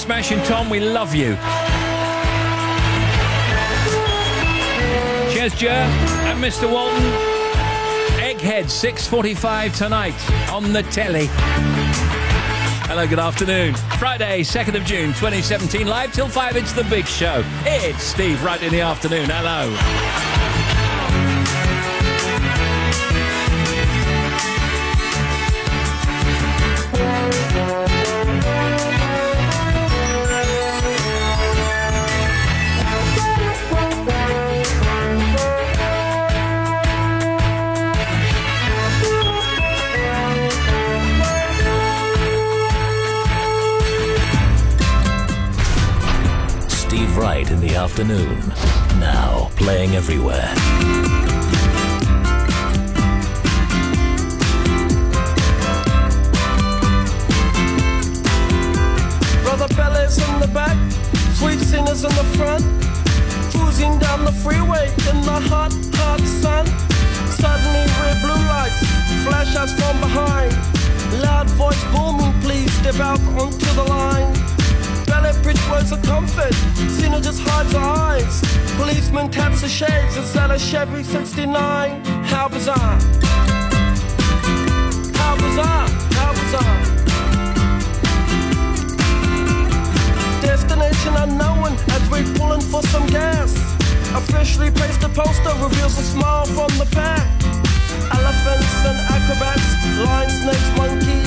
Smashing Tom, we love you. Cheers, Jer and Mr. Walton. Egghead, 6:45 tonight on the telly. Hello, good afternoon. Friday, 2nd of June, 2017, live till 5. It's The Big Show. It's Steve Wright in the afternoon. Hello. Right in the afternoon. Now playing everywhere. Brother Bellas in the back, sweet singers in the front, cruising down the freeway in the hot, hot sun. Suddenly red blue lights flash us from behind. Loud voice booming, please step out onto the line. Ballet bridge words of comfort, Cena just hides her eyes. Policeman taps the shades, is that a Chevy 69? How bizarre. How bizarre, how bizarre. Destination unknown as we're pulling for some gas. Officially placed a poster, reveals a smile from the pack. Elephants and acrobats, lion, snakes, monkey.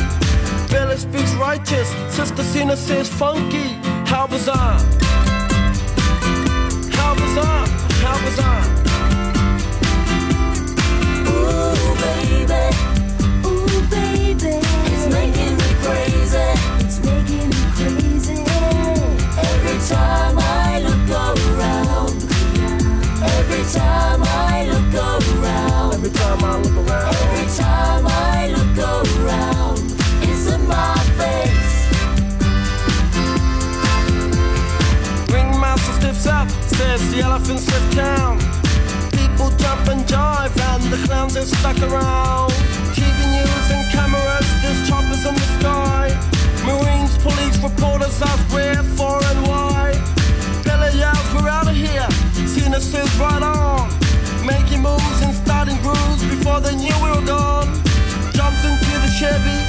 Billy speaks righteous, Sister Cena says funky. How bizarre. How bizarre, how bizarre. Ooh baby, it's making me crazy. It's making me crazy. Every time I look around. Every time I look around. Every time I look around. Every time I look around. It's in my face. Ringmaster stiffs up, says the elephants lift town. People jump and jive and the clowns are stuck around. TV news and cameras, there's choppers in the sky. Marines, police, reporters ask where, for and why. Billy yells, we're out of here. Cena says right on. Making moves and starting grooves before they knew we were gone. Jumped into the Chevy,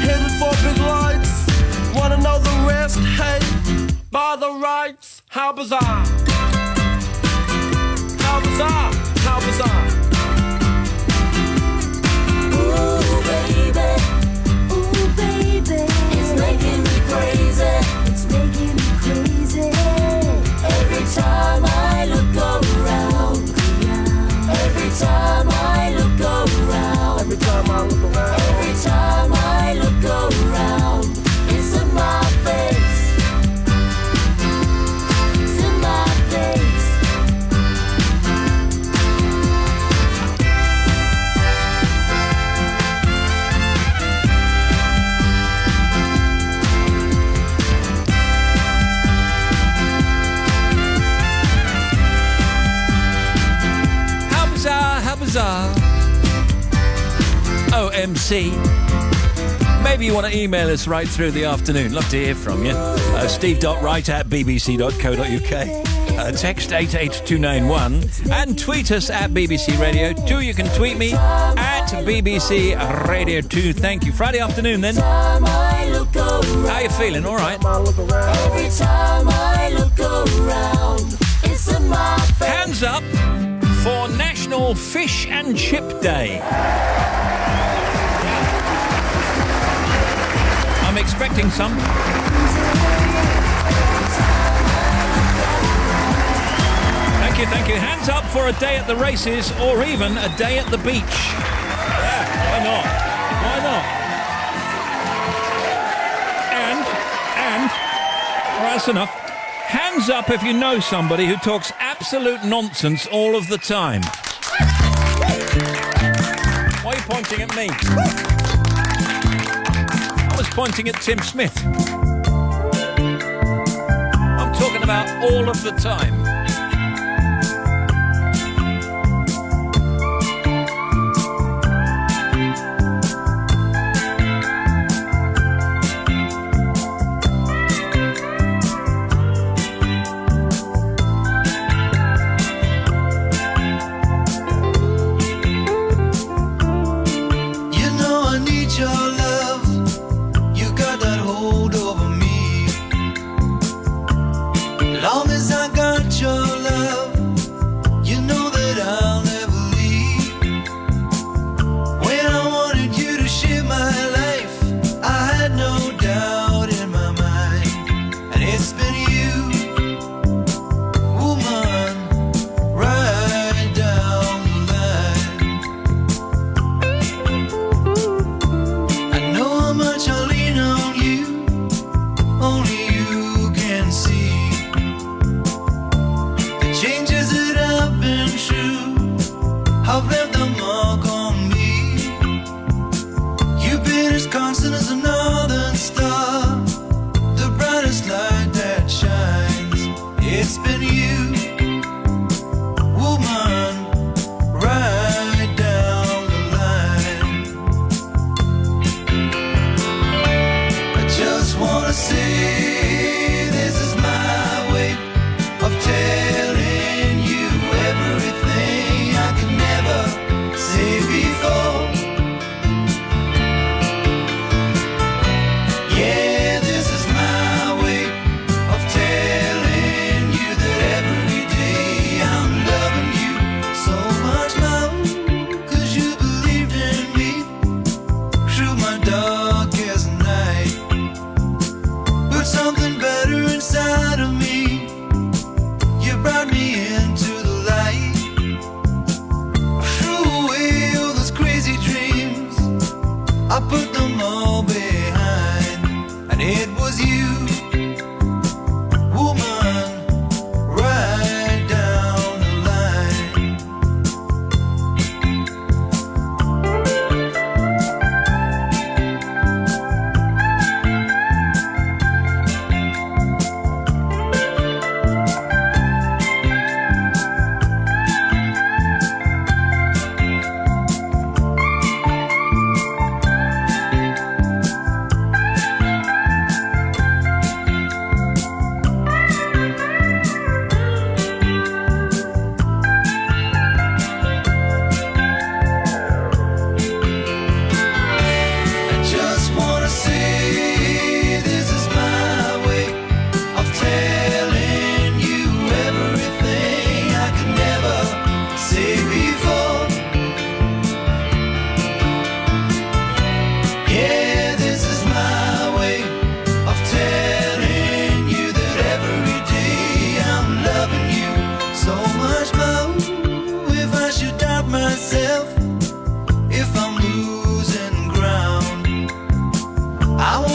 headed for big lights. Wanna know the rest? Hey, by the rights. How bizarre. How bizarre. How bizarre. Ooh baby, it's making me crazy. It's making me crazy. Every time I look around. Every time I look around. Every time I look around. Every time I look around. It's in my face. It's in my face. How bizarre. OMC. Maybe you want to email us right through the afternoon. Love to hear from you. steve.wright@bbc.co.uk. Text 88291 and tweet us at BBC Radio 2. You can tweet me at BBC Radio 2. Thank you. Friday afternoon then. How you feeling? All right. Every time I look around, it's in my face. Hands up for National Fish and Chip Day. I'm expecting some. Thank you. Hands up for a day at the races or even a day at the beach. Yeah, why not? Why not? And, well, that's enough. Hands up if you know somebody who talks absolute nonsense all of the time. Why are you pointing at me? I was pointing at Tim Smith. I'm talking about all of the time.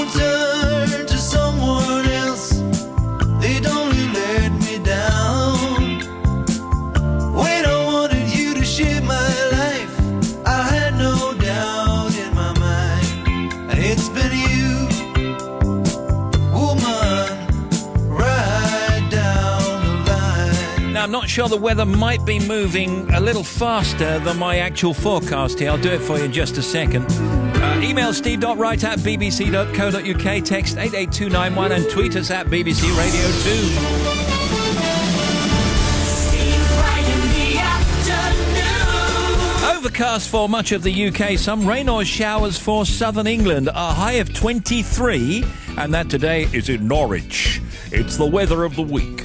won't turn to someone else. They'd only let me down. When I wanted you to share my life, I had no doubt in my mind. And it's been you, woman, right down the line. Now, I'm not sure the weather might be moving a little faster than my actual forecast here. I'll do it for you in just a second. Email steve.wright@bbc.co.uk, text 88291 and tweet us at BBC Radio 2. Steve Wright in the afternoon. Overcast for much of the UK, some rain or showers for southern England. A high of 23, and that today is in Norwich. It's the weather of the week.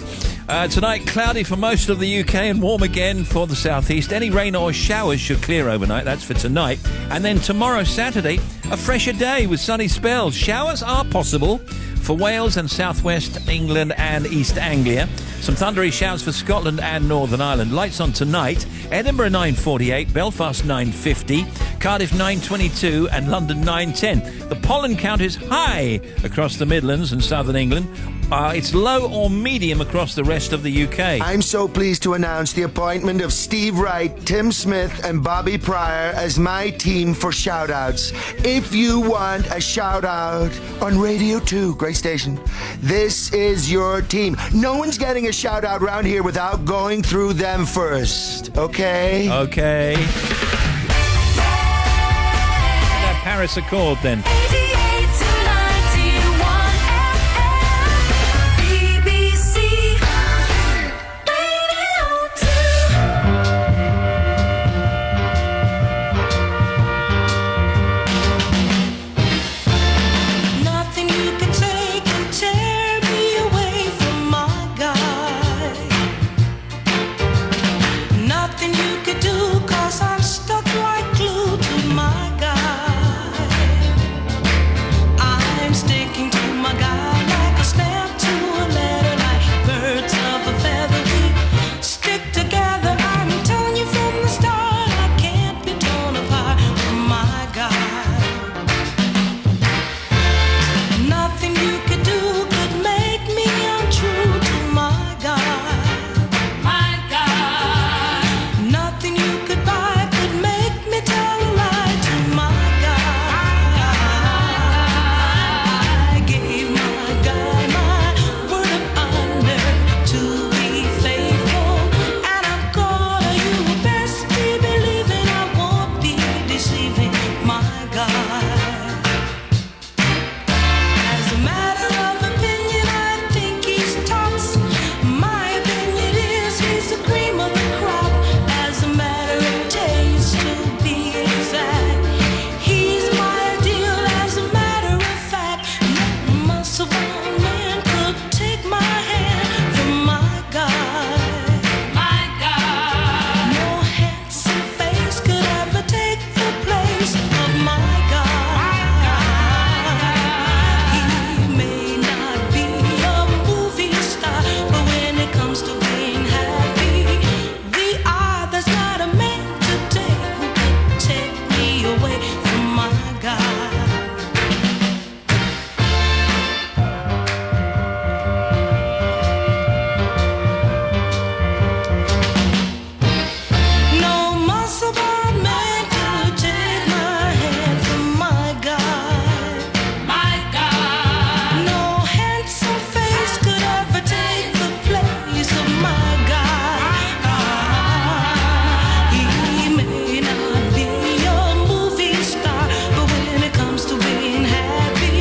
Tonight, cloudy for most of the UK and warm again for the southeast. Any rain or showers should clear overnight. That's for tonight. And then tomorrow, Saturday, a fresher day with sunny spells. Showers are possible for Wales and southwest England and East Anglia. Some thundery showers for Scotland and Northern Ireland. Lights on tonight. Edinburgh 9:48, Belfast 9:50, Cardiff 9:22 and London 9:10. The pollen count is high across the Midlands and southern England. It's low or medium across the rest of the UK. I'm so pleased to announce the appointment of Steve Wright, Tim Smith and Bobby Pryor as my team for shout-outs. If you want a shout-out on Radio 2, great station, this is your team. No one's getting a shout-out around here without going through them first, okay? Okay. That Paris Accord then. 88 to 91 FM. BBC Radio 2. Nothing you can say can tear me away from my guy. Nothing you could do, 'cause I'm stuck like glue to my guy. I'm sticking to my guy like a stamp to a letter, like birds of a feather. We stick together. I'm telling you from the start, I can't be torn apart from my guy. Nothing you could do could make me untrue to my guy. My guy. Nothing you could buy could make me tell a lie to my guy. I gave my guy my word of honor to be faithful, and I'm gonna, you best be believing I won't be deceiving my guy. As a matter of opinion, I think he's tops. My opinion is he's the cream of the crop. As a matter of taste, to be exact, he's my ideal. As a matter of fact, no muscle bound man could take my hand from my guy. My guy. No handsome face could ever take the place of my guy. He may not be a movie star, but when it comes to being happy, we are. There's not a man today who could take me away from my guy. No muscle bound man could take my hand from my guy. My guy. No handsome face could ever take the place of my guy. He may not be a movie star, but when it comes to being happy,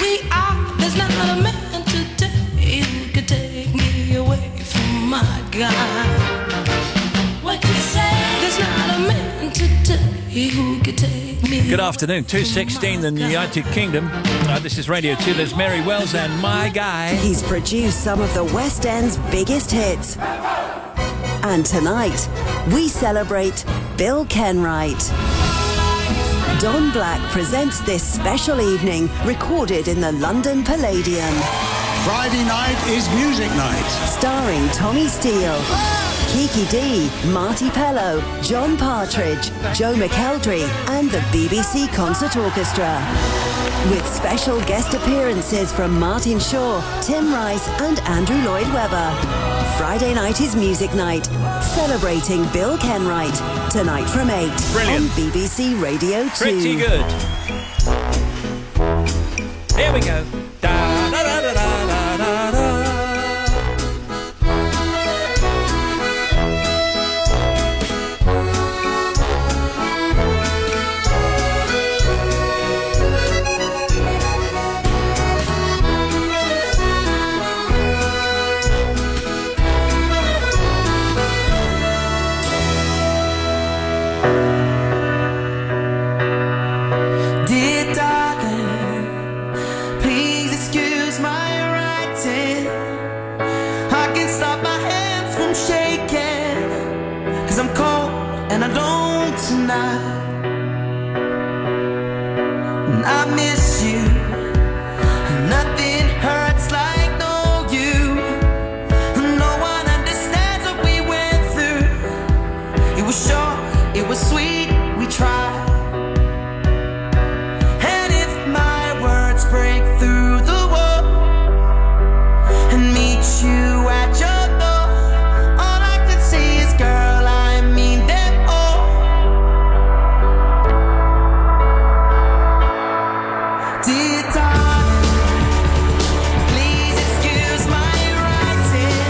we are. There's not a man today who could take me away from my guy. What you say? There's not a man today who could take me. Good afternoon, 2:16 in the United Kingdom. This is Radio 2. There's Mary Wells and My Guy. He's produced some of the West End's biggest hits. And tonight, we celebrate Bill Kenwright. Don Black presents this special evening, recorded in the London Palladium. Friday night is music night. Starring Tommy Steele, Kiki D, Marty Pello, John Partridge, Joe McElderry, and the BBC Concert Orchestra. With special guest appearances from Martin Shaw, Tim Rice and Andrew Lloyd Webber. Friday night is Music Night, celebrating Bill Kenwright. Tonight from 8 Brilliant. on BBC Radio 2. Pretty good. Here we go. Da, da, da, da, da, da, da. Dear darling, please excuse my writing. I can't stop my hands from shaking, 'cause I'm cold and I don't tonight. And I miss you, and nothing hurts like no you. And no one understands what we went through. It was short, it was sweet, we tried. And if my words break through the wall and meet you at your door, all I can say is, girl, I mean them all. Dear darling, please excuse my writing.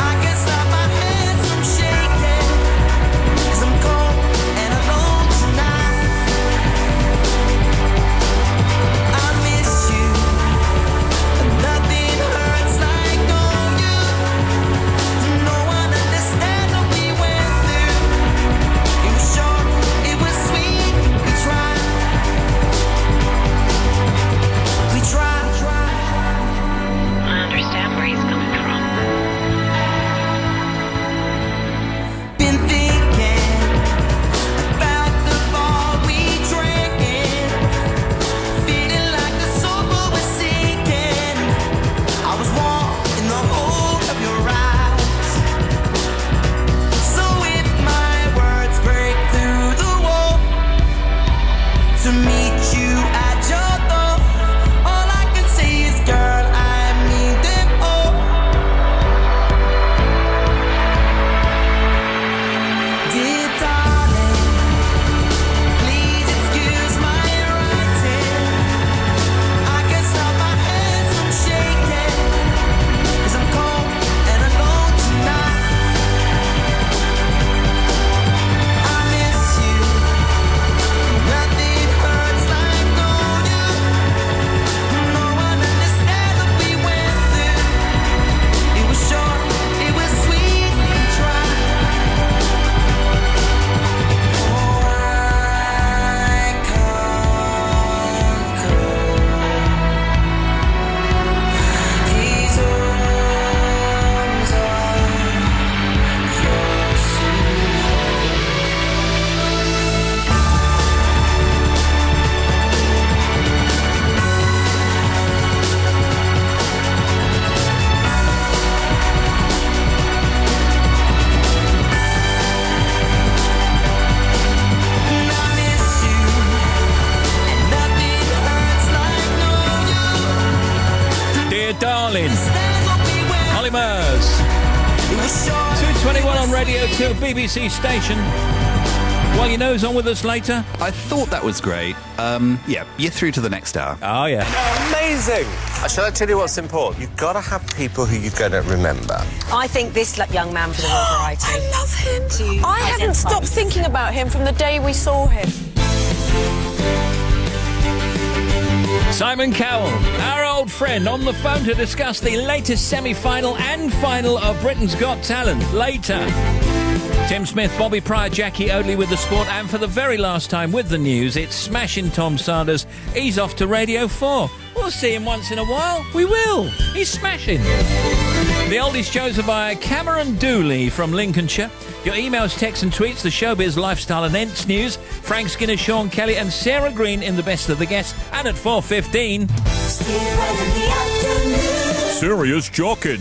I can't stop my hands from shaking, 'cause I'm cold and alone tonight. I miss you, and nothing hurts like knowing you. No one understands what we went through. It was short, it was sweet, we tried. We tried. I understand where he's coming from. Been thinking about the ball we drank in, feeling like the sofa was sinking. I was warm in the hold of your eyes. So if my words break through the wall to meet you at your door, all I can say is, girl, I mean them all. Dear darling, please excuse my writing. I can't stop my hands from shaking, 'cause I'm cold and alone tonight. I miss you, nothing hurts like knowing you. No one understands what we went through. It was short, it was sweet, we tried. Dear darling. Holly Murs. 2:21 on Radio 2, BBC station. While your nose on with us later. I thought that was great. Yeah, you're through to the next hour. Oh, yeah. Amazing! Shall I tell you what's important? You've got to have people who you're going to remember. I think this young man for the Royal Variety. I love him. To I haven't identify stopped with. thinking about him from the day we saw him. Simon Cowell, our old friend, on the phone to discuss the latest semi-final and final of Britain's Got Talent. Later. Tim Smith, Bobby Pryor, Jackie Oatley with the sport, and for the very last time with the news, it's smashing Tom Sanders. He's off to Radio 4. We'll see him once in a while. We will. He's smashing. The oldies chosen by Cameron Dooley from Lincolnshire. Your emails, texts and tweets, the showbiz, lifestyle and events news. Frank Skinner, Sean Kelly and Sarah Green in the best of the guests. And at 4:15... Serious Jockin.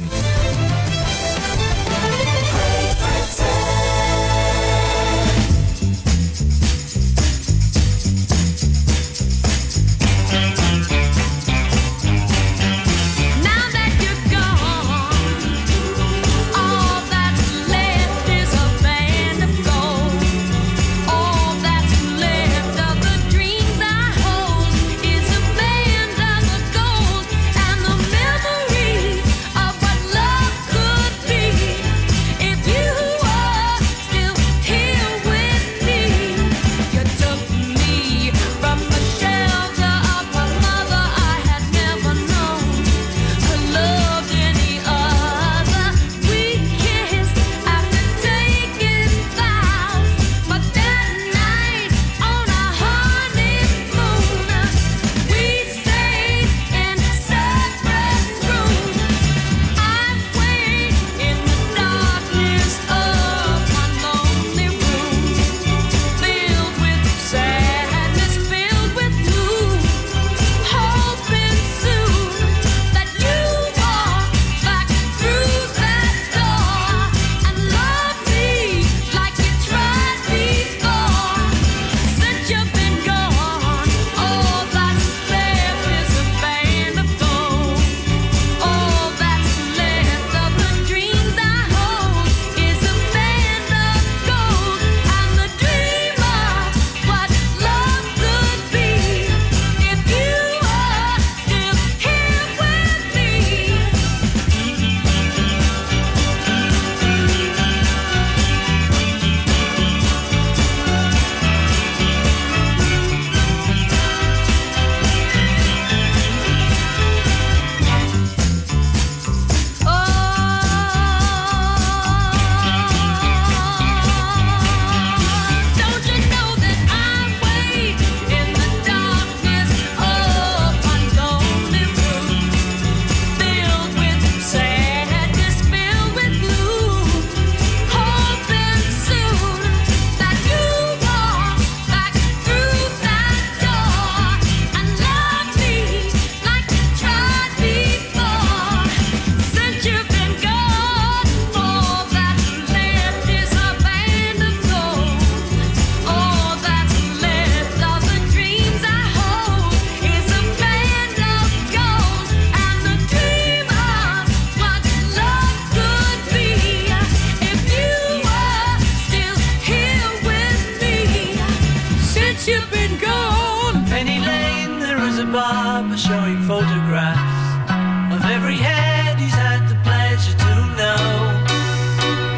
photographs of every head he's had the pleasure to know,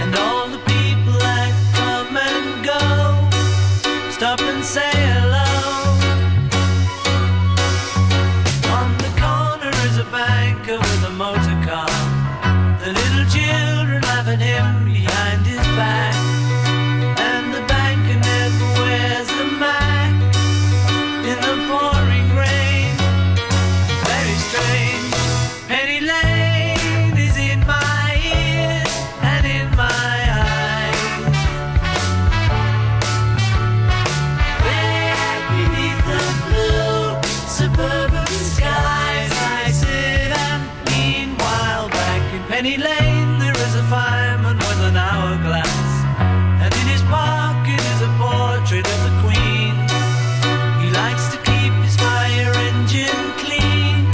and all the people that come and go, stop and say hello. On the corner is a banker with a motor car, the little children laughing him behind his back, and the banker never wears a Mac in the pouring rain. Very strange. Penny Lane is in my ears and in my eyes. There beneath the blue suburban skies I sit, and meanwhile back in Penny Lane there is a fireman with an hourglass, and in his pocket is a portrait of the Queen. He likes to keep his fire engine clean.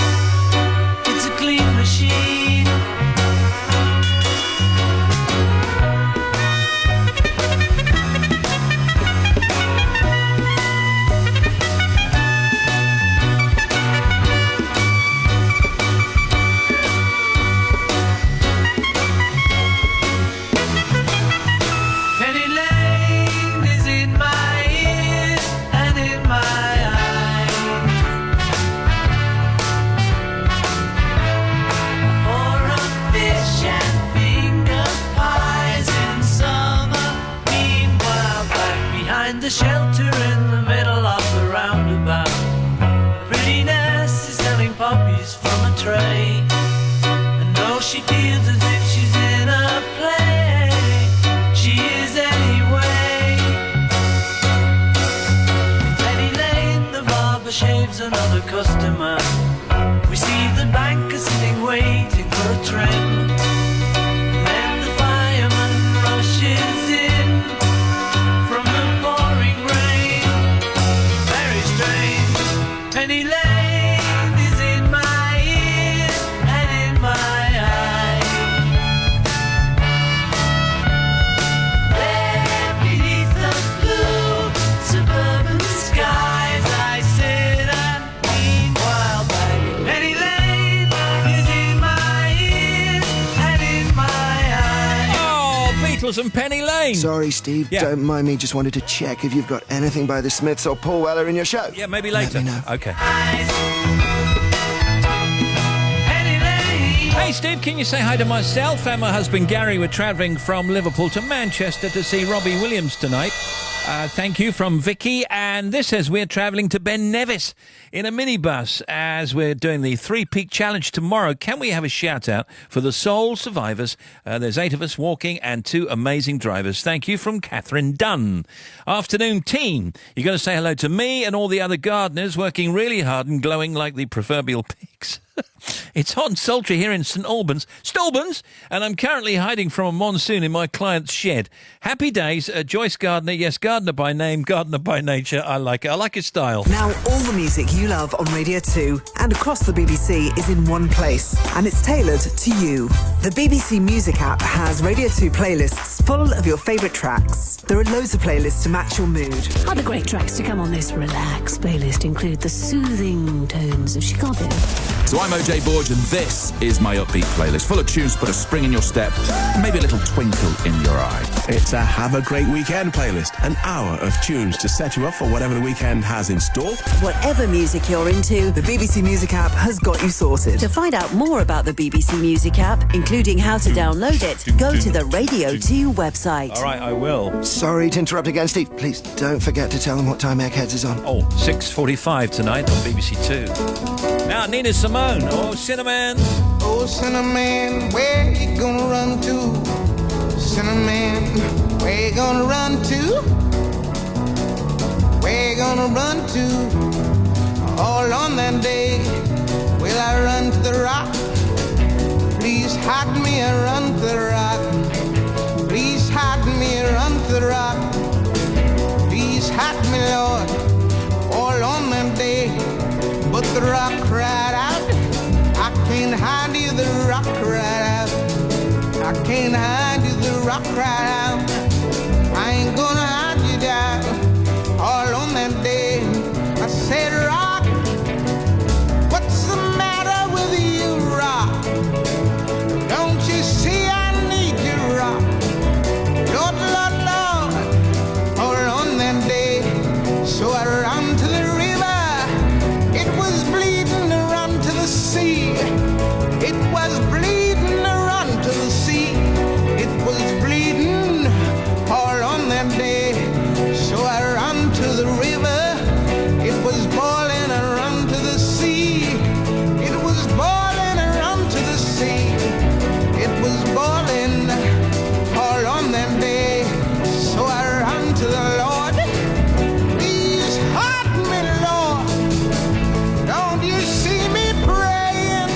It's a clean machine. Penny Lane is in my ears and in my eyes. For a fish and finger pies in summer. Meanwhile, back behind the shelter in the middle of the roundabout, pretty nurse is selling puppies from a tray, and though she feels as if she's in a play, she is anyway. In Penny Lane, the barber shaves another customer. We see the banker sitting waiting for a trim. Then the fireman rushes in from the pouring rain. Very strange. Penny Lane is in my ears and in my eyes. There beneath the blue suburban skies I sit, and meanwhile back in Penny Lane is in my ears and in my eyes. Oh, Beatles and Penny Lane. Sorry, Steve. Yeah. Don't mind me. Just wanted to check if you've got anything by the Smiths or Paul Weller in your show. Yeah, maybe later. Let me know. Okay. Penny Lane. Hey, Steve, can you say hi to myself and my husband Gary? We're travelling from Liverpool to Manchester to see Robbie Williams tonight. Thank you from Vicky. And this says we're travelling to Ben Nevis in a minibus as we're doing the 3 Peak Challenge tomorrow. Can we have a shout out for the sole survivors? There's 8 of us walking and 2 amazing drivers. Thank you from Catherine Dunn. Afternoon team. You're going to say hello to me and all the other gardeners working really hard and glowing like the proverbial pigs. It's hot and sultry here in St Albans, and I'm currently hiding from a monsoon in my client's shed. Happy days, Joyce Gardner. Yes, Gardner by name, Gardner by nature. I like it. I like his style. Now all the music you love on Radio 2 and across the BBC is in one place, and it's tailored to you. The BBC Music app has Radio 2 playlists full of your favourite tracks. There are loads of playlists to match your mood. Other great tracks to come on this relaxed playlist include the soothing tones of Chicago. So I'm OJ Borge, and this is my upbeat playlist, full of tunes to put a spring in your step, and maybe a little twinkle in your eye. It's a Have a Great Weekend playlist, an hour of tunes to set you up for whatever the weekend has in store. Whatever music you're into, the BBC Music app has got you sorted. To find out more about the BBC Music app, including how to download it, go to the Radio 2 website. All right, I will. Sorry to interrupt again, Steve. Please don't forget to tell them what time Eggheads is on. Oh, 6:45 tonight on BBC 2. Now, Nina Simone. Oh, Cinnamon. Oh, Cinnamon, where you gonna run to? Cinnamon, where you gonna run to? Where you gonna run to? All on that day, will I run to the rock? Please hide me and run to the rock. Please hide me and run to the rock. Please hide me, Lord, all on that day. But the rock cried out, I can't hide you, the rock cried out. I can't hide you, the rock cried out. I ain't gonna hide you down. All on that day, I said, rock, what's the matter with It was bleeding around to the sea. It was bleeding all on that day. So I ran to the river. It was boiling around to the sea. It was boiling around to the sea. It was boiling all on that day. So I ran to the Lord. Please help me, Lord. Don't you see me praying?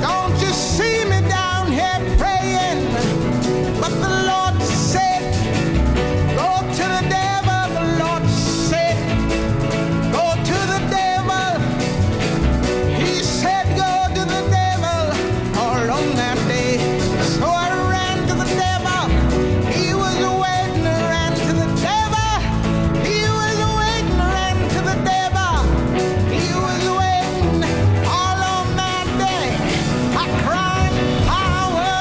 Don't you see me down here praying? But the Lord said, go to the devil. The Lord said, go to the devil. He said, go to the devil all on that day. So I ran to the devil. He was waiting, I ran to the devil. He was waiting, I ran to the devil. He was waiting all on that day. I cried, power,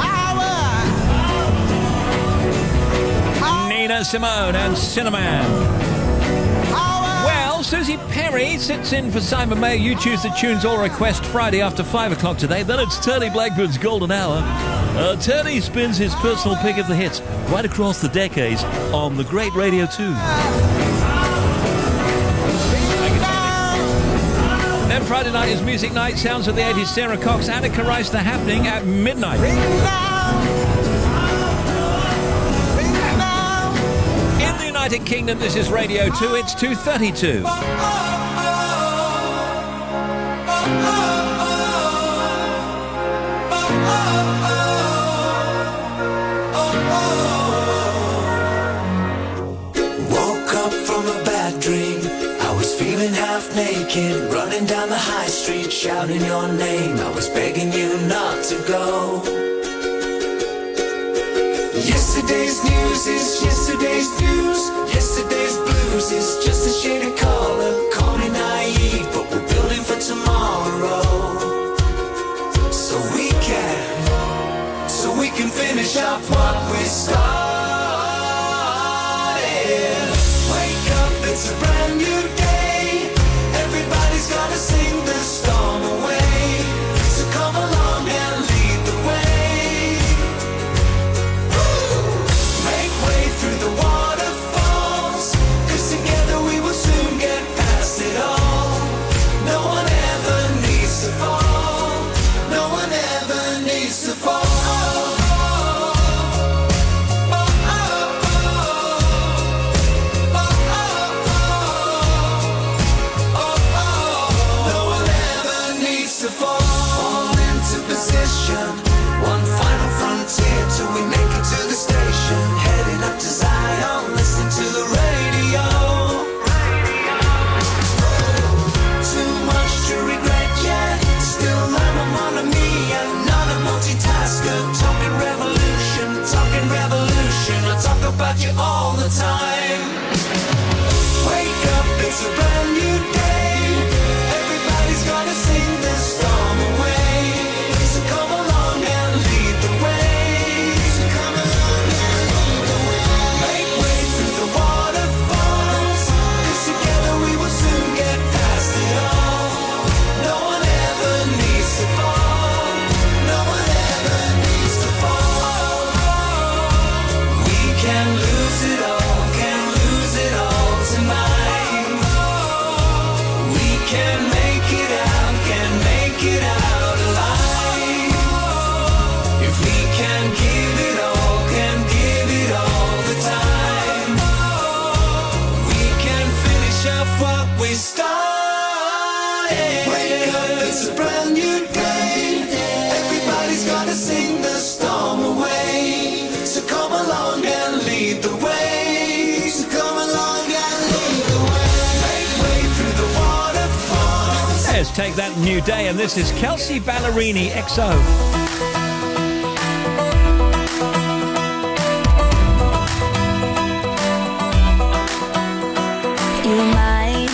power. Nina Simone and Cinnamon. Well, Susie Perry sits in for Simon May. You choose the tunes all request Friday after 5 o'clock today. Then it's Tony Blackburn's Golden Hour. Tony spins his personal pick of the hits right across the decades on the great Radio 2. Then Friday night is Music Night. Sounds of the 80s. Sarah Cox, Annika Rice, The Happening at midnight. In the United Kingdom, this is Radio 2. It's 2:32. Woke up from a bad dream. I was feeling half naked, running down the high street, shouting your name. I was begging you not to go. Yesterday's news is yesterday's news. Yesterday's blues is just a shade of color. Call me naive, but we're building for tomorrow. So we can finish off what we started. Wake up, it's a brand new day. Everybody's gotta sing the storm away. So come along and lead the way. Make way through the waterfalls, 'cause together we will soon get past it all. No one ever needs to fall. No one ever needs to fall. No one ever needs to fall into position. One final frontier till we make it to the station. Heading up to Zion, listen to the radio. Too much to regret yet. Still I'm a mon ami and not a multitasker. Talking revolution, I talk about you all the time. Wake up, it's a brand new day. Everybody's gonna sing this storm away. So come along and lead the way. So come along and lead the way. Make way through the waterfalls, 'cause together we will soon get past it all. No one ever needs to fall. No one ever needs to fall. We can lose it all tonight. We can make it out alive. If we can give it all the time. We can finish off what we started. Wake up, it's a brand new day. Everybody's gotta sing the storm away. So come along and lead the way. So come along and lead the way. Make way through the waterfalls. Let's take that new day, and this is Kelsey Ballerini, XO. You might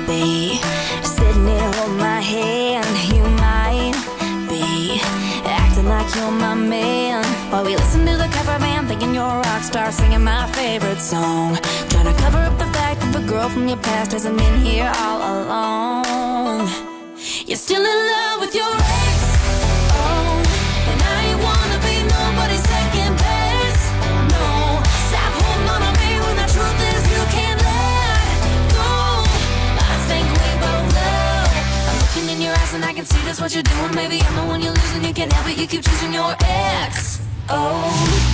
be sitting here holding my hand. You might be acting like you're my man. While we listen to the cover band, thinking you're a rock star, singing my favorite song. Trying to cover up the fact that the girl from your past hasn't been here all along. eyes and I can see that's what you're doing. Maybe I'm the one you're losing, you can't help it, you keep choosing your ex. Oh.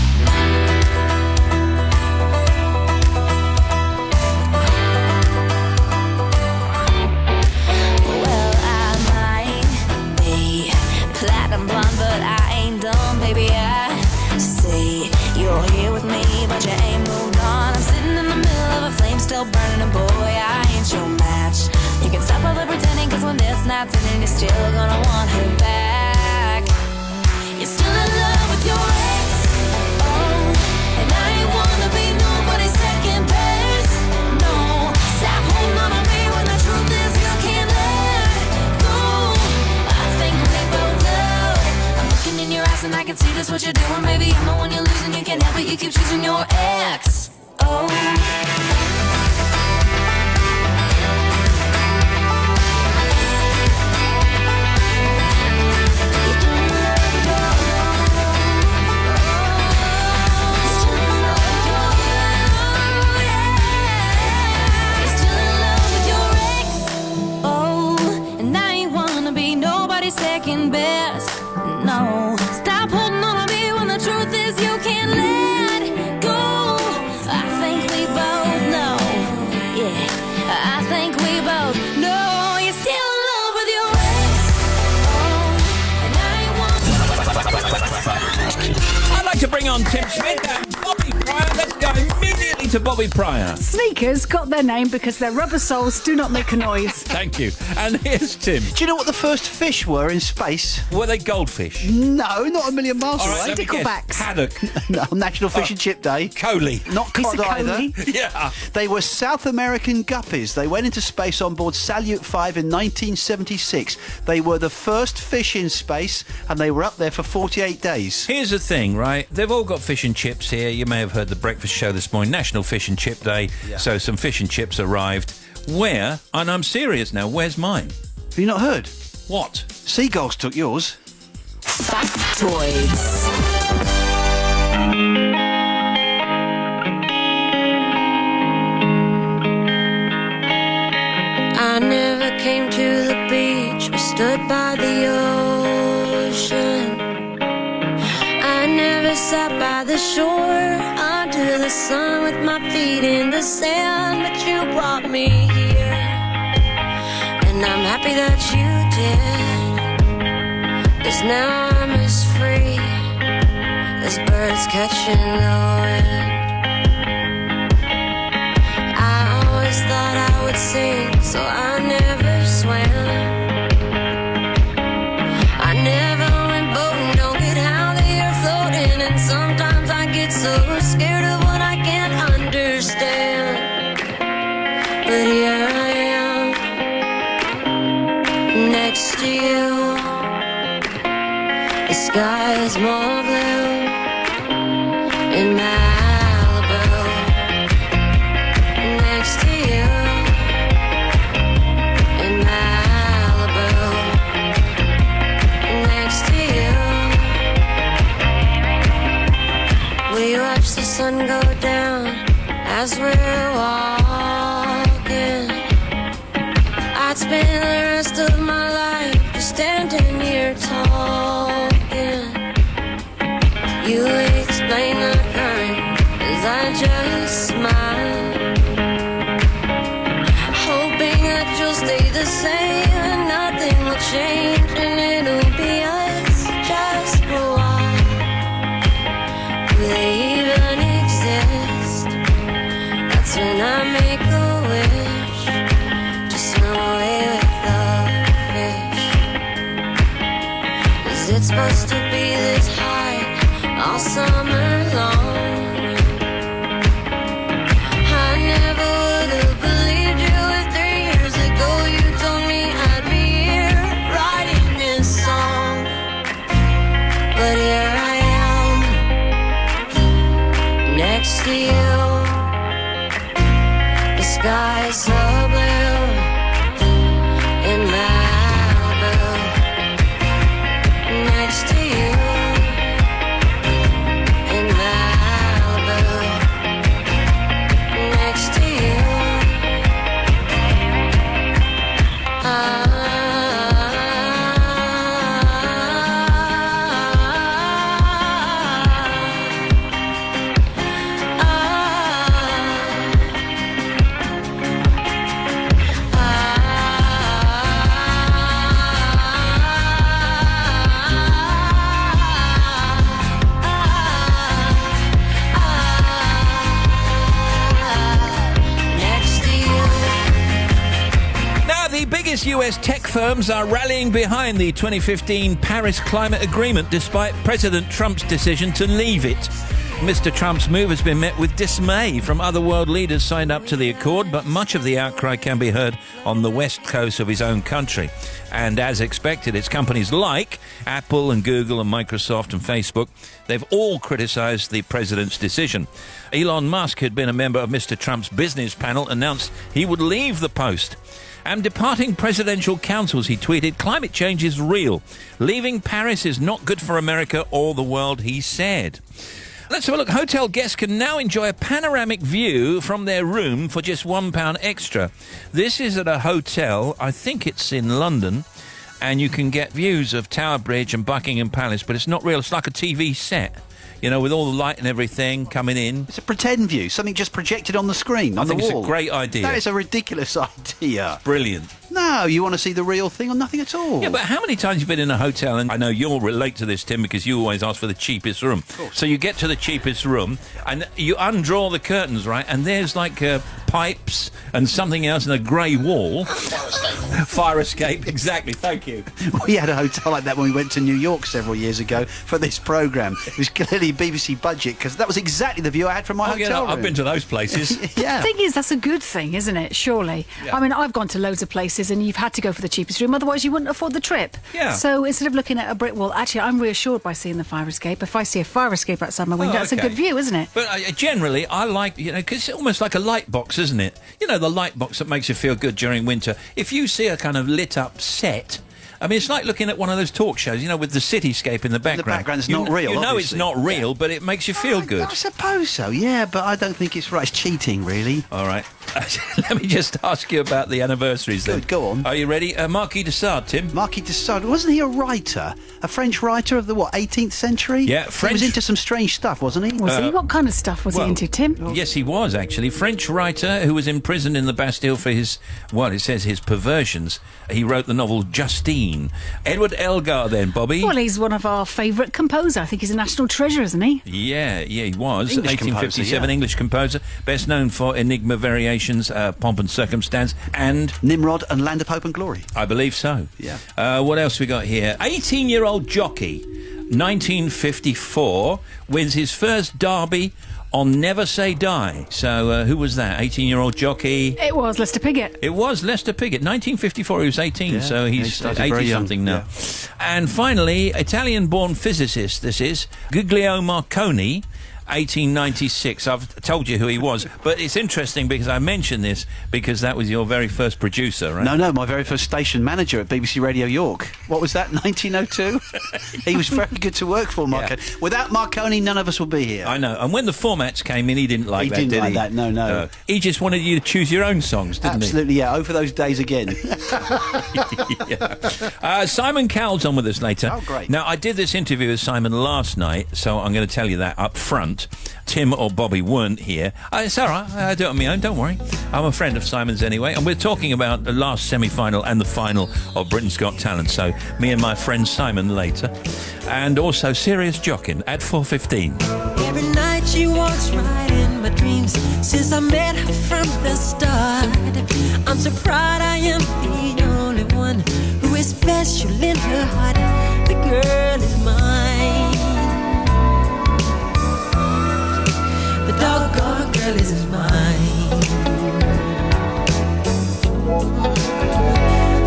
Platinum blonde, but I ain't dumb, baby. I see you're here with me, but you ain't moved on. I'm sitting in the middle of a flame, still burning, and boy, I ain't your match. You can stop all the pretending, cause when this night's ending, you're still gonna want her back. You're still in love with your ex, oh, and I ain't wanna be nobody's second best. No, stop holding on to me when the truth is you can't let go. I think we both know. I'm looking in your eyes and I can see that's what you're doing. Maybe I'm the one you're losing, you can't help it, you keep choosing your ex. Oh. Second best, no. Stop holding on to me when the truth is you can't let go. I think we both know, yeah. I think we both know you're still in love with your ex. Oh, and I want. I'd like to bring on Tim Smith and Bobby Pryor. Let's go immediately to Bobby Pryor. Sneakers got their name because their rubber soles do not make a noise. Thank you. And here's Tim. Do you know what the first fish were in space? Were they goldfish? No, not a million miles All right, away. let me guess. Haddock. No, National Fish and Chip Day. Coley. Not cod either. Yeah. They were South American guppies. They went into space on board Salyut 5 in 1976. They were the first fish in space, and they were up there for 48 days. Here's the thing, right? They've all got fish and chips here. You may have heard the breakfast show this morning, National Fish and Chip Day. Yeah. So some fish and chips arrived. Where, and I'm serious now, where's mine? Have you not heard? What? Seagulls took yours. Factoids. I never came to the beach or stood by the ocean. I never sat by the shore under the sun with my feet in the sand, but you brought me here, and I'm happy that you did, 'cause now I'm as free as birds catching the wind. I always thought I would sing, so I never swam. I never went boating, don't get how they are floating, and sometimes I get so scared of what I can't understand. But here I am, next to you. The sky is more blue in Malibu. Next to you in Malibu. Next to you. We watch the sun go down as we're walking. I'd spend the rest of my life just standing here talking. You explain the current as I just smile, hoping that you'll stay the same and nothing will change, and it'll be us just for a while. Do they even exist? That's when I make a wish to swim away with the fish. 'Cause it's supposed to be this high all summer long. I never would have believed you if 3 years ago you told me I'd be here writing this song. But here I am, next to you. The sky is so blue in Malibu. Next to you in Malibu. US tech firms are rallying behind the 2015 Paris Climate Agreement despite President Trump's decision to leave it. Mr. Trump's move has been met with dismay from other world leaders signed up to the accord, but much of the outcry can be heard on the west coast of his own country. And as expected, it's companies like Apple and Google and Microsoft and Facebook. They've all criticised the president's decision. Elon Musk, who'd been a member of Mr. Trump's business panel, announced he would leave the post. And departing presidential councils, he tweeted, "Climate change is real. Leaving Paris is not good for America or the world," he said. Let's have a look. Hotel guests can now enjoy a panoramic view from their room for just £1 extra. This is at a hotel, I think it's in London, and you can get views of Tower Bridge and Buckingham Palace, but it's not real. It's like a TV set, you know, with all the light and everything coming in. It's a pretend view, something just projected on the screen, on the wall. I think it's a great idea. That is a ridiculous idea. Brilliant. No, you want to see the real thing or nothing at all. Yeah, but how many times have you been in a hotel, and I know you'll relate to this, Tim, because you always ask for the cheapest room. So you get to the cheapest room, and you undraw the curtains, right, and there's like pipes and something else and a grey wall. Fire escape, exactly, thank you. We had a hotel like that when we went to New York several years ago for this programme. It was clearly BBC budget, because that was exactly the view I had from my hotel room. I've been to those places. Yeah. The thing is, that's a good thing, isn't it, surely? Yeah. I mean, I've gone to loads of places and you've had to go for the cheapest room, otherwise you wouldn't afford the trip. Yeah. So instead of looking at a brick wall, actually I'm reassured by seeing the fire escape. If I see a fire escape outside my window, that's a good view, isn't it? But generally I like, you know, because it's almost like a light box, isn't it? You know, the light box that makes you feel good during winter. If you see a kind of lit up set, I mean, it's like looking at one of those talk shows, you know, with the cityscape in the background. The background's not real, You know obviously. it's not real, but it makes you feel good. I suppose so, yeah, but I don't think it's right. It's cheating, really. All right. Let me just ask you about the anniversaries then. Good, go on. Are you ready? Marquis de Sade, Tim. Marquis de Sade, wasn't he a writer? A French writer of the, 18th century? Yeah, French. He was into some strange stuff, wasn't he? Was he? What kind of stuff was he into, Tim? Yes, he was, actually. French writer who was imprisoned in the Bastille for his, it says his perversions. He wrote the novel Justine. Edward Elgar then, Bobby. Well, he's one of our favourite composers. I think he's a national treasure, isn't he? Yeah, he was. English 1857 composer, yeah. English composer, best known for Enigma Variations, Pomp and Circumstance, and Nimrod and Land of Hope and Glory. I believe so. Yeah. What else we got here? 18-year-old jockey, 1954, wins his first derby on Never Say Die. So who was that? 18-year-old jockey? It was Lester Piggott. It was Lester Piggott. 1954, he was 18, so he's 80-something now. Yeah. And finally, Italian-born physicist, this is, Guglielmo Marconi, 1896. I've told you who he was, but it's interesting because I mentioned this because that was your very first producer, right? No, my very first station manager at BBC Radio York. What was that, 1902? He was very good to work for, Marconi. Yeah. Without Marconi, none of us would be here. I know. And when the formats came in, he didn't like that, He didn't like he? that, no. He just wanted you to choose your own songs, didn't Absolutely, yeah. Over those days again. Simon Cowell's on with us later. Oh, great. Now, I did this interview with Simon last night, so I'm going to tell you that up front. Tim or Bobby weren't here. It's all right. I do it on my own. Don't worry. I'm a friend of Simon's anyway. And we're talking about the last semi-final and the final of Britain's Got Talent. So me and my friend Simon later. And also Serious Jockin at 4:15. Every night she walks right in my dreams since I met her from the start. I'm so proud I am the only one who is special in her heart. The girl is mine. The doggone girl is mine.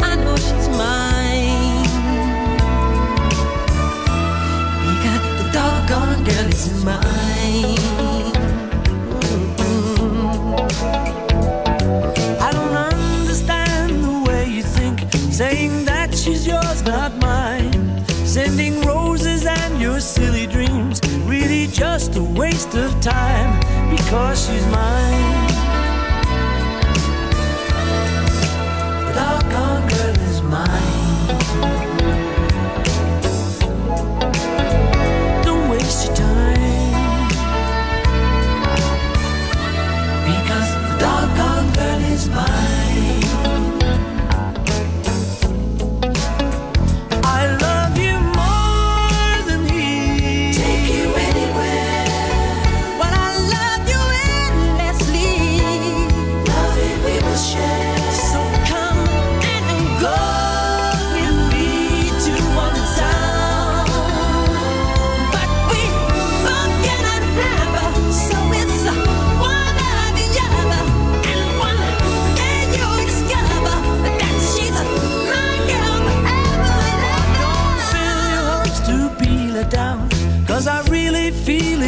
I know she's mine because the doggone girl is mine. I don't understand the way you think, saying that she's yours, not mine. Sending roses and your silly dreams, really just a waste of time, because she's mine. The doggone girl is mine. Don't waste your time, because the doggone girl is mine. I love you more than he. Take you anywhere. But I love you endlessly.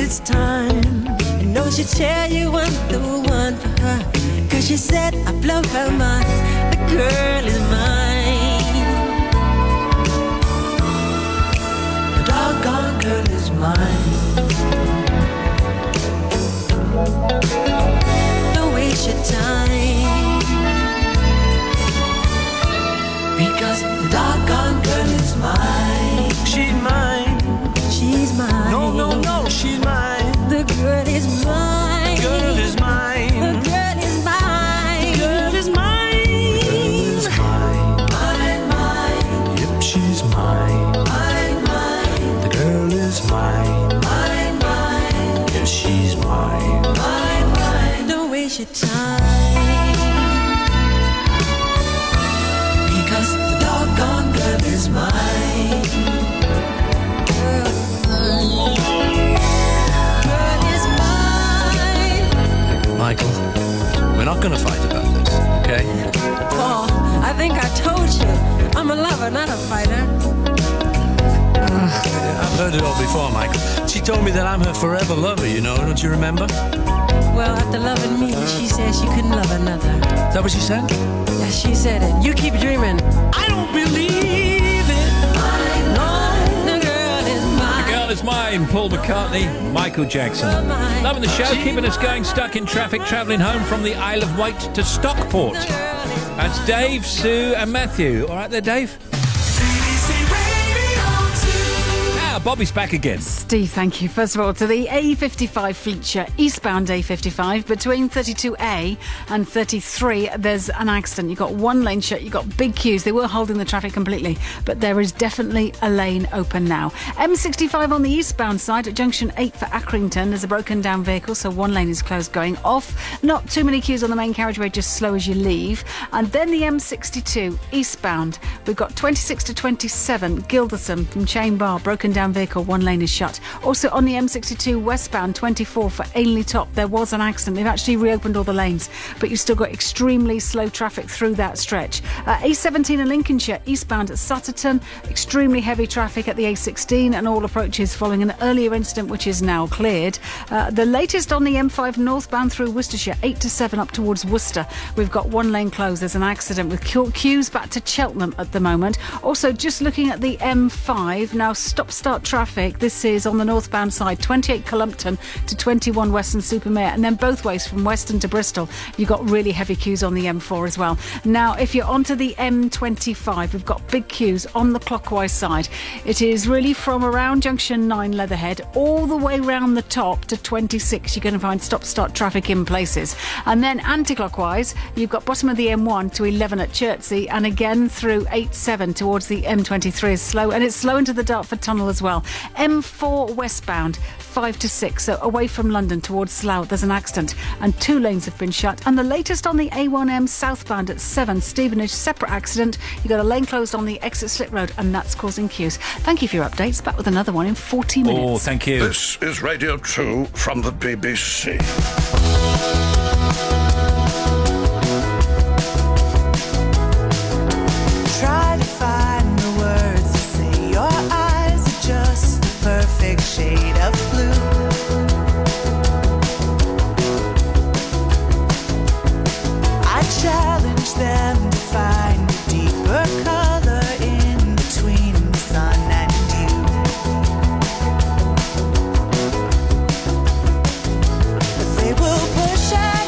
it's time. I know she'll tell you I'm the one for her, 'cause she said I blow her mind. The girl is mine. The doggone girl is mine. Don't waste your time, because the doggone girl is mine. She's mine. She's mine. No, no, no, she's mine. The girl is mine. The girl is mine. The girl is mine. The girl is mine. The girl is mine. Mine, mine. Yep, she's mine. Mine, mine. The girl is mine. Mine, mine. Yes, she's mine. Mine, mine. Don't waste your time, because the doggone girl is mine. Girl is mine. Girl is mine. Michael, we're not going to fight about this, okay? Paul, I think I told you, I'm a lover, not a fighter. I've heard it all before, Michael. She told me that I'm her forever lover, you know, don't you remember? Well, after loving me, she said she couldn't love another. Is that what she said? Yeah, she said it. You keep dreaming. I don't believe it. Mine, mine. The girl is mine. The girl is mine. Paul McCartney, Michael Jackson. Loving the show, keeping us going, stuck in traffic, travelling home from the Isle of Wight to Stockport. That's Dave, Sue and Matthew. All right there, Dave? Now, Bobby's back again. Steve, thank you. First of all, to the A55 Fleetshire, eastbound A55, between 32A and 33, there's an accident. You've got one lane shut, you've got big queues. They were holding the traffic completely, but there is definitely a lane open now. M65 on the eastbound side at junction 8 for Accrington, there's a broken down vehicle, so one lane is closed going off. Not too many queues on the main carriageway, just slow as you leave. And then the M62 eastbound, we've got 26 to 27, Gilderson from Chain Bar, broken down vehicle, one lane is shut. Also on the M62 westbound 24 for Ainley Top, there was an accident. They've actually reopened all the lanes, but you've still got extremely slow traffic through that stretch. A17 in Lincolnshire eastbound at Sutterton, extremely heavy traffic at the A16 and all approaches following an earlier incident which is now cleared. The latest on the M5 northbound through Worcestershire, 8 to 7 up towards Worcester, we've got one lane closed. There's an accident with queues back to Cheltenham at the moment. Also just looking at the M5 now, stop-start traffic. This is on the northbound side, 28 Columpton to 21 Western Supermare, and then both ways from Weston to Bristol you've got really heavy queues on the M4 as well. Now if you're onto the M25, we've got big queues on the clockwise side. It is really from around junction 9 Leatherhead all the way round the top to 26. You're going to find stop-start traffic in places, and then anti-clockwise you've got bottom of the M1 to 11 at Chertsey, and again through 8-7 towards the M23 is slow, and it's slow into the Dartford Tunnel as well. M4 westbound 5 to 6, so away from London towards Slough, there's an accident and two lanes have been shut. And the latest on the A1M southbound at 7 Stevenage, separate accident. You've got a lane closed on the exit Slit Road, and that's causing queues. Thank you for your updates. Back with another one in 40 minutes. Oh, thank you. This is Radio 2 from the BBC. Try to find the words to say. Your eyes are just the perfect shade of blue. I challenge them to find a deeper color in between the sun and you. But they will push out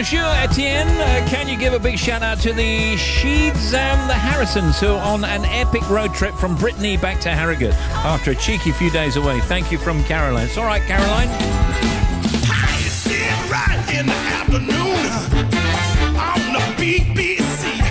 Bonjour, Etienne. Can you give a big shout out to the Sheeds and the Harrisons, who are on an epic road trip from Brittany back to Harrogate after a cheeky few days away? Thank you from Caroline. It's all right, Caroline. Right in the afternoon on the BBC.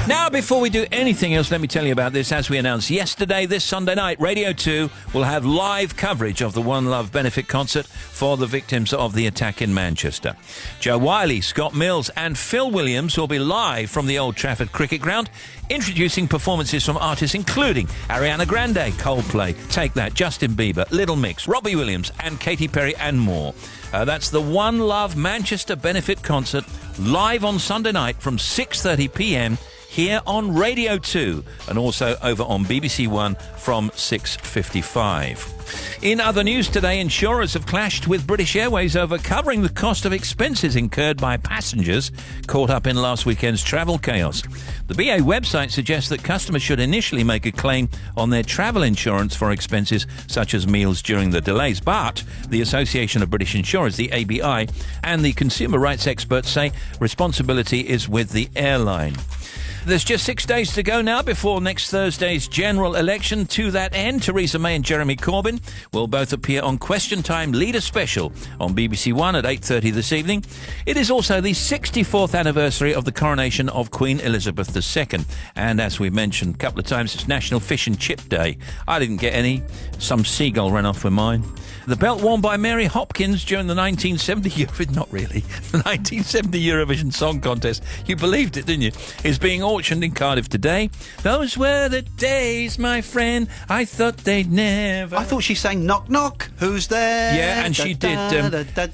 Now, before we do anything else, let me tell you about this. As we announced yesterday, this Sunday night, Radio 2 will have live coverage of the One Love benefit concert for the victims of the attack in Manchester. Joe Wiley, Scott Mills and Phil Williams will be live from the Old Trafford Cricket Ground, introducing performances from artists including Ariana Grande, Coldplay, Take That, Justin Bieber, Little Mix, Robbie Williams and Katy Perry and more. That's the One Love Manchester benefit concert live on Sunday night from 6:30pm here on Radio 2 and also over on BBC One from 6:55. In other news today, insurers have clashed with British Airways over covering the cost of expenses incurred by passengers caught up in last weekend's travel chaos. The BA website suggests that customers should initially make a claim on their travel insurance for expenses such as meals during the delays, but the Association of British Insurers, the ABI, and the consumer rights experts say responsibility is with the airline. There's just 6 days to go now before next Thursday's general election. To that end, Theresa May and Jeremy Corbyn will both appear on Question Time Leader Special on BBC One at 8:30 this evening. It is also the 64th anniversary of the coronation of Queen Elizabeth II. And as we mentioned a couple of times, it's National Fish and Chip Day. I didn't get any. Some seagull ran off with mine. The belt worn by Mary Hopkins during the 1970 Eurovision Song Contest, you believed it, didn't you, is being auctioned in Cardiff today. Those were the days, my friend, I thought they'd never... I thought she sang Knock Knock, who's there? Yeah, and she did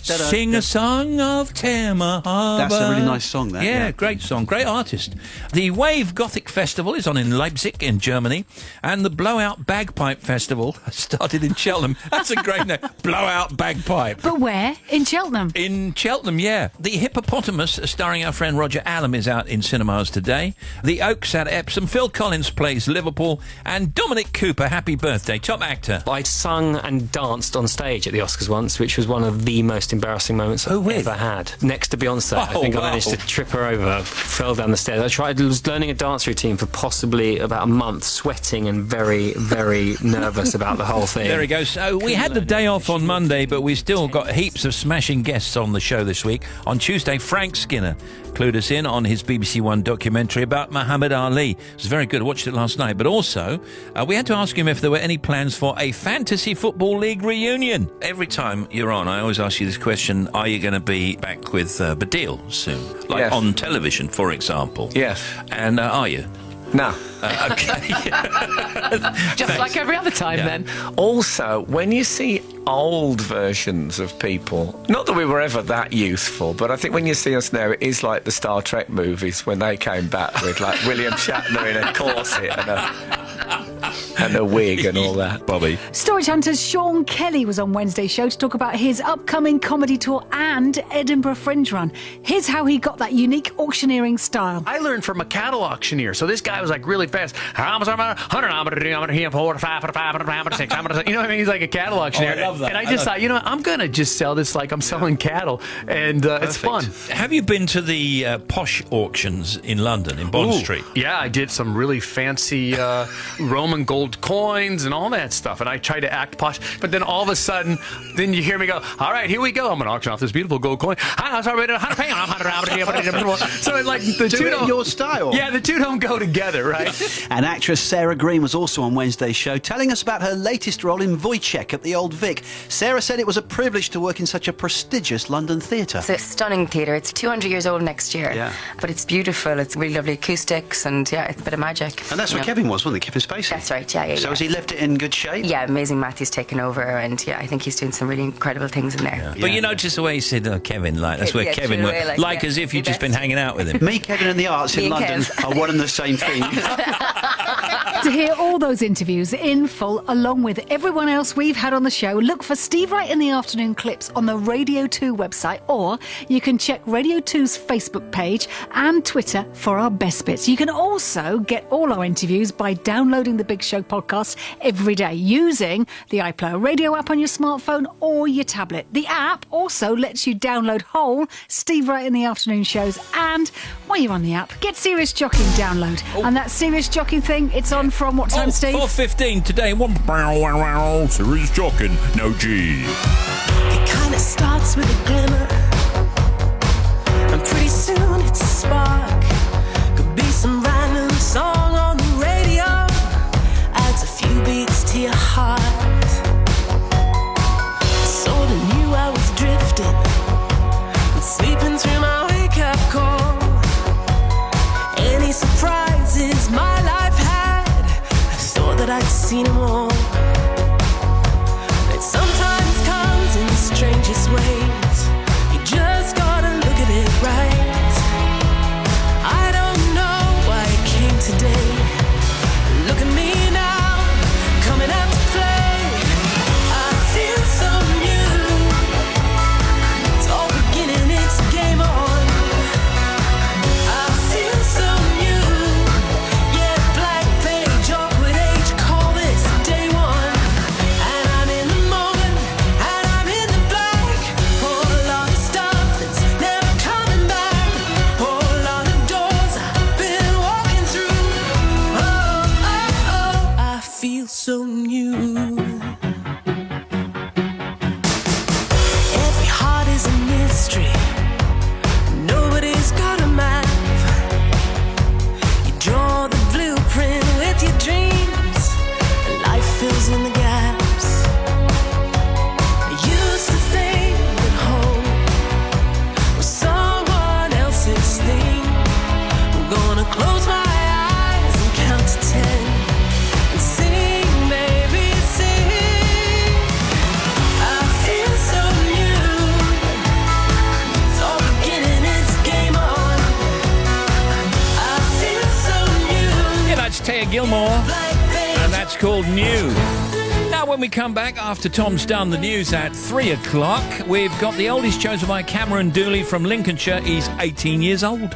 Sing a Song of Tama Harbour. That's a really nice song, that. Yeah, great song, great artist. The Wave Gothic Festival is on in Leipzig in Germany, and the Blowout Bagpipe Festival started in Cheltenham. That's a great name. Blowout Bagpipe. But where? In Cheltenham? In Cheltenham, yeah. The Hippopotamus, starring our friend Roger Allam, is out in cinemas today. The Oaks at Epsom. Phil Collins plays Liverpool. And Dominic Cooper, happy birthday, top actor. I'd sung and danced on stage at the Oscars once, which was one of the most embarrassing moments I've ever had. Next to Beyonce. I think I managed to trip her over, fell down the stairs. I was learning a dance routine for possibly about a month, sweating and very, very nervous about the whole thing. There he goes. So we had the day off on Monday, but we still got heaps of smashing guests on the show this week. On Tuesday, Frank Skinner clued us in on his BBC One documentary about Muhammad Ali. It was very good. I watched it last night. But also, we had to ask him if there were any plans for a Fantasy Football League reunion. Every time you're on, I always ask you this question, are you going to be back with Badil soon? Like on television, for example. Yes. And are you? No. Okay. Just like every other time then. Also, when you see old versions of people, not that we were ever that youthful, but I think when you see us now, it is like the Star Trek movies when they came back with like William Shatner in a corset and a wig and all that. Bobby. Storage Hunters Sean Kelly was on Wednesday's show to talk about his upcoming comedy tour and Edinburgh Fringe run. Here's how he got that unique auctioneering style. I learned from a cattle auctioneer. So this guy was like really fast. You know what I mean? He's like a cattle auctioneer. I love that. And I just thought, you know what? I'm going to just sell this like I'm selling cattle. And it's fun. Have you been to the posh auctions in London, in Bond Street? Yeah, I did some really fancy Roman gold coins and all that stuff. And I tried to act posh. But then all of a sudden, then you hear me go, all right, here we go. I'm going to auction off this beautiful gold coin. So like the two don't... your style. Yeah, the two don't go together, right? And actress Sarah Green was also on Wednesday's show, telling us about her latest role in Wojciech at the Old Vic. Sarah said it was a privilege to work in such a prestigious London theatre. It's a stunning theatre. It's 200 years old next year. Yeah. But it's beautiful. It's really lovely acoustics and, yeah, it's a bit of magic. And that's where Kevin was, wasn't it? Kevin Spacey? That's right, yeah. So has he left it in good shape? Yeah, Amazing Matthew's taken over and, yeah, I think he's doing some really incredible things in there. Yeah. But you notice the way he said, Kevin, like, that's where Kevin true, went. Like as if you'd just been hanging out with him. Me, Kevin and the arts in London are one and the same thing. To hear all those interviews in full, along with everyone else we've had on the show, look for Steve Wright in the Afternoon clips on the Radio 2 website, or you can check Radio 2's Facebook page and Twitter for our best bits. You can also get all our interviews by downloading the Big Show podcasts every day using the iPlayer radio app on your smartphone or your tablet. The app also lets you download whole Steve Wright in the Afternoon shows, and while you're on the app, get Serious Jockin download. And that Serious Jockin thing, it's on from what time, Steve? 4:15 today. Serious Jockin, no G. It kind of starts with a glimmer, and pretty soon it's a spark. Could be some random song on the radio, adds a few beats to your heart. Sorta knew I was drifting and sleeping through my wake-up call. Any surprises my life had, I thought that I'd seen them all. It sometimes comes in the strangest ways. You just gotta look at it right. I don't know why it came today. Look at me now, coming out to play. I feel so new. It's all beginning, it's game on. I feel so new. Yeah, black page, awkward age, call this day one. And I'm in the moment, and I'm in the black. Whole lot of stuff that's never coming back. Whole lot of doors I've been walking through. Oh, oh, oh, I feel so new. Every heart is a mystery. Nobody's got a map. You draw the blueprint with your dreams, and life fills in the gaps. I used to think that home was someone else's thing. I'm gonna close my eyes and count to 10 and sing, baby, sing. I feel so new. It's all beginning, it's game on. I feel so new. Yeah, that's Taya Gilmore, and that's called New. Now, when we come back after Tom's done the news at 3 o'clock, we've got the oldies chosen by Cameron Dooley from Lincolnshire. He's 18 years old.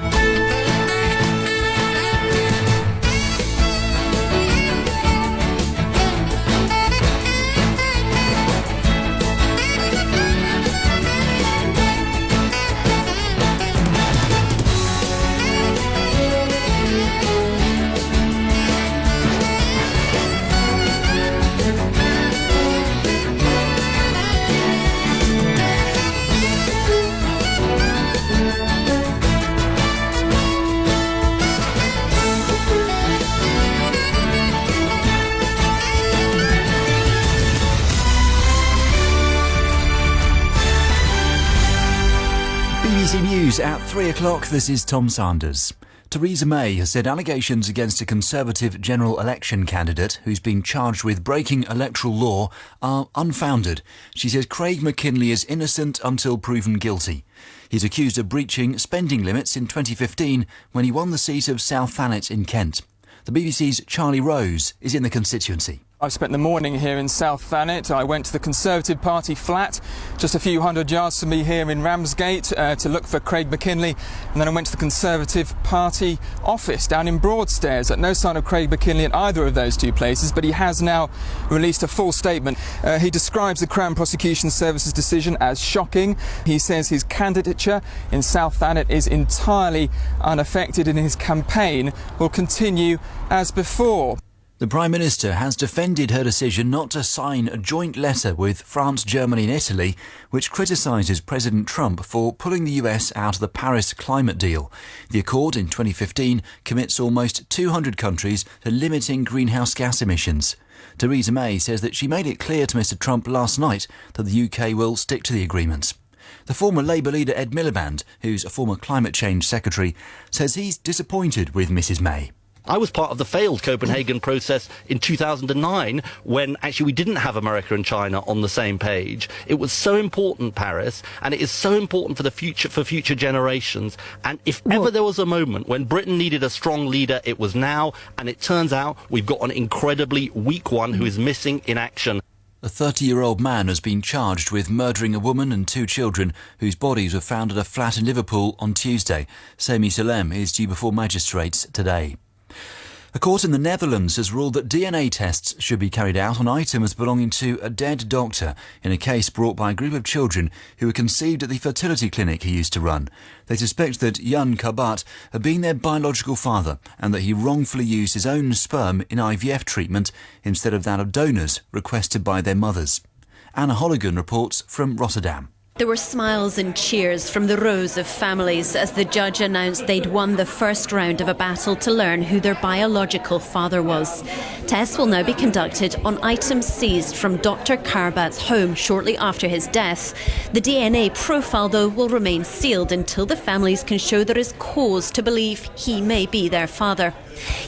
BBC News at 3 o'clock. This is Tom Sanders. Theresa May has said allegations against a Conservative general election candidate who's been charged with breaking electoral law are unfounded. She says Craig McKinley is innocent until proven guilty. He's accused of breaching spending limits in 2015 when he won the seat of South Thanet in Kent. The BBC's Charlie Rose is in the constituency. I've spent the morning here in South Thanet. I went to the Conservative Party flat, just a few hundred yards from me here in Ramsgate, to look for Craig McKinley. And then I went to the Conservative Party office down in Broadstairs. No sign of Craig McKinley at either of those two places, but he has now released a full statement. He describes the Crown Prosecution Service's decision as shocking. He says his candidature in South Thanet is entirely unaffected and his campaign will continue as before. The Prime Minister has defended her decision not to sign a joint letter with France, Germany and Italy, which criticises President Trump for pulling the US out of the Paris climate deal. The accord in 2015 commits almost 200 countries to limiting greenhouse gas emissions. Theresa May says that she made it clear to Mr Trump last night that the UK will stick to the agreement. The former Labour leader Ed Miliband, who's a former climate change secretary, says he's disappointed with Mrs May. I was part of the failed Copenhagen process in 2009 when actually we didn't have America and China on the same page. It was so important, Paris, and it is so important for future generations. And if ever there was a moment when Britain needed a strong leader, it was now. And it turns out we've got an incredibly weak one who is missing in action. A 30-year-old man has been charged with murdering a woman and two children whose bodies were found at a flat in Liverpool on Tuesday. Sami Salem is due before magistrates today. A court in the Netherlands has ruled that DNA tests should be carried out on items belonging to a dead doctor in a case brought by a group of children who were conceived at the fertility clinic he used to run. They suspect that Jan Karbat had been their biological father and that he wrongfully used his own sperm in IVF treatment instead of that of donors requested by their mothers. Anna Holligan reports from Rotterdam. There were smiles and cheers from the rows of families as the judge announced they'd won the first round of a battle to learn who their biological father was. Tests will now be conducted on items seized from Dr. Karbat's home shortly after his death. The DNA profile, though, will remain sealed until the families can show there is cause to believe he may be their father.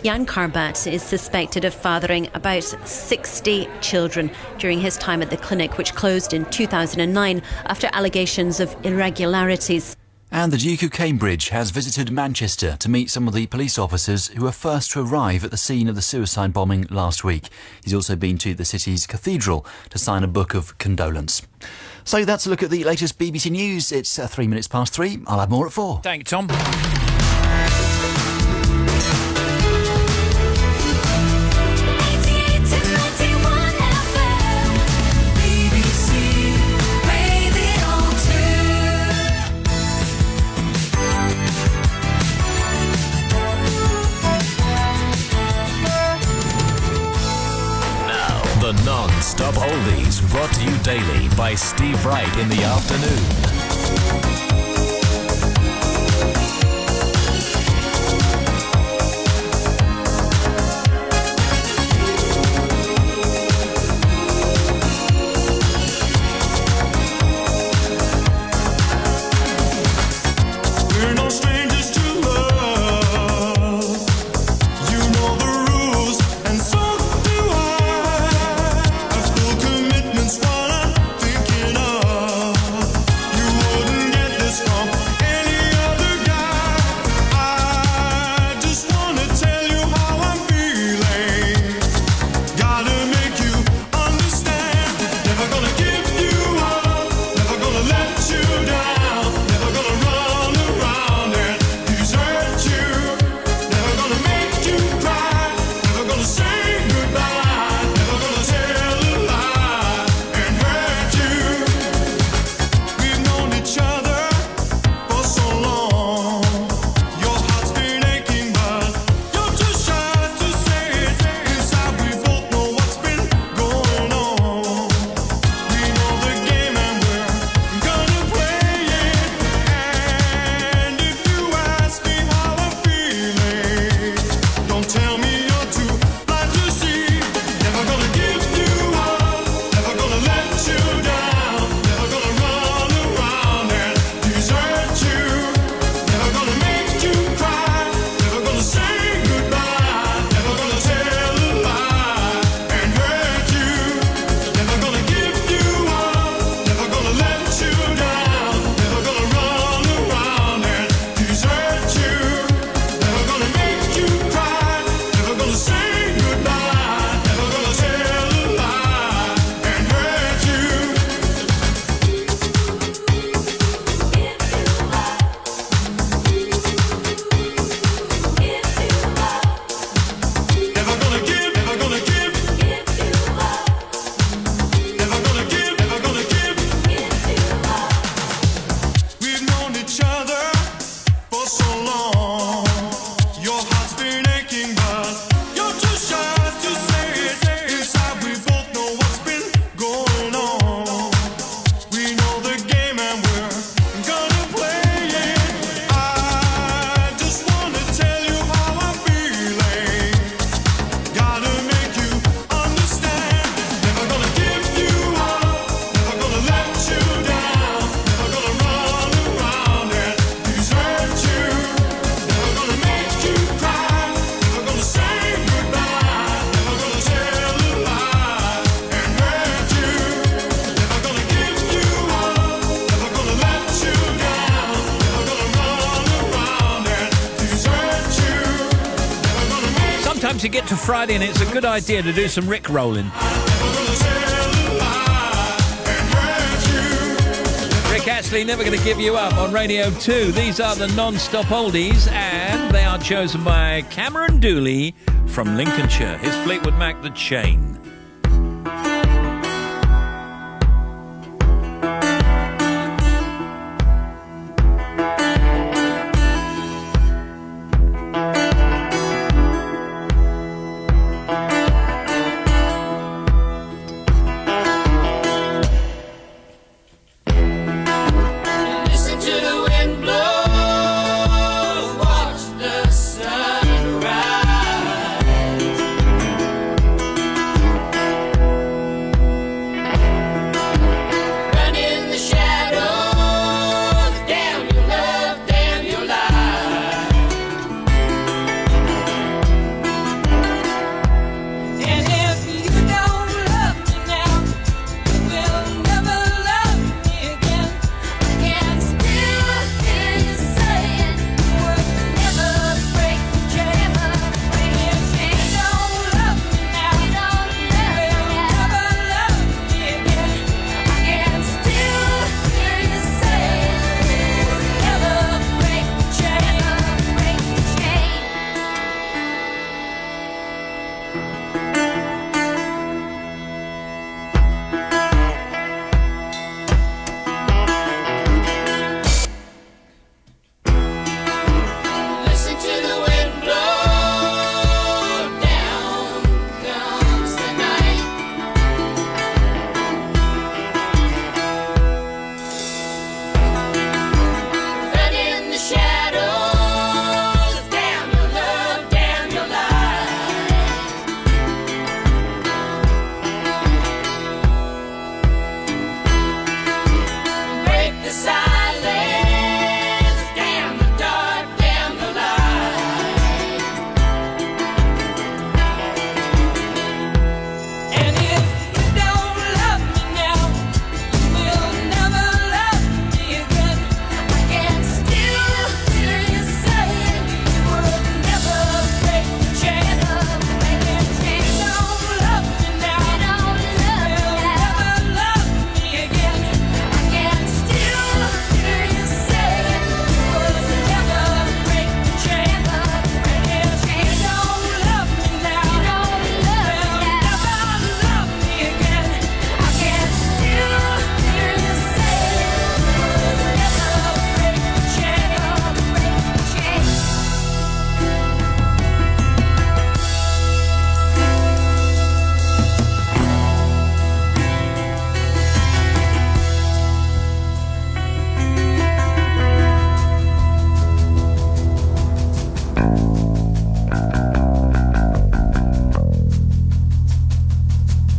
Jan Karbat is suspected of fathering about 60 children during his time at the clinic, which closed in 2009 after allegations of irregularities. And the Duke of Cambridge has visited Manchester to meet some of the police officers who were first to arrive at the scene of the suicide bombing last week. He's also been to the city's cathedral to sign a book of condolence. So that's a look at the latest BBC News. It's 3 minutes past 3. I'll have more at 4. Thank you, Tom. The non-stop oldies brought to you daily by Steve Wright in the afternoon. We're no strangers to love. You know the rules, and so do I. Full commitment's what I'm thinking of. You wouldn't get this from any other guy. I just wanna tell you how I'm feeling. Gotta make you understand. Never gonna give you up. Never gonna let you down. Never gonna run around and desert you. Never gonna make you cry. Never gonna say goodbye. Never gonna tell a lie and hurt you. We've known each other for so long. Your heart's been aching, but you're too shy to say it. Inside we both know what's been going on. We know the game and we're gonna play it. And if you ask me how I'm feeling, don't tell me you're too blind to see. Never gonna give you up. Never gonna let you down. Never gonna run around and desert you. Never gonna make you cry. Never gonna say goodbye. Never gonna tell a lie and hurt you. Never gonna give you up. Never gonna let you down. Never gonna run around and desert you. Never gonna make you cry. Never gonna say goodbye. Never gonna tell a lie and hurt you. Never gonna give, never gonna give. Never gonna give, never gonna give. We've known each other for so long. Your heart's been aching, but you're too shy to say it. Inside we both know what's been going on. We know the game and we're gonna play it. I just wanna tell you how I'm feeling. Gotta make you understand. Never gonna give you up. Never gonna let you down. Never gonna run around and desert you. Never gonna make you cry. Never gonna say goodbye. Never gonna tell a lie and hurt you. Never gonna give you up. Never gonna let you down. Never gonna run around and desert you. Never gonna make Sometimes you get to Friday and it's a good idea to do some Rick rolling. Rick Castley, Never Gonna Give You Up on Radio 2. These are the non-stop oldies, and they are chosen by Cameron Dooley from Lincolnshire. His Fleetwood Mac, The Chain. Listen to the wind blow, watch the sun rise. Run in the shadows, damn your love, damn your life. And if you don't love me now, you will never love me again. I can still hear you saying you would never break the chain. If you don't love me now, you will never love me again. I can still hear you saying you would never break the chain. Listen to the wind blow, down comes the night. Run in the shadows, damn your love, damn your life. Break the silence, damn the dark, damn the light. And if you don't love me now, you will never love me again. I can still hear you saying you would never break the chain. And if you don't love me now, you will never love me again. I can still hear you saying you would never break the chain. And if you don't love me now, you will never love me again. I can still hear you saying you would never break the chain.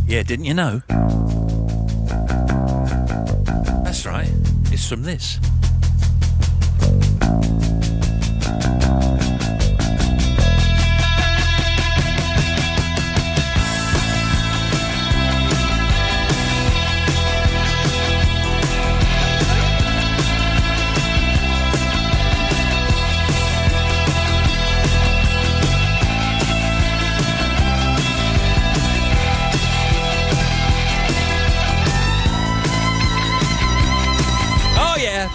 Yeah, didn't you know? That's right. It's from this. Oh, yeah.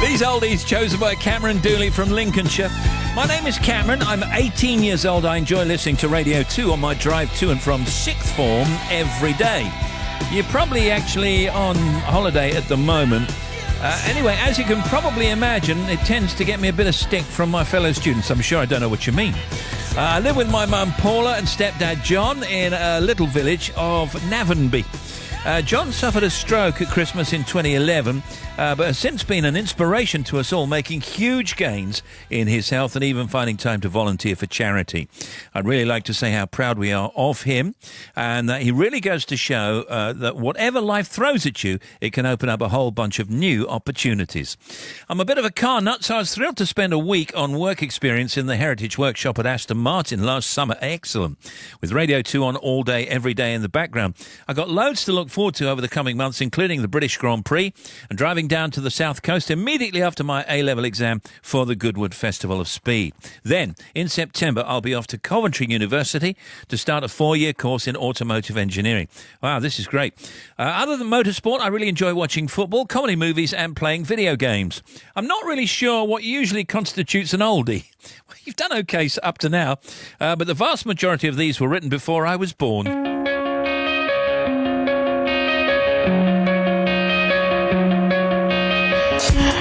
These oldies chosen by Cameron Dooley from Lincolnshire. My name is Cameron. I'm 18 years old. I enjoy listening to Radio 2 on my drive to and from sixth form every day. You're probably actually on holiday at the moment. Anyway, as you can probably imagine, it tends to get me a bit of stick from my fellow students. I'm sure I don't know what you mean. I live with my mum Paula and stepdad John in a little village of Navanby. John suffered a stroke at Christmas in 2011, but has since been an inspiration to us all, making huge gains in his health and even finding time to volunteer for charity. I'd really like to say how proud we are of him, and that he really goes to show that whatever life throws at you, it can open up a whole bunch of new opportunities. I'm a bit of a car nut, so I was thrilled to spend a week on work experience in the Heritage Workshop at Aston Martin last summer. Excellent. With Radio 2 on all day, every day in the background. I got loads to look forward to over the coming months, including the British Grand Prix and driving down to the south coast immediately after my A-level exam for the Goodwood Festival of Speed. Then, in September, I'll be off to Coventry University to start a 4-year course in automotive engineering. Wow, this is great. Other than motorsport, I really enjoy watching football, comedy movies and playing video games. I'm not really sure what usually constitutes an oldie. You've done okay up to now, but the vast majority of these were written before I was born.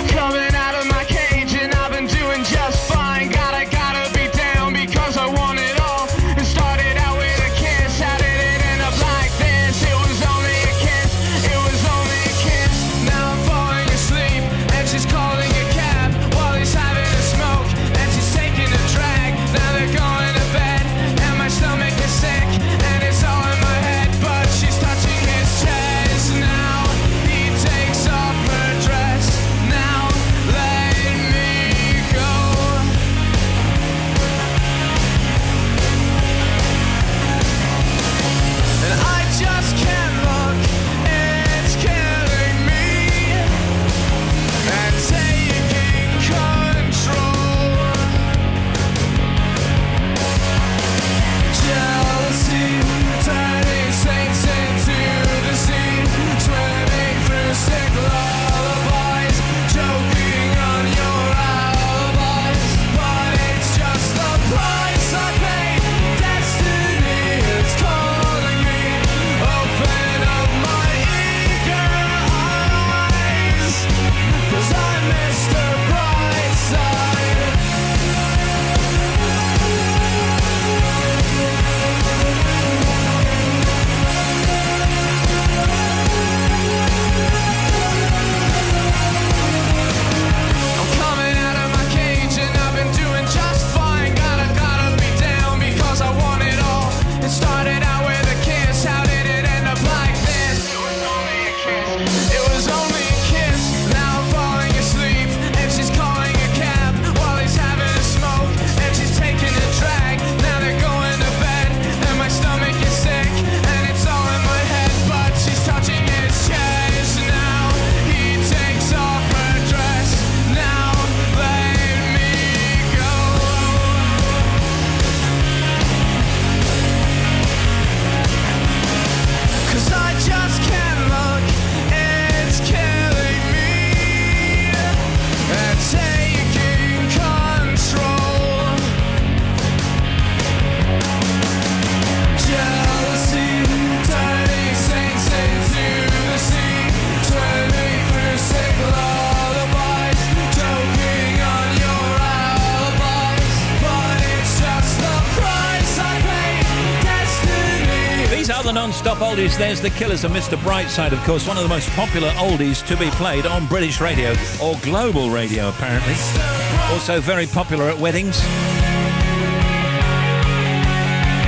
Coming out of my cage and I've been doing just fine. Gotta be down because I want it all. It started out with a kiss. How did it end up like this? It was only a kiss. It was only a kiss. Now I'm falling asleep and she's calling a cab while he's having a smoke and she's taking a drag. Now they're going to bed and my stomach is sick and it's all in my head. But she's touching his chest now. He takes off her dress. Now let me go. And I just can't look. It's killing me and taking control. Jealousy turning saints into the sea, swimming through sick lullabies, choking on your alibis. But it's just the price I pay. Destiny is calling me. Open up my eager eyes, 'cause I missed the bright side. I'm coming out of my cage and I've been doing just fine. Gotta be down because I want it all. It started out with a kiss. How did it end up like this? It was only a kiss. It was only a kiss. Now I'm falling asleep and she's calling a cab while he's having a smoke and she's taking a drag. Now they're going to bed and my stomach is sick and it's all in my head. But she's touching his chest now. He takes off her dress. Now let me go. 'Cause I just can't look. It's killing me and taking control. Jealousy turning saints into the sea, swimming through sick lullabies, choking on your alibis. But it's just the price I pay. Destiny. These are the non-stop oldies. There's the Killers and Mr. Brightside, of course, one of the most popular oldies to be played on British radio, or global radio, apparently. Also very popular at weddings.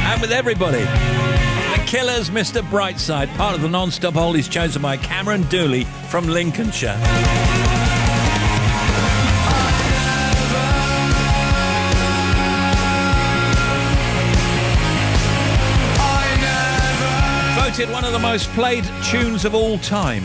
And with everybody. The Killers, Mr. Brightside, part of the non-stop oldies chosen by Cameron Dooley from Lincolnshire. Voted one of the most played tunes of all time.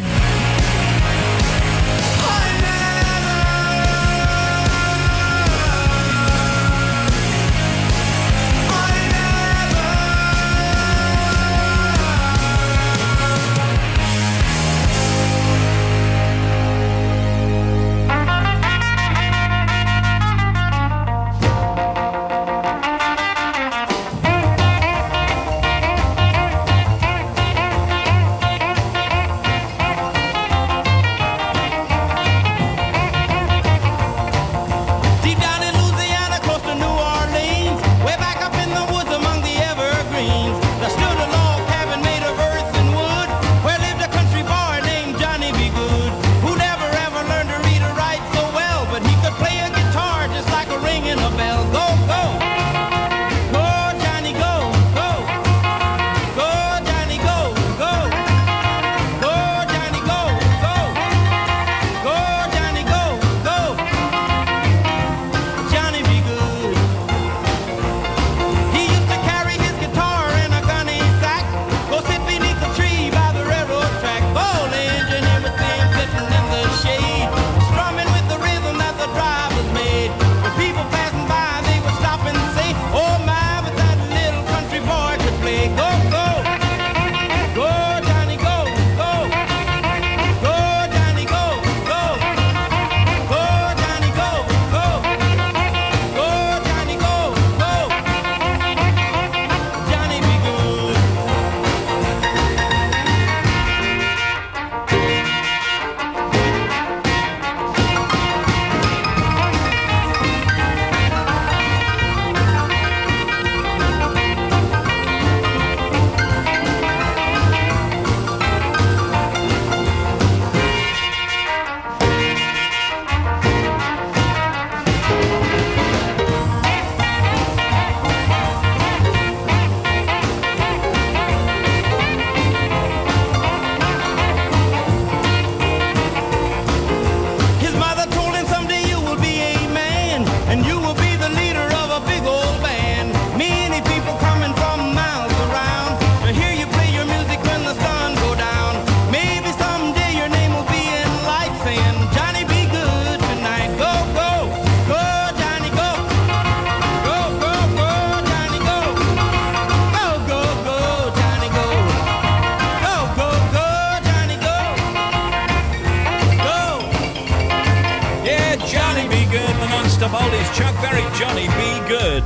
non-stop oldies. Chuck Berry, Johnny, Be Good.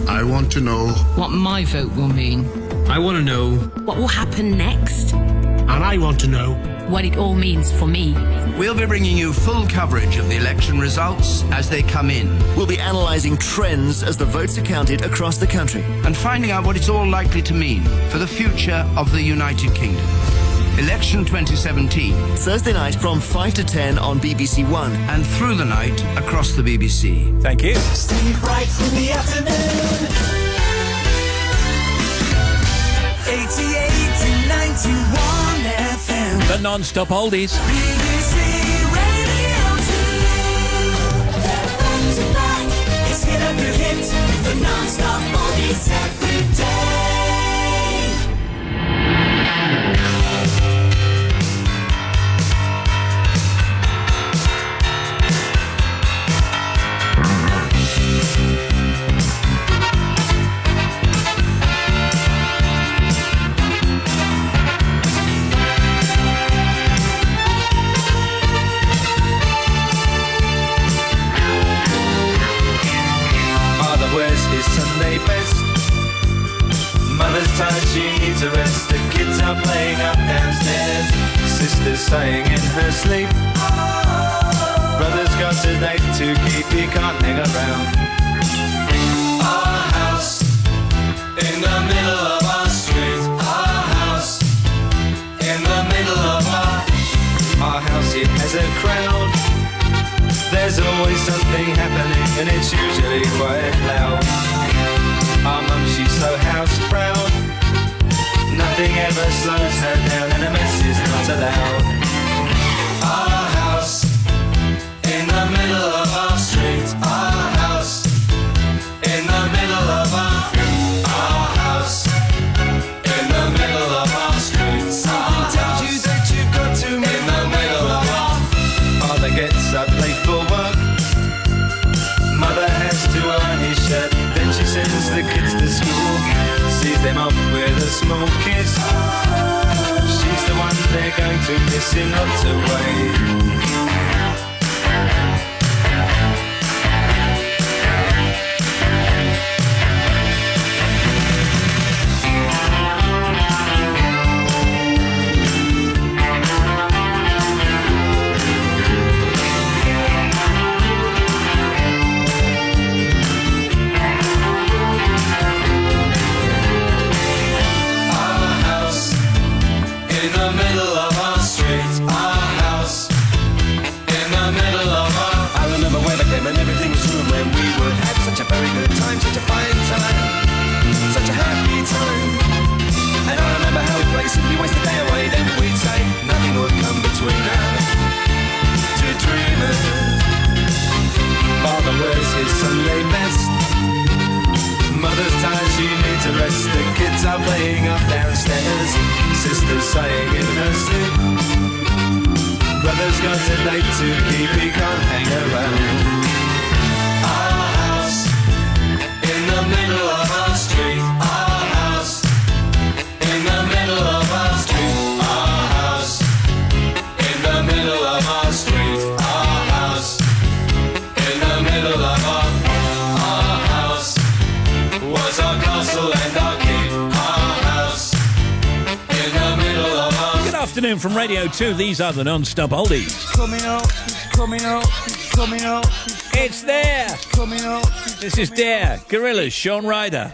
I want to know what my vote will mean. I want to know What will happen next? and I want to know. What it all means for me. We'll be bringing you full coverage of the election results as they come in. We'll be analysing trends as the votes are counted across the country. And finding out what it's all likely to mean for the future of the United Kingdom. Election 2017. Thursday night from 5 to 10 on BBC One. And through the night across the BBC. Thank you. Steve Wright in the afternoon. 88 to 91 FM. The non-stop oldies. BBC Radio 2. Back to back. It's hit after hit. The non-stop oldies every day. Sunday best. Mother's tired, she needs a rest. The kids are playing up downstairs. Sister's sighing in her sleep. Brother's got a date to keep, he can't hang around. Our house in the middle of our street. Our house in the middle of our house. It has a crowd. There's always something happening and it's usually quite loud. Our mum, she's so house proud. Nothing ever slows her down and a mess is not allowed. Our house in the middle of our street. Our house in the middle of our house in the middle of our street. Something tells you that you've got to move in the middle of our. Father gets up late for work. Mother has to iron his shirt. Then she sends the kids to school. Sees them off with a small kiss. She's the one they're going to miss in lots of ways. We waste the day away, then we'd say nothing would come between us. Two dreamers. Father wears his Sunday best. Mother's tired, she needs a rest. The kids are playing up downstairs. Sister's sighing in her sleep. Brother's got a date to keep, he can't hang around. Our house in the middle of our street. Our house in the middle of our street. Our house in the middle of our street. Our house in the middle of our house was our castle and our keep. Our house in the middle of our. Good afternoon from Radio 2. These are the non-stop oldies. Coming up, coming up, coming up. It's there. Coming up. This is Dare. Gorillas, Sean Ryder.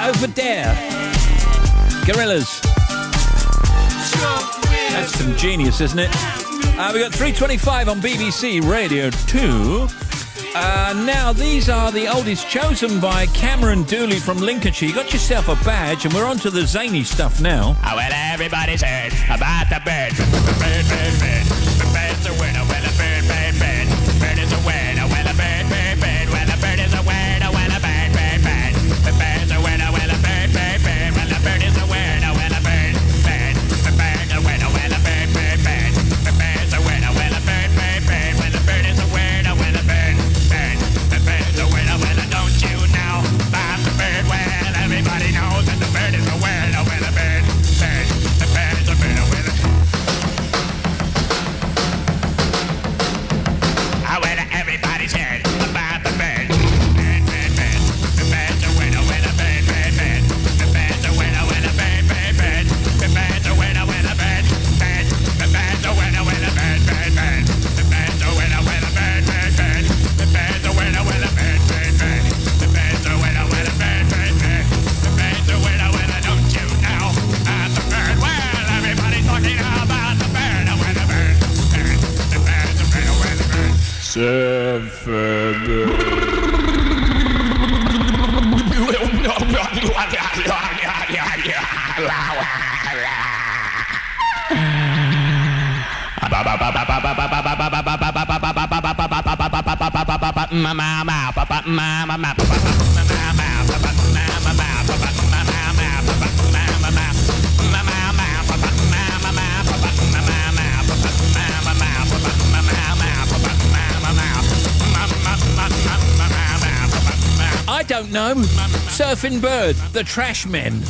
Over Dare. Gorillas. That's some genius, isn't it? We got 3:25 on BBC Radio 2. Now, these are the oldies chosen by Cameron Dooley from Lincolnshire. You got yourself a badge, and we're on to the zany stuff now. Oh, well, everybody's heard about the bird. The bird, bird, bird. The bird's a winner. Well, a bird, bird, bird. Bird is a winner. Well, a bird, bird, bird. Well, a bird is a winner. Well, a bird, bird, bird. The bird's a winner. Well, a bird, bird, bird. Well, a bird is a winner. Well, a bird, bird. The bird's a winner. Well, a bird, bird, bird. The bird's a winner. Well, a bird, bird, bird. Well, a bird is a winner. Well, a bird, bird. The bird's a winner. Well, don't you know about the bird? Well, everybody knows that the bird is a winner. Well, a bird, bird. The bird's a winner. Well, everybody's heard about the bird. Bird, bird, bird. The bird's a winner. Well, a bird, bird, bird. The bird's a winner. Well, a bird, bird, bird. The bird's a winner. Well, a bird, bird. The bird's a winner. Well, a bird, bird, bird. The bird's a winner. Well, a bird, bird, bird. The bird's a winner. Well, a bird, bird, bird. The bird's a winner. Well, a bird, bird, bird. The bird's a winner. Well, don't you know about the bird? Well, everybody's talking about the bird. Well, the bird, bird. The bird's a winner. Well, the bird. I don't know. Surfing Bird, the Trash Men.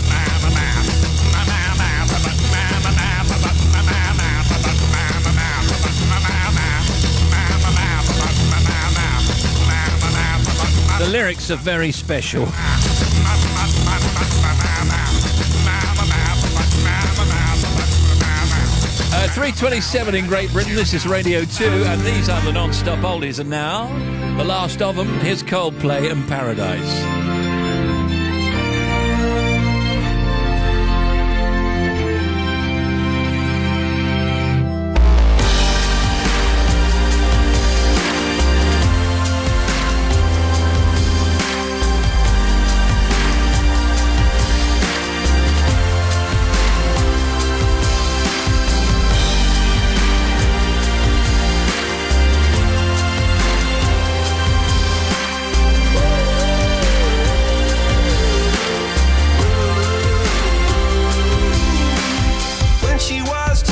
The lyrics are very special. 3:27 in Great Britain. This is Radio 2, and these are the non-stop oldies. And now, the last of them, here's Coldplay and Paradise. When she was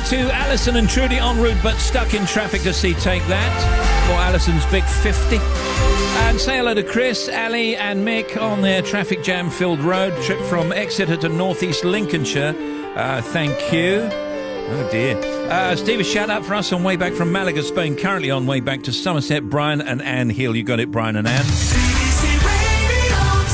to Alison and Trudy en route but stuck in traffic to see Take That for Alison's Big 50. And say hello to Chris, Ali and Mick on their traffic jam-filled road trip from Exeter to northeast Lincolnshire. Thank you. Oh dear. Steve, a shout out for us on way back from Malaga, Spain. Currently on way back to Somerset, Brian and Anne Hill. You got it, Brian and Anne.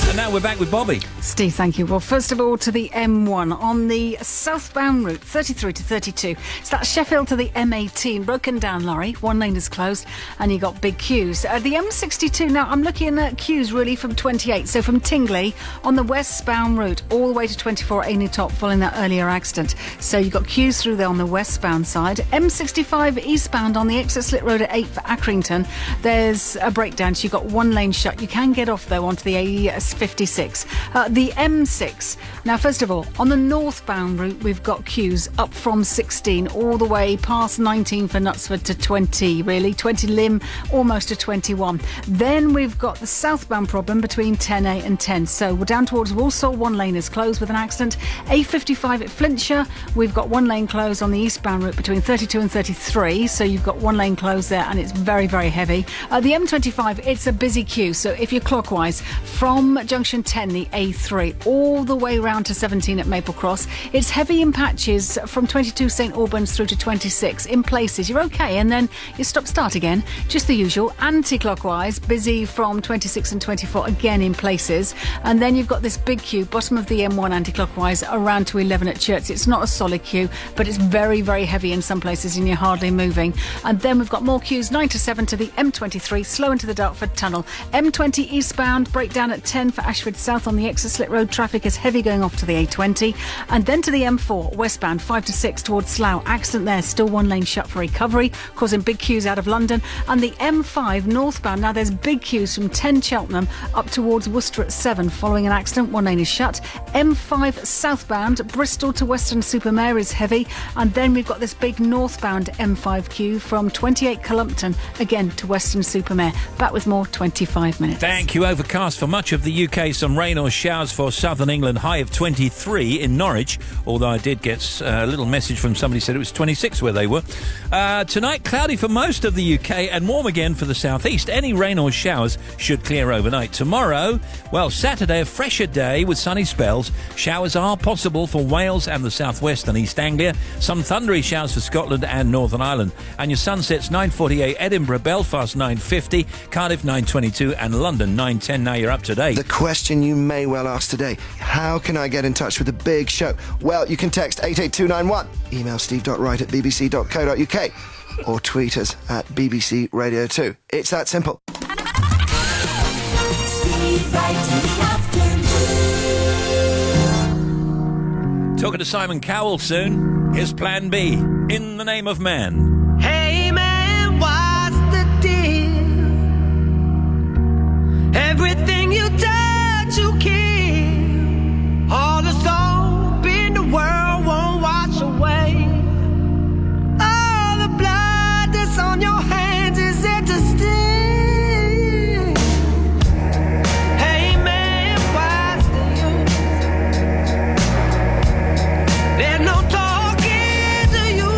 And now we're back with Bobby. Steve, thank you. Well, first of all, to the M1 on the southbound route, 33 to 32. So that's Sheffield to the M18, broken down lorry. One lane is closed, and you got big queues. The M62. Now I'm looking at queues really from 28. So from Tingley on the westbound route all the way to 24 Ainley Top, following that earlier accident. So you got queues through there on the westbound side. M65 eastbound on the exit Slit Road at 8 for Accrington. There's a breakdown. So you got one lane shut. You can get off though onto the A56. The M6. Now, first of all, on the northbound route, we've got queues up from 16 all the way past 19 for Knutsford to 20, really. 20 Lim, almost to 21. Then we've got the southbound problem between 10A and 10. So we're down towards Walsall. One lane is closed with an accident. A55 at Flintshire. We've got one lane closed on the eastbound route between 32 and 33. So you've got one lane closed there, and it's very, very heavy. The M25, it's a busy queue. So if you're clockwise from junction 10, the A3, all the way round to 17 at Maple Cross, it's heavy in patches from 22 St Albans through to 26. In places you're okay, and then you start again, just the usual. Anti-clockwise, busy from 26 and 24 again in places, and then you've got this big queue bottom of the M1 anti-clockwise around to 11 at Church. It's not a solid queue, but it's very, very heavy in some places and you're hardly moving. And then we've got more queues 9 to 7 to the M23, slow into the Dartford Tunnel. M20 eastbound, breakdown at 10 for Ashford South on the exit Slit Road. Traffic is heavy going off to the A20, and then to the M4 westbound 5 to 6 towards Slough. Accident there, still one lane shut for recovery, causing big queues out of London. And the M5 northbound, now there's big queues from 10 Cheltenham up towards Worcester at 7 following an accident. One lane is shut. M5 southbound, Bristol to Weston-super-Mare is heavy, and then we've got this big northbound M5 queue from 28 Columpton again to Weston-super-Mare. Back with more 25 minutes. Thank you. Overcast for much of the UK, some rain or showers for southern England, high of 23 in Norwich, although I did get a little message from somebody said it was 26 where they were. Tonight, cloudy for most of the UK and warm again for the southeast. Any rain or showers should clear overnight. Tomorrow, well, Saturday, a fresher day with sunny spells. Showers are possible for Wales and the southwest and East Anglia. Some thundery showers for Scotland and Northern Ireland. And your sunsets 9:48, Edinburgh, Belfast 9:50, Cardiff 9:22 and London 9:10. Now you're up to date. The question you may well ask today: how can I get in touch with the big show? Well, you can text 88291, email steve.wright@bbc.co.uk, or tweet us at BBC Radio 2. It's that simple. Steve Wright in the afternoon. Talking to Simon Cowell soon. Here's Plan B, In the Name of Man. Hey man, what's the deal? Everything you touch, you kill. All the soap in the world won't wash away. All the blood that's on your hands is there to steal. Hey man, what's the use? There's no talking to you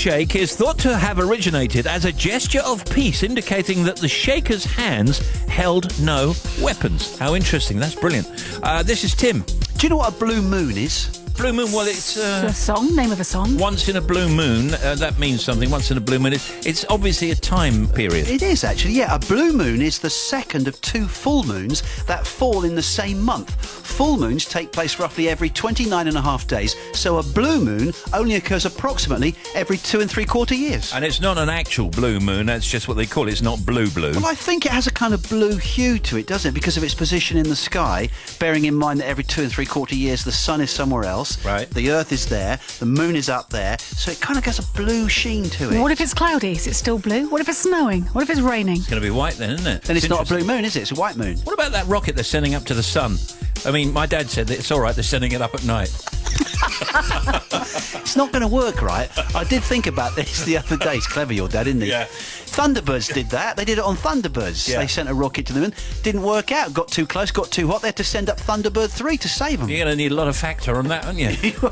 shake is thought to have originated as a gesture of peace, indicating that the shaker's hands held no weapons. How interesting. That's brilliant. This is Tim. Do you know what a blue moon is? Blue moon, well, it's... a song, name of a song. Once in a blue moon, that means something. Once in a blue moon, it's obviously a time period. It is, actually, yeah. A blue moon is the second of two full moons that fall in the same month. Full moons take place roughly every 29 and a half days, so a blue moon only occurs approximately every 2 3/4 years. And it's not an actual blue moon, that's just what they call it. It's not blue. Well, I think it has a kind of blue hue to it, doesn't it? Because of its position in the sky, bearing in mind that every 2 3/4 years the sun is somewhere else. Right. The Earth is there, the moon is up there, so it kind of gets a blue sheen to it. What if it's cloudy? Is it still blue? What if it's snowing? What if it's raining? It's going to be white then, isn't it? Then it's not a blue moon, is it? It's a white moon. What about that rocket they're sending up to the sun? I mean, my dad said that it's all right, they're sending it up at night. It's not going to work, right? I did think about this the other day. It's clever, your dad, isn't he? Yeah. Thunderbirds did that. They did it on Thunderbirds. Yeah. They sent a rocket to the moon. Didn't work out. Got too close, got too hot. They had to send up Thunderbird 3 to save them. You're going to need a lot of factor on that, aren't you?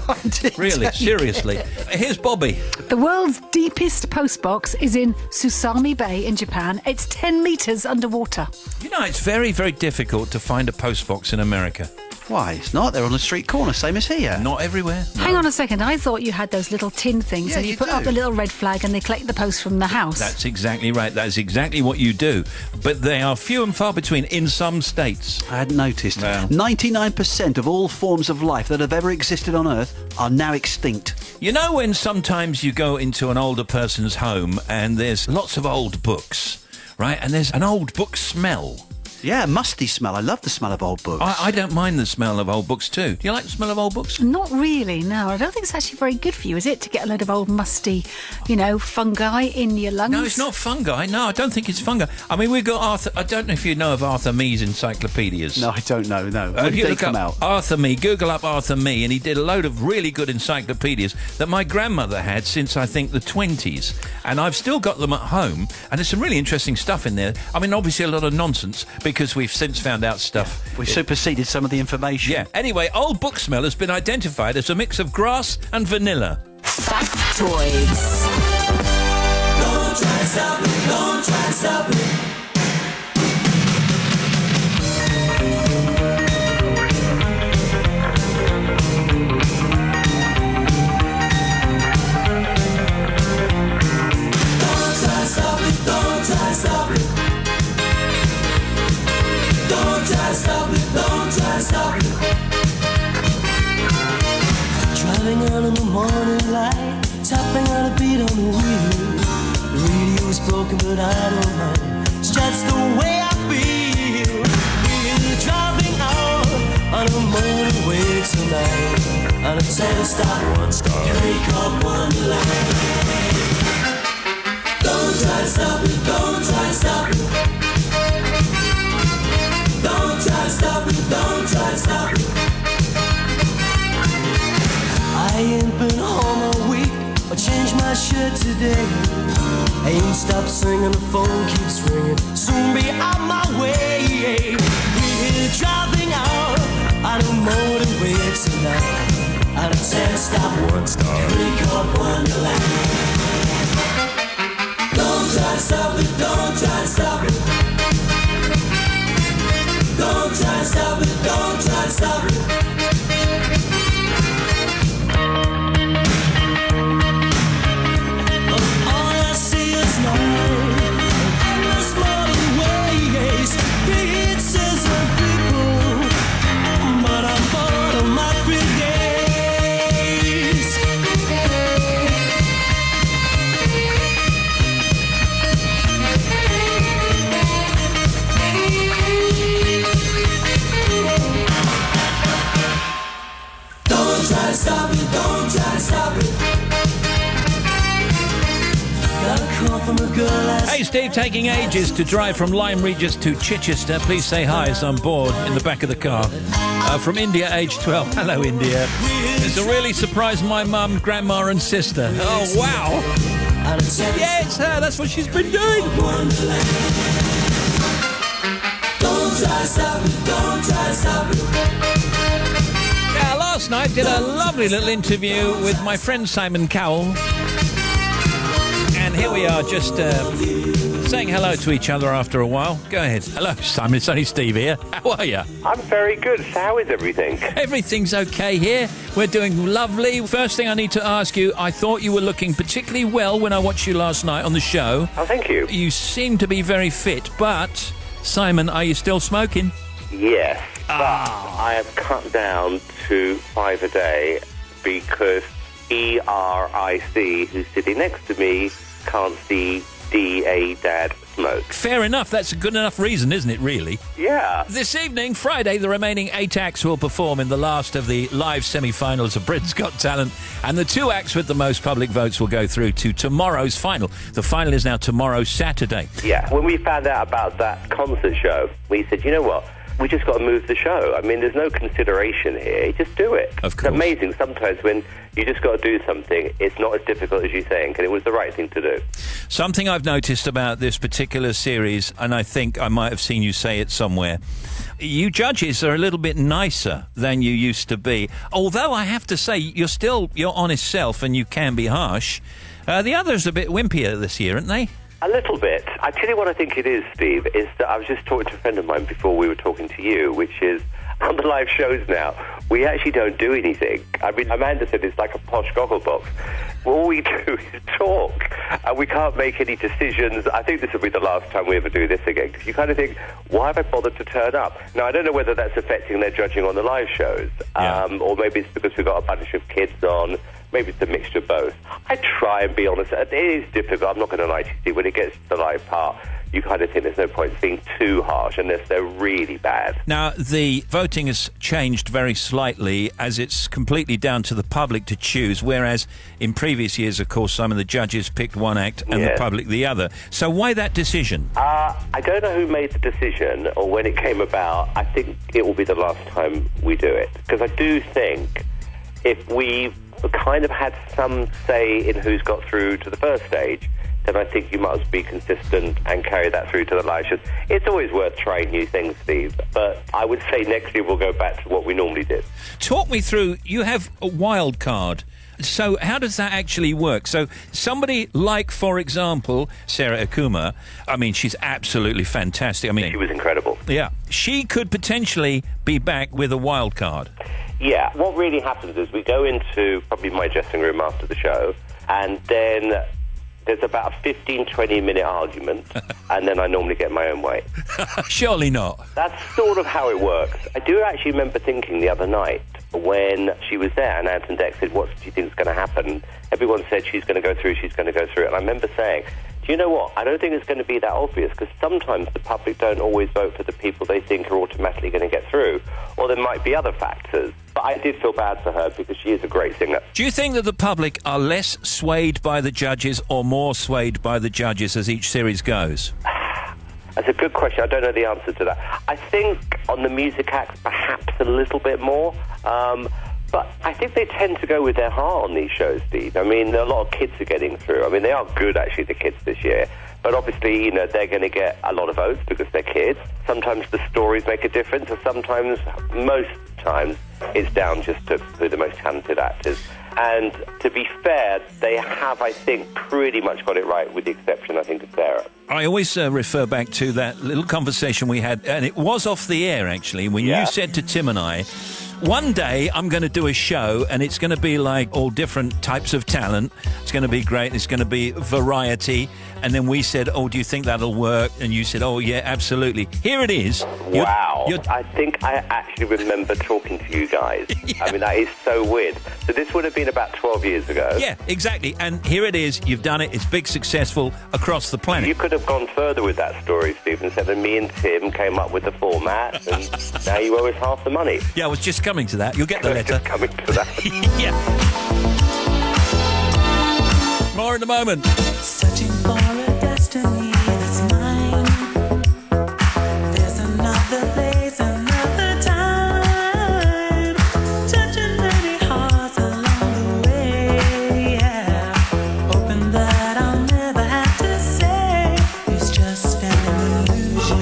I did Really, tell you. seriously. Here's Bobby. The world's deepest postbox is in Susami Bay in Japan. It's 10 metres underwater. You know, it's very, very difficult to find a postbox in America. Why? It's not. They're on the street corner, same as here. Not everywhere. No. Hang on a second. I thought you had those little tin things Yeah, and you you put up do. the little red flag and they collect the post from the house. That's exactly right. That's exactly what you do. But they are few and far between in some states. I hadn't noticed. Wow. 99% of all forms of life that have ever existed on Earth are now extinct. You know when sometimes you go into an older person's home and there's lots of old books, right? And there's an old book smell. Yeah, musty smell. I love the smell of old books. I don't mind the smell of old books too. Do you like the smell of old books? Not really, no. I don't think it's actually very good for you, is it, to get a load of old musty, fungi in your lungs? No, it's not fungi. No, I don't think it's fungi. I mean, we've got Arthur... I don't know if you know of Arthur Mee's encyclopedias. No, I don't know, no. When If did you they look come up out? Arthur Mee, Google up Arthur Mee, and he did a load of really good encyclopedias that my grandmother had since, I think, the 20s. And I've still got them at home, and there's some really interesting stuff in there. I mean, obviously a lot of nonsense, because we've since found out stuff. We've superseded some of the information. Yeah. Anyway, old book smell has been identified as a mix of grass and vanilla. Factoids. Don't try to stop it, don't try to stop it. Don't try to stop it, don't try to stop it. Don't try to stop it, don't try to stop it. Driving out in the morning light, tapping out a beat on the wheel. The radio's broken, but I don't mind. It's just the way I feel. We're driving out on a motorway tonight, on a 10-stop, one-stop, three-cup wonderland. Don't try to stop it, don't try to stop it. Don't try to stop it, don't try to stop it. I ain't been home a week, I changed my shirt today. I ain't stopped singing, the phone keeps ringing, soon be on my way. We're driving out on a motorway tonight, on a 10-stop, one-stop, three-cup wonderland. Don't try to stop it, don't try to stop it. Don't try to stop it, don't try to stop it. All I see is night, endless motorways, pieces of people, but I'm bored of my free days. Don't try to stop it, don't try to stop it. Got a call from a girl last Hey, Steve, taking ages to drive from Lyme Regis to Chichester. Please say hi as I'm bored in the back of the car. From India, age 12. Hello, India. It's a really surprised my mum, grandma and sister. Oh, wow. Yeah, it's her. That's what she's been doing. Don't try to stop it, don't try to stop it. Yeah, last night did a lovely little interview with my friend Simon Cowell. And here we are, just saying hello to each other after a while. Go ahead. Hello, Simon. It's only Steve here. How are you? I'm very good. So how is everything? Everything's okay here. We're doing lovely. First thing I need to ask you, I thought you were looking particularly well when I watched you last night on the show. Oh, thank you. You seem to be very fit, but, Simon, are you still smoking? Yes, but I have cut down to 5 a day because ERIC, who's sitting next to me, can't see DA Dad smoke. Fair enough. That's a good enough reason, isn't it, really? Yeah. This evening, Friday, the remaining 8 acts will perform in the last of the live semi-finals of Britain's Got Talent, and the 2 acts with the most public votes will go through to tomorrow's final. The final is now tomorrow, Saturday. Yeah, when we found out about that concert show, we said, you know what? We just got to move the show. I mean, there's no consideration here. Just do it. Of course. It's amazing sometimes when you just got to do something, it's not as difficult as you think, and it was the right thing to do. Something I've noticed about this particular series, and I think I might have seen you say it somewhere, you judges are a little bit nicer than you used to be. Although I have to say, you're still your honest self and you can be harsh. The others are a bit wimpier this year, aren't they? A little bit. I tell you what I think it is, Steve, is that I was just talking to a friend of mine before we were talking to you, which is on the live shows now, we actually don't do anything. I mean, Amanda said it's like a posh goggle box. All we do is talk, and we can't make any decisions. I think this will be the last time we ever do this again, because you kind of think, why have I bothered to turn up? Now, I don't know whether that's affecting their judging on the live shows, or maybe it's because we've got a bunch of kids on. Maybe it's a mixture of both. I try and be honest. It is difficult. I'm not going to lie to you. When it gets to the live part, you kind of think there's no point being too harsh unless they're really bad. Now, the voting has changed very slightly as it's completely down to the public to choose, whereas in previous years, of course, some of the judges picked one act and the public the other. So why that decision? I don't know who made the decision or when it came about. I think it will be the last time we do it. Because I do think if we've kind of had some say in who's got through to the first stage, then I think you must be consistent and carry that through to the live shows. It's always worth trying new things, Steve, but I would say next year we'll go back to what we normally did. Talk me through, you have a wild card. So how does that actually work? So somebody like, for example, Sarah Akuma, I mean, she's absolutely fantastic. I mean, she was incredible. Yeah. She could potentially be back with a wild card. Yeah. What really happens is we go into probably my dressing room after the show, and then there's about a 15-20 minute argument, and then I normally get my own way. Surely not. That's sort of how it works. I do actually remember thinking the other night when she was there and Ant and Dex said, what do you think is going to happen? Everyone said she's going to go through, she's going to go through. And I remember saying, do you know what? I don't think it's going to be that obvious, because sometimes the public don't always vote for the people they think are automatically going to get through, or there might be other factors. But I did feel bad for her because she is a great singer. Do you think that the public are less swayed by the judges or more swayed by the judges as each series goes? That's a good question. I don't know the answer to that. I think on the music acts, perhaps a little bit more. But I think they tend to go with their heart on these shows, Steve. I mean, a lot of kids are getting through. I mean, they are good, actually, the kids this year. But obviously, you know, they're going to get a lot of votes because they're kids. Sometimes the stories make a difference, and sometimes, most times, it's down just to who the most talented actors. And to be fair, they have, I think, pretty much got it right, with the exception, I think, of Sarah. I always refer back to that little conversation we had, and it was off the air, actually, when you said to Tim and I, one day I'm going to do a show and it's going to be like all different types of talent. It's going to be great. It's going to be variety. And then we said, oh, do you think that'll work? And you said, oh, yeah, absolutely. Here it is. Wow. I think I actually remember talking to you guys. I mean, that is so weird. So this would have been about 12 years ago. Yeah, exactly. And here it is. You've done it. It's big, successful across the planet. You could have gone further with that story, Stephen. Said that me and Tim came up with the format, and now you owe us half the money. Yeah, I was just coming to that. You'll get the letter. Just coming to that. Yeah. More in a moment. Searching for a destiny that's mine. There's another place, another time. Touching many hearts along the way. Yeah. Hoping that I'll never have to say it's just an illusion.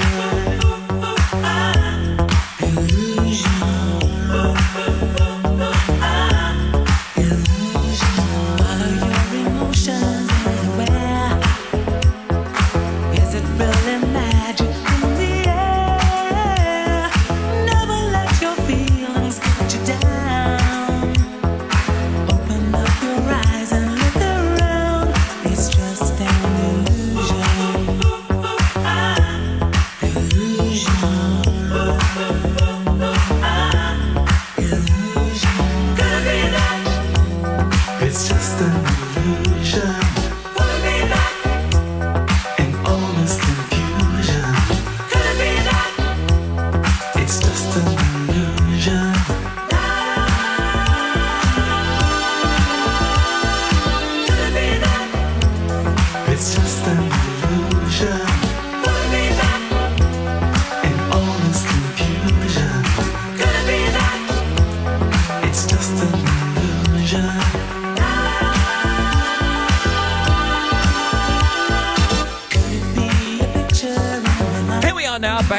Follow your emotions anywhere.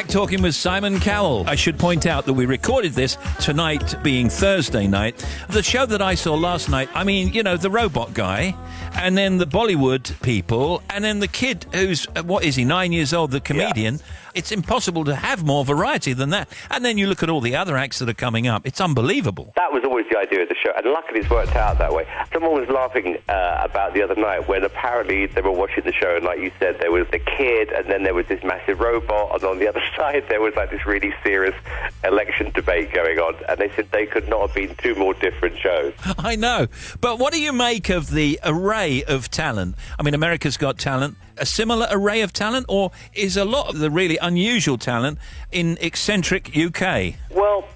back talking with Simon Cowell. I should point out that we recorded this tonight being Thursday night. The show that I saw last night, I mean, you know, the robot guy, and then the Bollywood people, and then the kid who's, 9 years old, the comedian. Yeah. It's impossible to have more variety than that. And then you look at all the other acts that are coming up. It's unbelievable. That was always the idea of the show, and luckily it's worked out that way. Someone was laughing about the other night when apparently they were watching the show, and like you said, there was the kid, and then there was this massive robot, and on the other side there was like this really serious election debate going on, and they said they could not have been two more different shows. I know. But what do you make of the array of talent? I mean, America's Got Talent, a similar array of talent, or is a lot of the really unusual talent in eccentric UK? Well,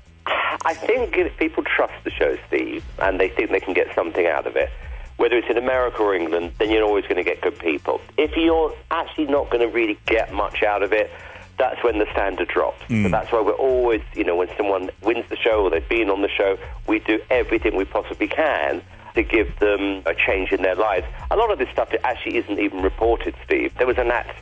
I think if people trust the show, Steve, and they think they can get something out of it, whether it's in America or England, then you're always going to get good people. If you're actually not going to really get much out of it, that's when the standard drops. So that's why we're always, you know, when someone wins the show or they've been on the show, we do everything we possibly can to give them a change in their lives. A lot of this stuff actually isn't even reported, Steve. There was an act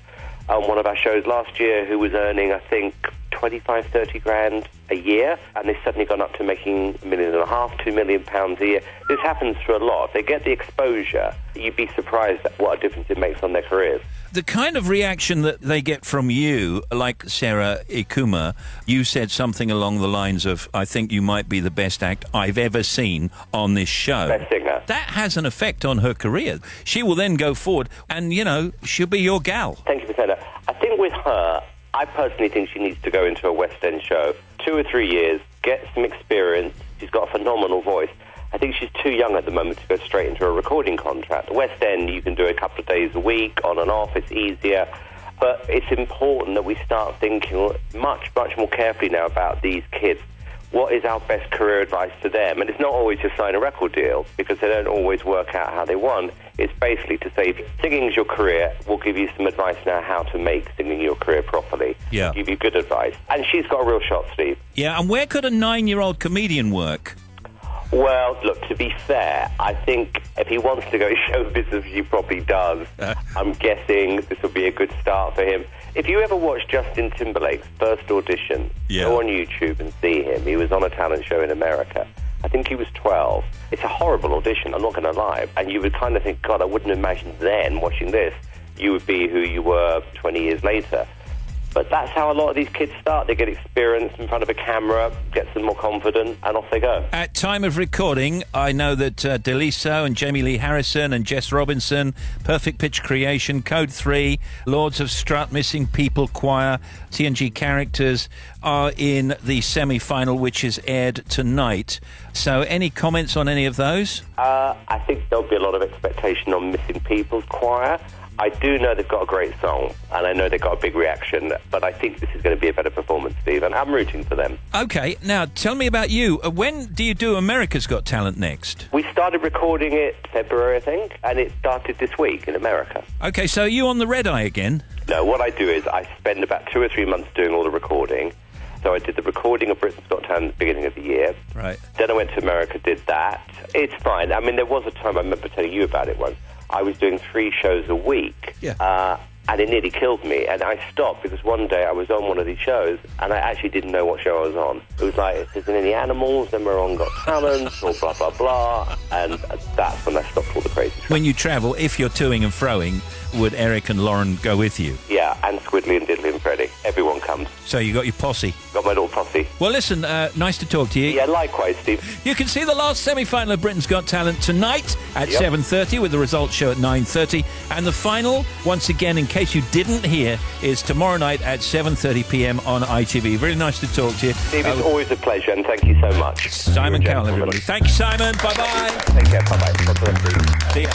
on one of our shows last year who was earning, I think, 25, 30 grand a year, and they've suddenly gone up to making £1.5 million, £2 million a year. This happens to a lot. If they get the exposure, you'd be surprised at what a difference it makes on their careers. The kind of reaction that they get from you, like Sarah Ikuma, you said something along the lines of, I think you might be the best act I've ever seen on this show. Best singer. That has an effect on her career. She will then go forward and, you know, she'll be your gal. Thank you for saying that. I think with her, I personally think she needs to go into a West End show, 2 or 3 years, get some experience. She's got a phenomenal voice. I think she's too young at the moment to go straight into a recording contract. The West End, you can do a couple of days a week, on and off, it's easier. But it's important that we start thinking much, much more carefully now about these kids. What is our best career advice to them? And it's not always just sign a record deal, because they don't always work out how they want. It's basically to say, singing is your career, we'll give you some advice now how to make singing your career properly. Yeah. We'll give you good advice. And she's got a real shot, Steve. Yeah, and where could a 9-year-old comedian work? Well, look, to be fair, I think if he wants to go show business, he probably does. I'm guessing this will be a good start for him. If you ever watch Justin Timberlake's first audition, go on YouTube and see him. He was on a talent show in America. I think he was 12. It's a horrible audition, I'm not going to lie. And you would kind of think, God, I wouldn't imagine then, watching this, you would be who you were 20 years later. But that's how a lot of these kids start. They get experience in front of a camera, gets them more confident, and off they go. At time of recording, I know that Deliso and Jamie Lee Harrison and Jess Robinson, Perfect Pitch Creation, Code 3, Lords of Strut, Missing People Choir, TNG Characters are in the semi-final, which is aired tonight. So any comments on any of those? I think there'll be a lot of expectation on Missing People's Choir. I do know they've got a great song, and I know they've got a big reaction, but I think this is going to be a better performance, Steve, and I'm rooting for them. OK, now tell me about you. When do you do America's Got Talent next? We started recording it February, I think, and it started this week in America. OK, so are you on the red eye again? No, what I do is I spend about 2 or 3 months doing all the recording. So I did the recording of Britain's Got Talent at the beginning of the year. Right. Then I went to America, did that. It's fine. I mean, there was a time, I remember telling you about it once, I was doing 3 shows a week, and it nearly killed me. And I stopped because one day I was on one of these shows, and I actually didn't know what show I was on. It was like, if there's any animals, then we're on Got Talent, or blah, blah, blah. And that's when I stopped all the crazy stuff. When you travel, if you're toing and froing, would Eric and Lauren go with you? Yeah, and Squidly and Diddley and Freddie. Everyone comes. So you got your posse? Got my little posse. Well, listen, nice to talk to you. Yeah, likewise, Steve. You can see the last semi-final of Britain's Got Talent tonight at 7:30 with the results show at 9:30. And the final, once again, in case you didn't hear, is tomorrow night at 7:30pm on ITV. Really nice to talk to you. Steve, it's always a pleasure, and thank you so much. Simon Cowell, everybody. Thank you, Simon. Bye-bye. Take care. Bye-bye. See ya.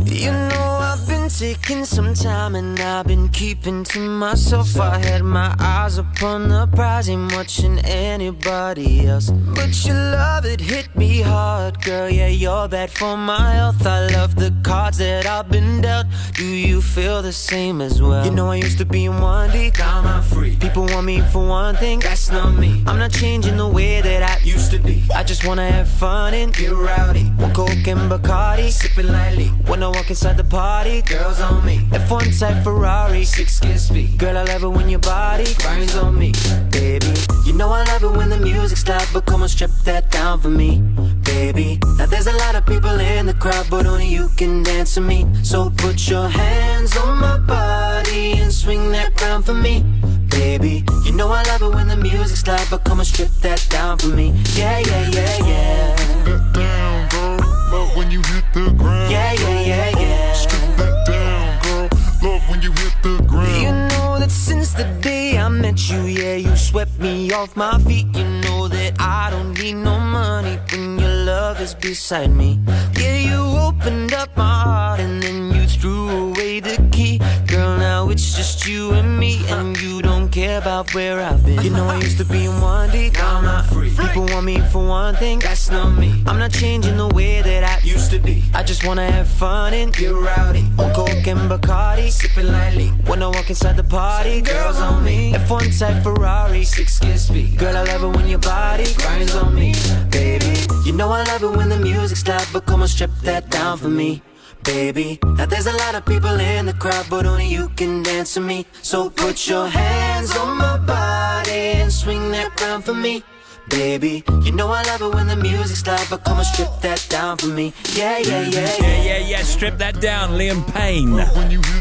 You know I've been taking some time and I've been keeping to myself. I had my eyes upon the prize, ain't watching anybody else. But your love, it hit me hard, girl, yeah, you're bad for my health. I love the cards that I've been dealt. Do you feel the same as well? You know I used to be in one deep, now I'm free. People want me for one thing, that's not me. I'm not changing the way that I used to be. I just wanna have fun and get rowdy. One Coke and Bacardi, sipping lightly. When I walk inside the party, girl, girls on me. F1 type Ferrari, 6 gear speed. Girl, I love it when your body grinds on me, baby. You know I love it when the music's loud, but come on, strip that down for me, baby. Now there's a lot of people in the crowd, but only you can dance to me. So put your hands on my body and swing that crown for me, baby. You know I love it when the music's loud, but come on, strip that down for me. Yeah, yeah, yeah, yeah. That down, girl. Love when you hit the ground. Yeah, yeah, yeah, yeah. Strip that down, girl. Love when you hit the ground. You know that since the day I met you, yeah, you swept me off my feet. You know that I don't need no money when your love is beside me. Yeah, you opened up my heart and then you threw away the key. Girl, now it's just you and me, and you don't care about where I've been. You know I used to be in one deep, now I'm not free. People want me for one thing, that's not me. I'm not changing the way that I used to be. I just wanna have fun and get rowdy. On coke and Bacardi, sipping lightly. When I walk inside the party, girls on me. F1 type Ferrari, 6 gear speed. Girl, I love it when your body grinds on me, baby. You know I love it when the music's loud, but come on, strip that down for me, baby. Now there's a lot of people in the crowd, but only you can dance to me. So put your hands on my body and swing that crown for me, baby. You know I love it when the music's loud, but come on, strip that down for me. Yeah, yeah, yeah, yeah. Yeah, yeah, strip that down, Liam Payne.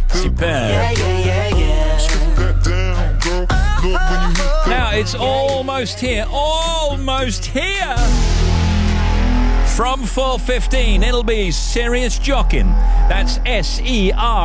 Superb. Yeah, yeah, yeah, yeah. Strip that down, girl. Love when you hit the Now it's almost here. Almost here. From 4:15, it'll be Serious Jockin. That's Serious Jockin,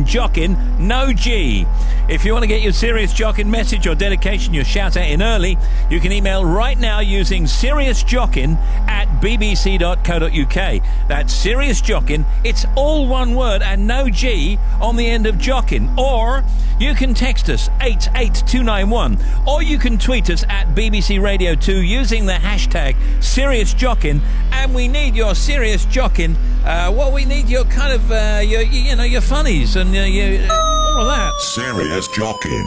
Jockin, no G. If you want to get your Serious Jockin message or dedication, your shout out in early, you can email right now using seriousjockin@bbc.co.uk. That's Serious Jockin. It's all one word and no G on the end of Jockin. Or you can text us 88291, or you can tweet us at BBC Radio 2 using the hashtag Serious Jockin. And we need your Serious Jockin. Well, we need your kind of your funnies and all of that. Serious Jockin.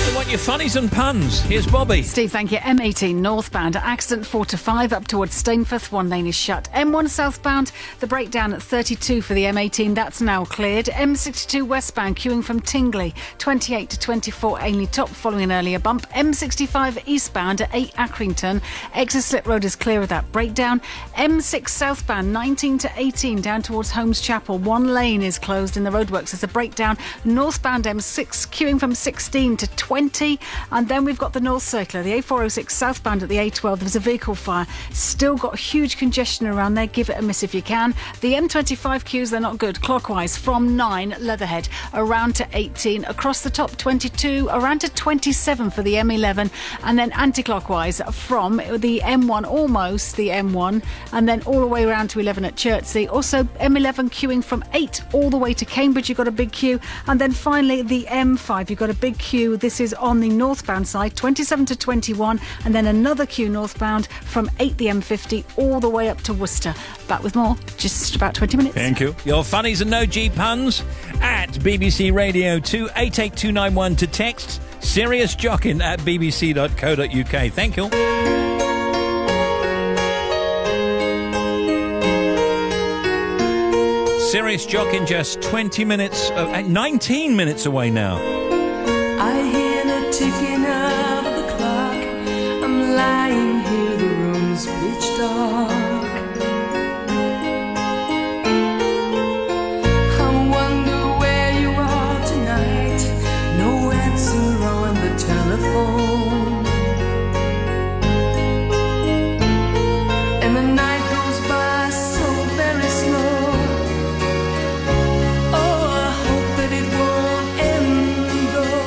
We want your funnies and puns. Here's Bobby. Steve, thank you. M18 northbound, accident 4 to 5 up towards Stainforth. One lane is shut. M1 southbound, the breakdown at 32 for the M18. That's now cleared. M62 westbound, queuing from Tingley, 28 to 24 Ainley Top, following an earlier bump. M65 eastbound at 8 Accrington. Exit Slip Road is clear of that breakdown. M6 southbound, 19 to 18 down towards Holmes Chapel. One lane is closed in the roadworks. There's a breakdown. Northbound M6, queuing from 16 to 20. And then we've got the North Circular, the A406 southbound at the A12. There was a vehicle fire. Still got huge congestion around there. Give it a miss if you can. The M25 queues, they're not good. Clockwise from 9 Leatherhead around to 18. Across the top 22, around to 27 for the M11. And then anti-clockwise from the M1, almost the M1. And then all the way around to 11 at Chertsey. Also M11 queuing from 8 all the way to Cambridge. You've got a big queue. And then finally the M5. You've got a big queue. This is on the northbound side, 27 to 21, and then another queue northbound from 8 the M50 all the way up to Worcester. Back with more, just about 20 minutes. Thank you. Your funnies and no G puns at BBC Radio 2, 88291 to text Serious Jockin at bbc.co.uk. Thank you. Serious Jockin just 19 minutes away now. I hear the ticking of the clock. I'm lying here, the room's pitch dark. I wonder where you are tonight. No answer on the telephone. And the night goes by so very slow. Oh, I hope that it won't end alone.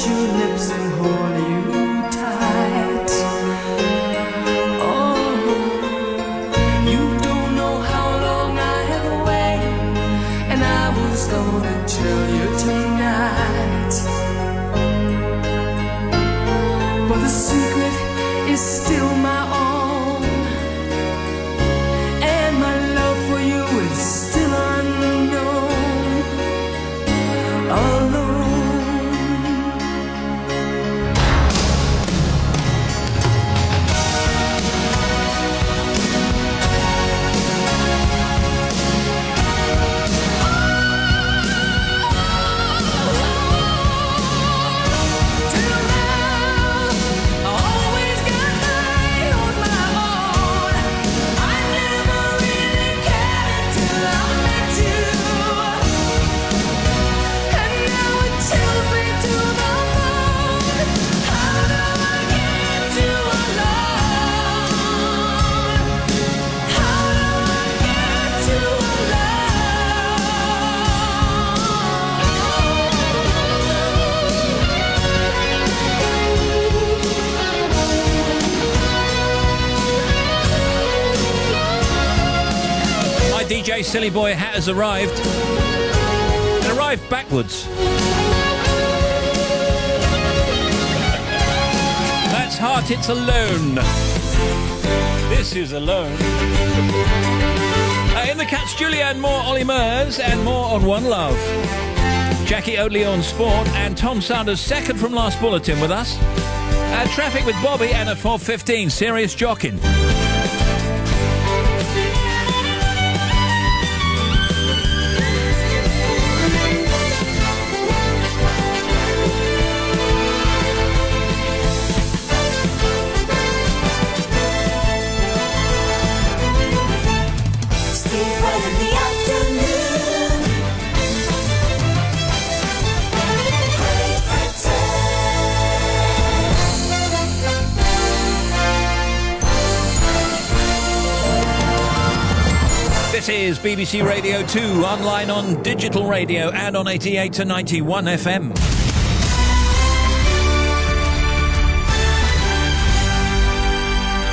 your lips and hold you tight. Oh, you don't know how long I have waited, and I was gonna tell you tonight. But the secret is still my own, and my love for you is still unknown. Alone. DJ Silly Boy hat has arrived. It arrived backwards. That's Heart, It's Alone. This is Alone. In the Cats, Julianne Moore, Ollie Murs, and more on One Love. Jackie Oatley on Sport, and Tom Sanders, second from last bulletin with us. Traffic with Bobby, and at 4:15, Serious Jockin. This is BBC Radio 2, online on digital radio and on 88 to 91 FM.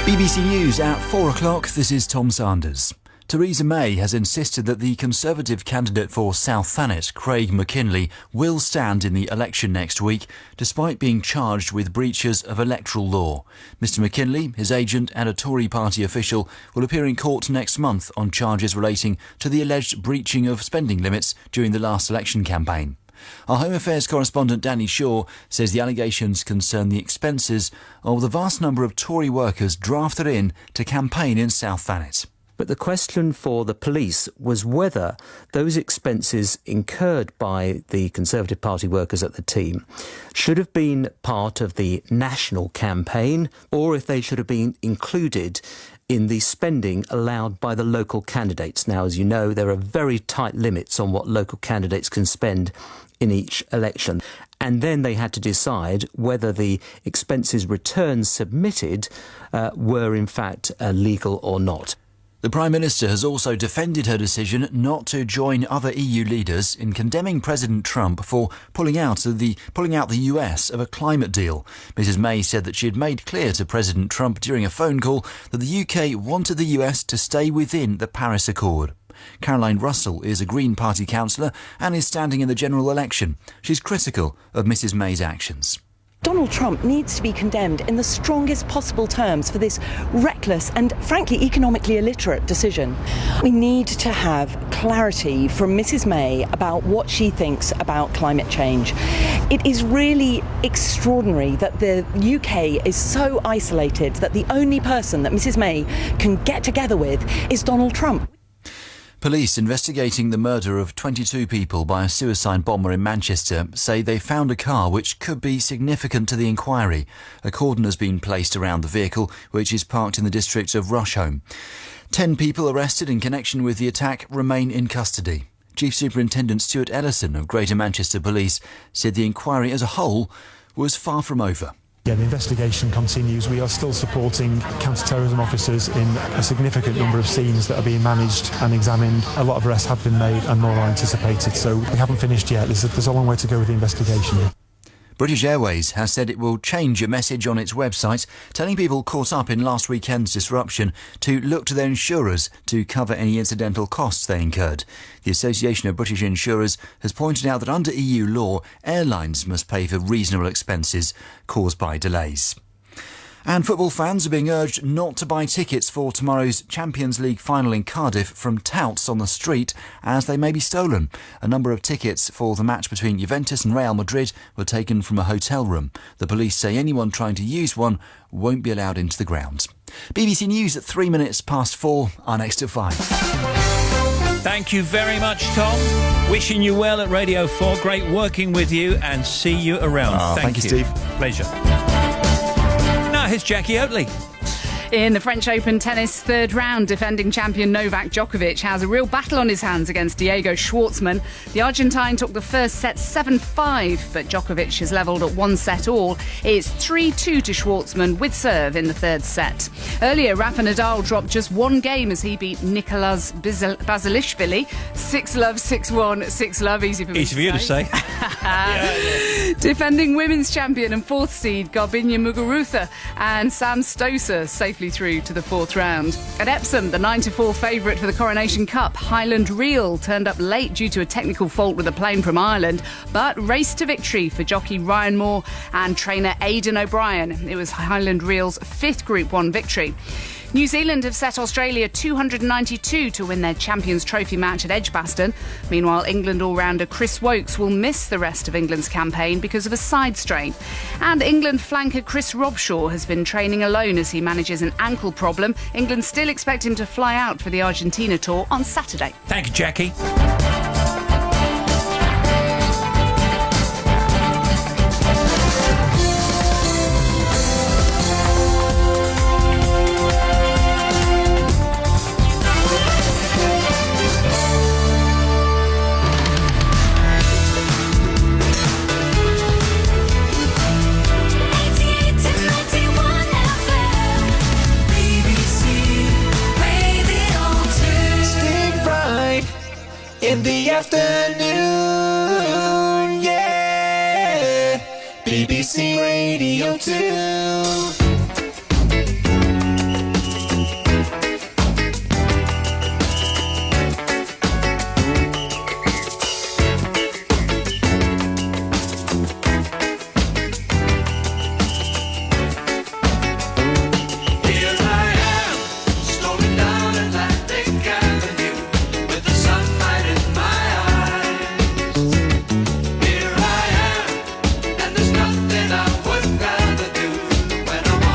BBC News at 4 o'clock. This is Tom Sanders. Theresa May has insisted that the Conservative candidate for South Thanet, Craig McKinley, will stand in the election next week, despite being charged with breaches of electoral law. Mr McKinley, his agent and a Tory party official will appear in court next month on charges relating to the alleged breaching of spending limits during the last election campaign. Our Home Affairs correspondent Danny Shaw says the allegations concern the expenses of the vast number of Tory workers drafted in to campaign in South Thanet. But the question for the police was whether those expenses incurred by the Conservative Party workers at the team should have been part of the national campaign, or if they should have been included in the spending allowed by the local candidates. Now, as you know, there are very tight limits on what local candidates can spend in each election. And then they had to decide whether the expenses returns submitted were in fact legal or not. The Prime Minister has also defended her decision not to join other EU leaders in condemning President Trump for pulling out the US of a climate deal. Mrs May said that she had made clear to President Trump during a phone call that the UK wanted the US to stay within the Paris Accord. Caroline Russell is a Green Party councillor and is standing in the general election. She's critical of Mrs May's actions. Donald Trump needs to be condemned in the strongest possible terms for this reckless and, frankly, economically illiterate decision. We need to have clarity from Mrs May about what she thinks about climate change. It is really extraordinary that the UK is so isolated that the only person that Mrs May can get together with is Donald Trump. Police investigating the murder of 22 people by a suicide bomber in Manchester say they found a car which could be significant to the inquiry. A cordon has been placed around the vehicle, which is parked in the district of Rusholme. 10 people arrested in connection with the attack remain in custody. Chief Superintendent Stuart Ellison of Greater Manchester Police said the inquiry as a whole was far from over. Yeah, the investigation continues. We are still supporting counter-terrorism officers in a significant number of scenes that are being managed and examined. A lot of arrests have been made and more are anticipated, so we haven't finished yet. There's a long way to go with the investigation. British Airways has said it will change a message on its website telling people caught up in last weekend's disruption to look to their insurers to cover any incidental costs they incurred. The Association of British Insurers has pointed out that under EU law, airlines must pay for reasonable expenses caused by delays. And football fans are being urged not to buy tickets for tomorrow's Champions League final in Cardiff from touts on the street, as they may be stolen. A number of tickets for the match between Juventus and Real Madrid were taken from a hotel room. The police say anyone trying to use one won't be allowed into the grounds. BBC News at 3 minutes past 4. Our next at 5. Thank you very much, Tom. Wishing you well at Radio 4. Great working with you, and see you around. Thank you, Steve. Pleasure. Now here's Jackie Oatley. In the French Open tennis third round, defending champion Novak Djokovic has a real battle on his hands against Diego Schwartzman. The Argentine took the first set 7-5, but Djokovic has levelled at 1 set all. It's 3-2 to Schwartzman with serve in the third set. Earlier, Rafa Nadal dropped just one game as he beat Nicolas Basilishvili. 6-love, 6-1, 6-love. Easy for me Easy for you to say. Defending women's champion and fourth seed Garbiñe Muguruza and Sam Stosur safely through to the fourth round. At Epsom, the 9-4 favourite for the Coronation Cup, Highland Reel, turned up late due to a technical fault with a plane from Ireland, but raced to victory for jockey Ryan Moore and trainer Aidan O'Brien. It was Highland Reel's 5th Group 1 victory. New Zealand have set Australia 292 to win their Champions Trophy match at Edgbaston. Meanwhile, England all-rounder Chris Wokes will miss the rest of England's campaign because of a side strain. And England flanker Chris Robshaw has been training alone as he manages an ankle problem. England still expect him to fly out for the Argentina tour on Saturday. Thank you, Jackie. In the afternoon, yeah. BBC Radio 2. When I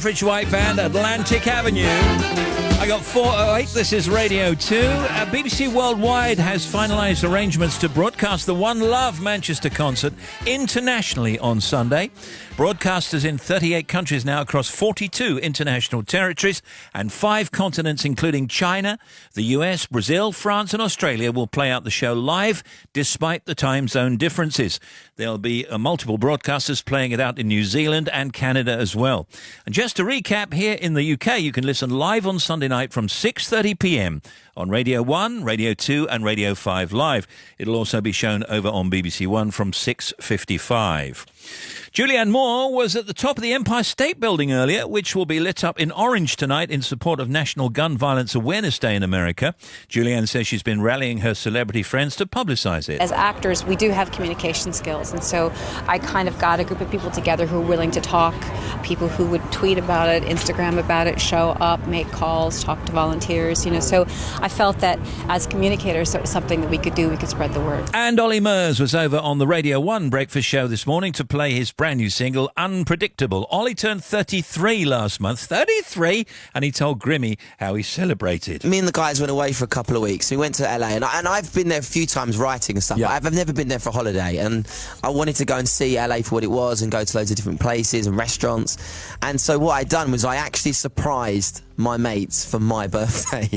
Average White Band, Atlantic Avenue. I got 408. This is Radio 2. BBC Worldwide has finalised arrangements to broadcast the One Love Manchester concert internationally on Sunday. Broadcasters in 38 countries now across 42 international territories and 5 continents, including China, the US, Brazil, France and Australia, will play out the show live despite the time zone differences. There'll be multiple broadcasters playing it out in New Zealand and Canada as well. And just to recap, here in the UK, you can listen live on Sunday night from 6:30pm on Radio 1, Radio 2 and Radio 5 Live. It'll also be shown over on BBC One from 6:55. Julianne Moore was at the top of the Empire State Building earlier, which will be lit up in orange tonight in support of National Gun Violence Awareness Day in America. Julianne says she's been rallying her celebrity friends to publicise it. As actors, we do have communication skills, and so I kind of got a group of people together who were willing to talk, people who would tweet about it, Instagram about it, show up, make calls, talk to volunteers, so I felt that as communicators, it was something that we could do, we could spread the word. And Ollie Murs was over on the Radio 1 breakfast show this morning to play his brand new single, Unpredictable. Ollie turned 33 last month. 33? And he told Grimmy how he celebrated. Me and the guys went away for a couple of weeks. We went to LA, and I've been there a few times writing and stuff. Yeah. I've never been there for a holiday, and I wanted to go and see LA for what it was and go to loads of different places and restaurants. And so what I'd done was I actually surprised my mates for my birthday,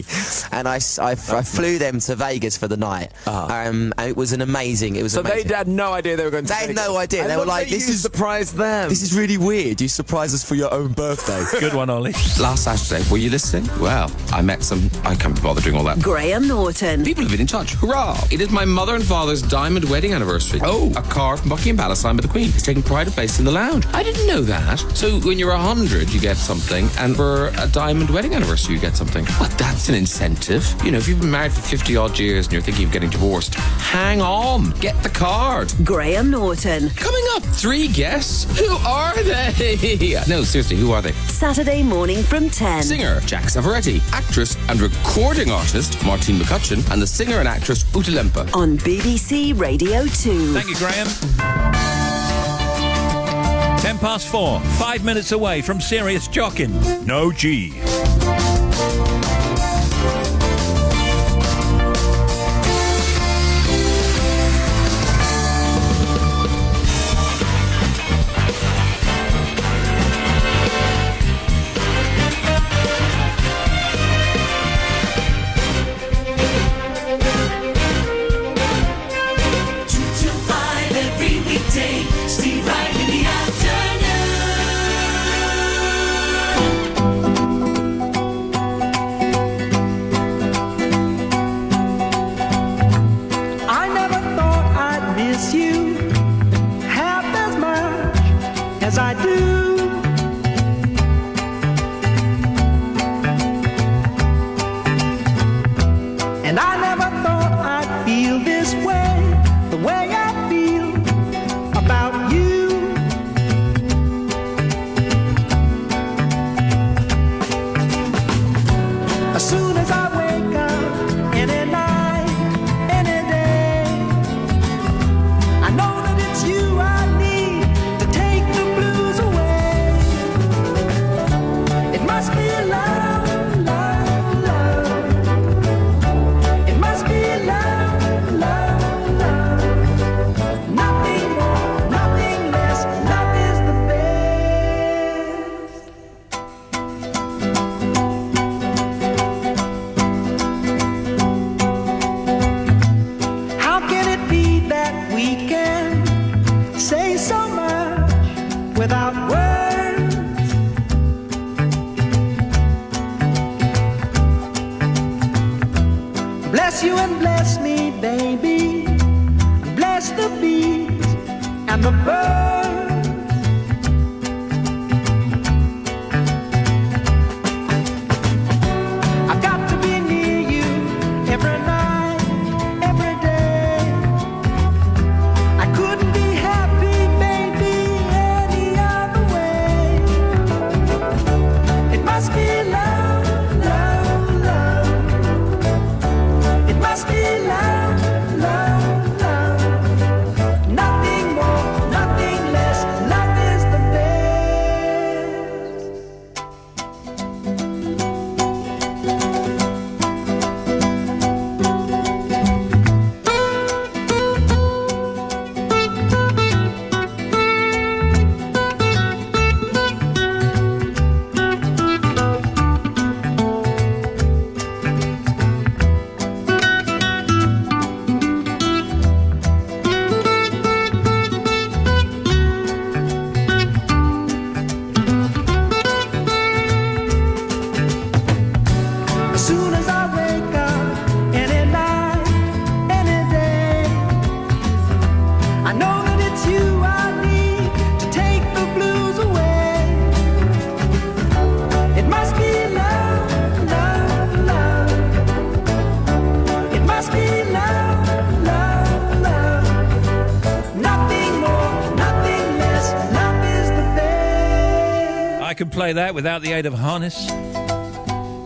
and I flew them to Vegas for the night. And it was amazing. So they had no idea they were going to. They had no idea. They were like, "This is surprise them. This is really weird. You surprised us for your own birthday." Good one, Ollie. Last Saturday, were you listening? Well, I met some. I can't be bothered doing all that. Graham Norton. People have been in touch. Hurrah! It is my mother and father's diamond wedding anniversary. Oh, a car from Buckingham Palace signed by the Queen is taking pride of place in the lounge. I didn't know that. So when you're 100, you get something, and for a diamond wedding anniversary, you get something. Well, that's an incentive. If you've been married for 50 odd years and you're thinking of getting divorced, hang on, get the card. Graham Norton. Coming up, 3 guests. Who are they? No, seriously, who are they? Saturday morning from 10. Singer Jack Savaretti, actress and recording artist Martine McCutcheon, and the singer and actress Uta Lempa. On BBC Radio 2. Thank you, Graham. 4:10, 5 minutes away from serious Jockin. No G. Bless you and bless me, baby. Bless the bees and the birds. I've got to be near you every night, every day. I couldn't be happy, baby, any other way. It must be love, love, love. It must be love, love, love. Nothing more, nothing less. play that without the aid of harness.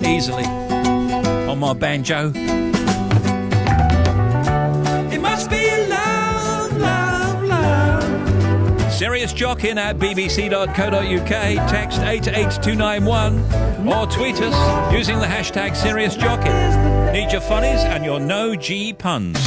Easily. On my banjo. It must be love, love, love. Serious Jockin at bbc.co.uk. Text 88291 or tweet us using the hashtag Serious Jockin. Need your funnies and your no G puns.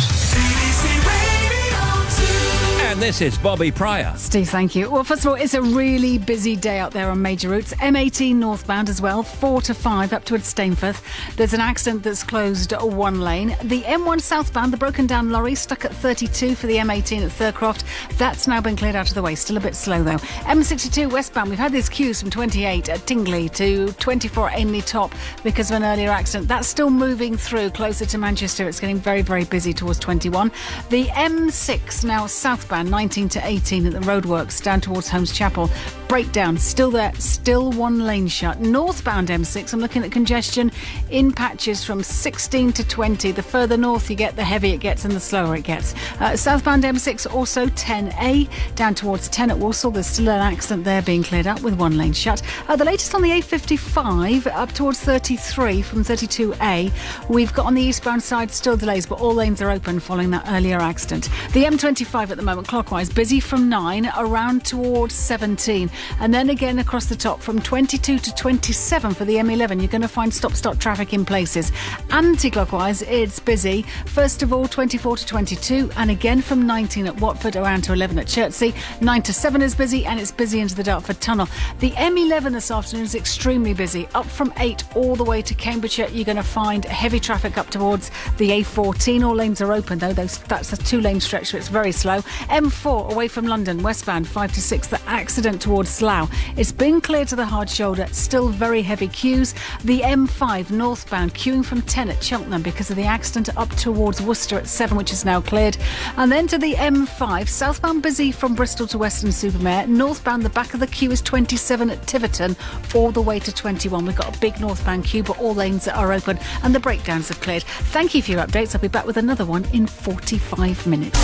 And this is Bobby Pryor. Steve, thank you. Well, first of all, it's a really busy day out there on major routes. M18 northbound as well, 4 to 5 up towards Stainforth. There's an accident that's closed one lane. The M1 southbound, the broken down lorry stuck at 32 for the M18 at Thurcroft. That's now been cleared out of the way. Still a bit slow though. M62 westbound, we've had these queues from 28 at Tingley to 24 at Ainley Top because of an earlier accident. That's still moving through closer to Manchester. It's getting very, very busy towards 21. The M6 now southbound, 19 to 18 at the roadworks down towards Holmes Chapel. Breakdown still there, still one lane shut. Northbound M6, I'm looking at congestion in patches from 16 to 20. The further north you get, the heavier it gets and the slower it gets. Southbound M6 also 10A down towards 10 at Walsall. There's still an accident there being cleared up with one lane shut. The latest on the A55 up towards 33 from 32A. We've got on the eastbound side still delays, but all lanes are open following that earlier accident. The M25 at the moment clockwise busy from 9 around towards 17, and then again across the top from 22 to 27 for the M11. You're going to find stop-start traffic in places. Anti-clockwise it's busy first of all 24 to 22, and again from 19 at Watford around to 11 at Chertsey. 9 to 7 is busy, and it's busy into the Dartford Tunnel. The M11 this afternoon is extremely busy up from 8 all the way to Cambridgeshire. You're going to find heavy traffic up towards the A14. All lanes are open though. That's a 2-lane stretch, so it's very slow. M4 away from London, westbound 5 to 6, the accident towards Slough. It's been cleared to the hard shoulder, still very heavy queues. The M5 northbound queuing from 10 at Cheltenham because of the accident up towards Worcester at 7, which is now cleared. And then to the M5, southbound busy from Bristol to Weston-super-Mare. Northbound, the back of the queue is 27 at Tiverton all the way to 21. We've got a big northbound queue, but all lanes are open and the breakdowns have cleared. Thank you for your updates. I'll be back with another one in 45 minutes.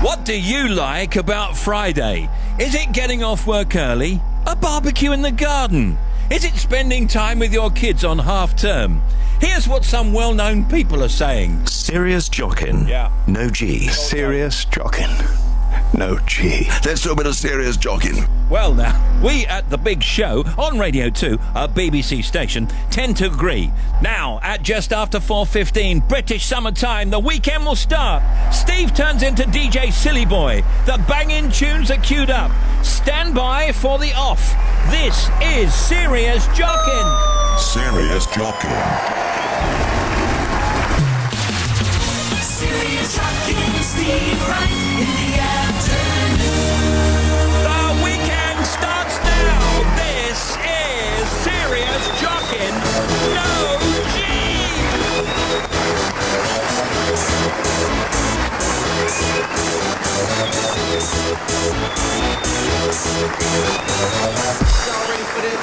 What do you like about Friday? Is it getting off work early? A barbecue in the garden? Is it spending time with your kids on half term? Here's what some well-known people are saying. Serious Jockin. Yeah. No G. Serious Jockin. No G. Let's do a bit of Serious Jockin. Well now, we at The Big Show on Radio 2, a BBC station, tend to agree. Now, at just after 4:15 British summertime, the weekend will start. Steve turns into DJ Silly Boy. The banging tunes are queued up. Stand by for the off. This is Serious Jockin. Serious Jockin. Serious Jockin, Steve Wright in the afternoon. The weekend starts now. This is Serious Jockin. No G. Y'all ready for this?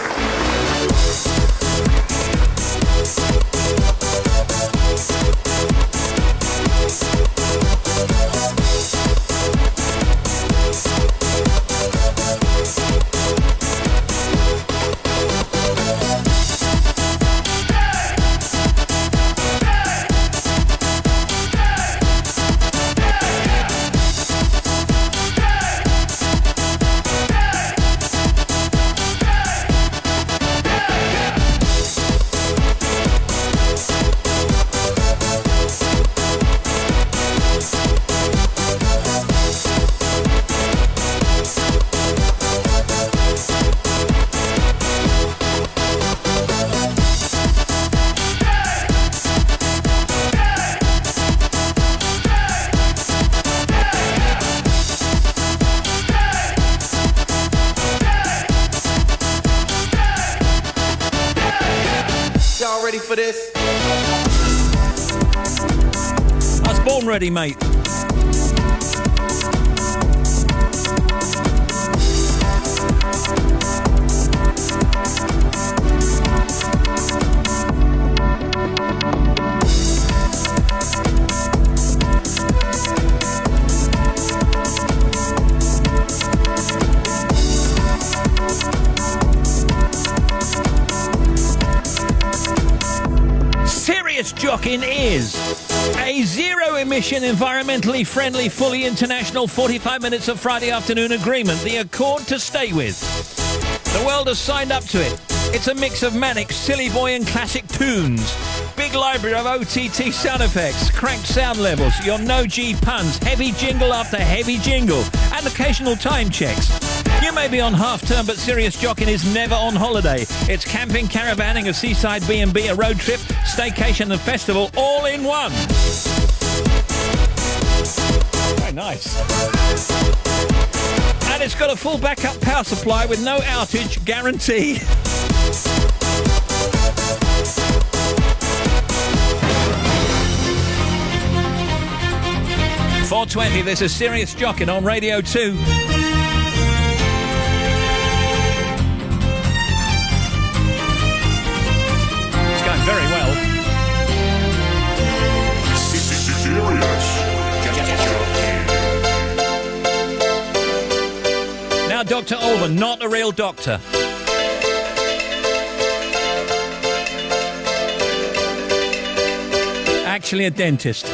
Y'all ready for this? I was born ready, mate. Serious Jockin is a zero-emission, environmentally friendly, fully international 45 minutes of Friday afternoon agreement, the accord to stay with. The world has signed up to it. It's a mix of manic, silly boy and classic tunes. Big library of OTT sound effects, cranked sound levels, your no-G puns, heavy jingle after heavy jingle, and occasional time checks. You may be on half-term, but Serious Jockin is never on holiday. It's camping, caravanning, a seaside B&B, a road trip, staycation and festival, all in one. Very nice. And it's got a full backup power supply with no outage guarantee. .420, this is Serious Jockin on Radio 2. It's going very well. Now, Dr. Alban, not a real doctor. Actually a dentist.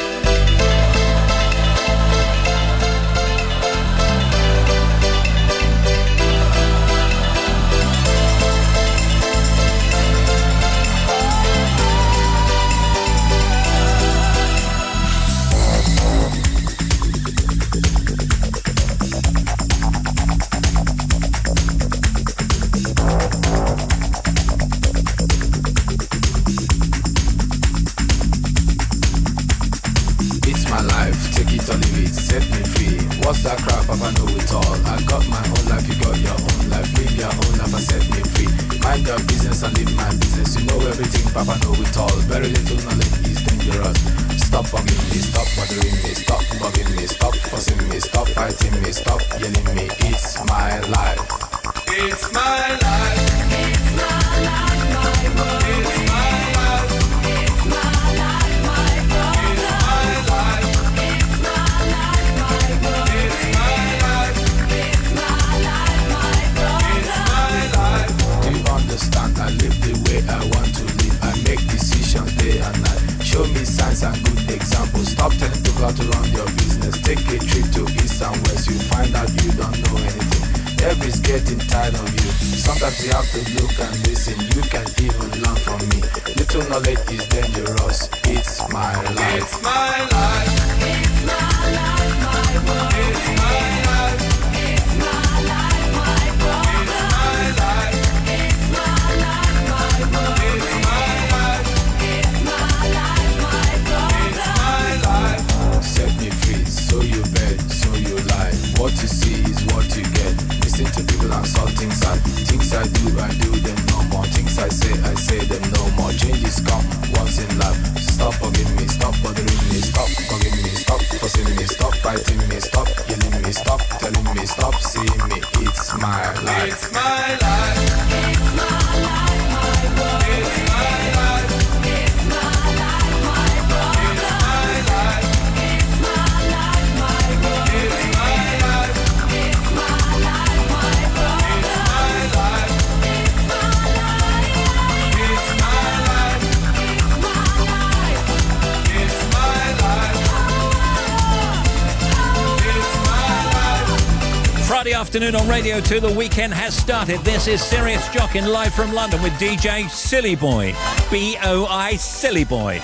Afternoon on Radio 2, the weekend has started. This is Serious Jockin live from London with DJ Silly Boy. B-O-I Silly Boy.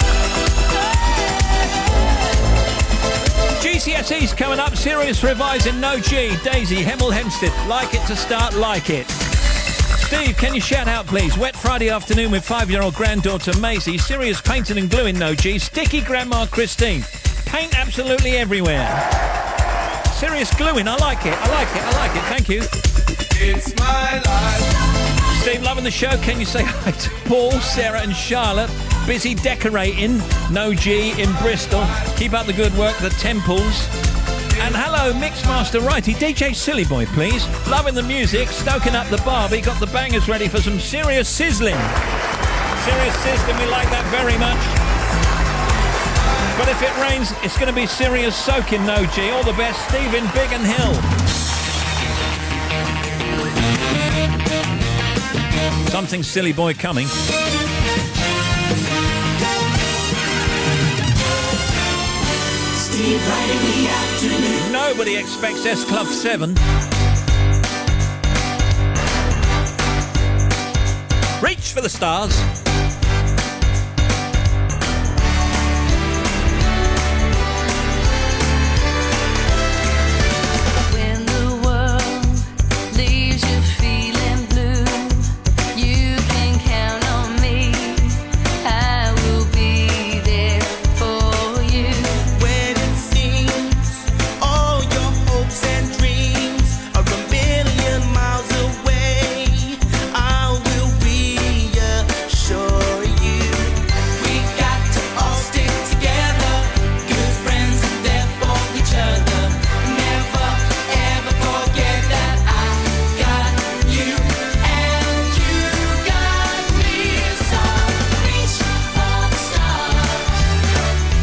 GCSE's coming up. Serious revising, no G. Daisy, Hemel Hempstead. Like it to start, like it. Steve, can you shout out, please? Wet Friday afternoon with 5-year-old granddaughter Maisie. Serious painting and gluing, no G. Sticky Grandma Christine. Paint absolutely everywhere. Serious gluing, I like it, thank you. It's my life. Steve, loving the show. Can you say hi to Paul, Sarah and Charlotte? Busy decorating, no G in Bristol. Keep up the good work, the Temples. And hello, Mixmaster Righty, DJ Silly Boy, please. Loving the music, stoking up the Barbie, got the bangers ready for some serious sizzling. Serious sizzling, we like that very much. But if it rains, it's going to be serious soaking, no G. All the best, Stephen Biggin Hill. Something Silly Boy coming. right in the afternoon. Nobody expects S Club 7. Reach for the stars. When the world leaves you feeling blue, you can count on me. I will be there for you. When it seems all your hopes and dreams are a million miles away, I will reassure you. We got to all stick together, good friends and there for each other. Never ever forget that I got you and you got me. So reach for the stars,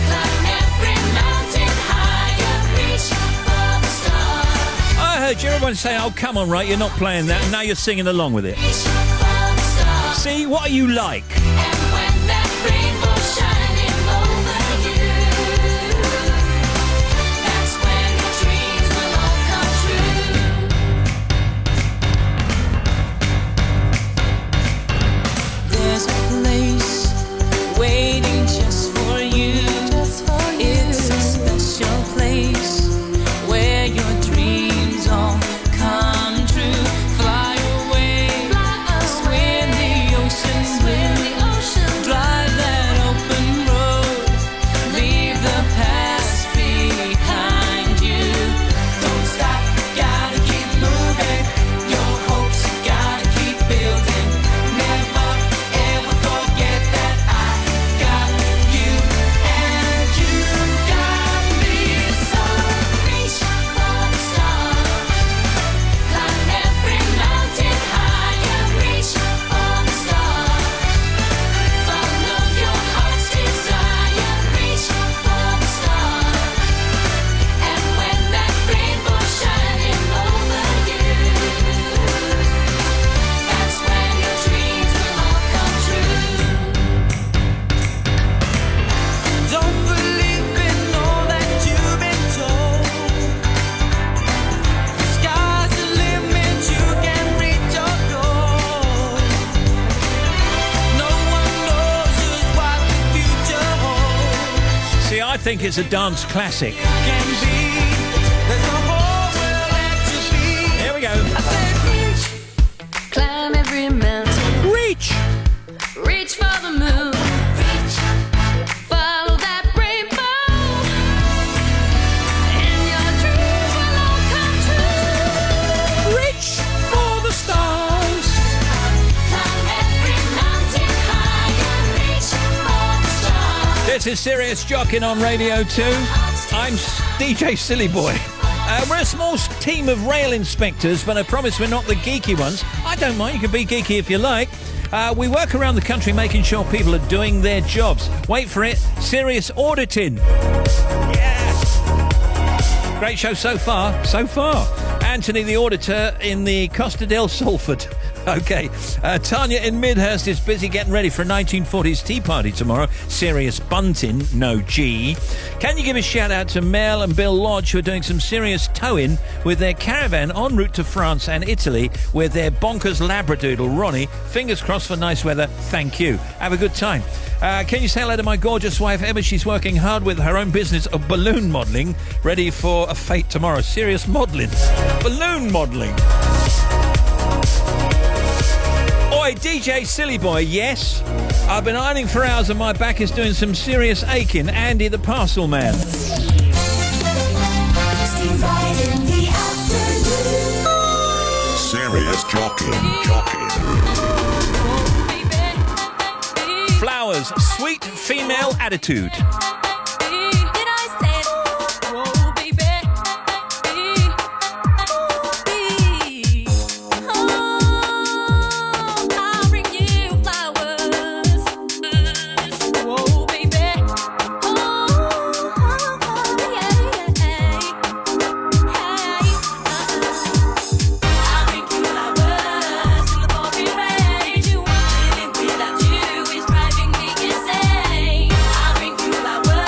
climb every mountain higher. Reach for the stars. I heard you everyone say, oh, come on, Wright, you're not playing that. And now you're singing along with it. Reach for the stars. See, what are you like? And when that rainbow's shining over you, that's when your dreams will all come true. There's a place waiting just for you. It's a special place where your dreams all come true. Fly away, swim the ocean blue, drive that open road, leave the past behind you. Don't stop, gotta keep moving. Your hopes you gotta keep building. Never ever forget that I got you and you got me. So reach for the stars, climb every mountain higher. Reach for the stars, follow your heart's desire. Reach for the stars, and when that rainbow's shining over you, that's when your dreams will all come true. Don't believe in all that you've been told. The sky's the limit, you can reach your goal. No one knows just what the future holds. See, I think it's a dance classic. Can be, there's a whole world that you be. Here we go. Climb every mountain, Reach! reach for the moon, follow that rainbow, and your dreams will all come true. Reach for the stars. Climb every mountain higher. Reach for the stars. This is Serious Jockin on Radio 2. I'm DJ Silly Boy. We're a small team of rail inspectors, but I promise we're not the geeky ones. I don't mind, you can be geeky if you like. We work around the country making sure people are doing their jobs. Wait for it, serious auditing. Yeah! Great show so far. Anthony the auditor in the Costa del Salford. Okay, Tanya in Midhurst is busy getting ready for a 1940s tea party tomorrow. Serious bunting, no G. Can you give a shout out to Mel and Bill Lodge, who are doing some serious towing with their caravan en route to France and Italy with their bonkers labradoodle Ronnie. Fingers crossed for nice weather. Thank you. Have a good time. Can you say hello to my gorgeous wife Emma? She's working hard with her own business of balloon modelling, ready for a fate tomorrow. Serious modelling. Balloon modelling. Oi, DJ Silly Boy, yes. I've been ironing for hours and my back is doing some serious aching. Andy the parcel man. Serious Jockin. Flowers, sweet female attitude. Without you is driving me insane. I'll bring you flowers.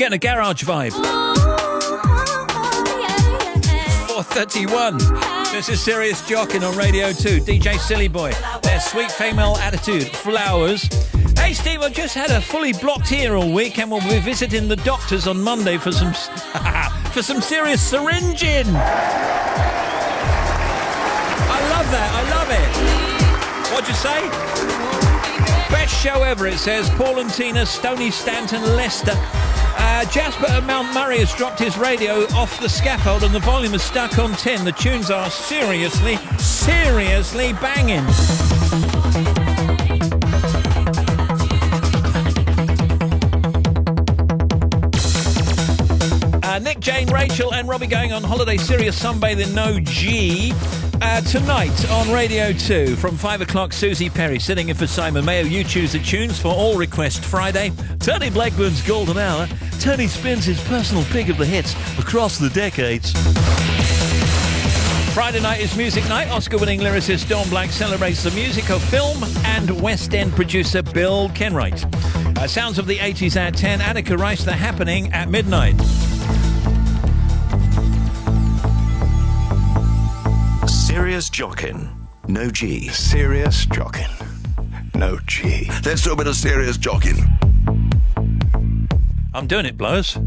Getting a garage vibe. 4:31. This is Serious Jockin on Radio 2. DJ Silly Boy. Their sweet female attitude. Flowers. Hey, Steve, I've just had a fully blocked ear all week and we'll be visiting the doctors on Monday for some for some serious syringing. I love that. I love it. What'd you say? Best show ever, it says. Paul and Tina, Stony Stanton, Leicester. Jasper at Mount Murray has dropped his radio off the scaffold and the volume is stuck on 10. The tunes are seriously banging. Nick, Jane, Rachel and Robbie going on holiday Sirius sunbathing no G. Tonight on Radio 2 from 5 o'clock, Susie Perry sitting in for Simon Mayo. You choose the tunes for All Request Friday. Tony Blackburn's Golden Hour. Tony spins his personal pick of the hits across the decades. Friday night is Music Night. Oscar-winning lyricist Dawn Black celebrates the music of film and West End producer Bill Kenwright. Sounds of the 80s at 10. Annika Rice, The Happening at midnight. Serious Jockin. No G. Serious Jockin. No G. Let's do a bit of Serious Jockin. I'm doing it, blowers.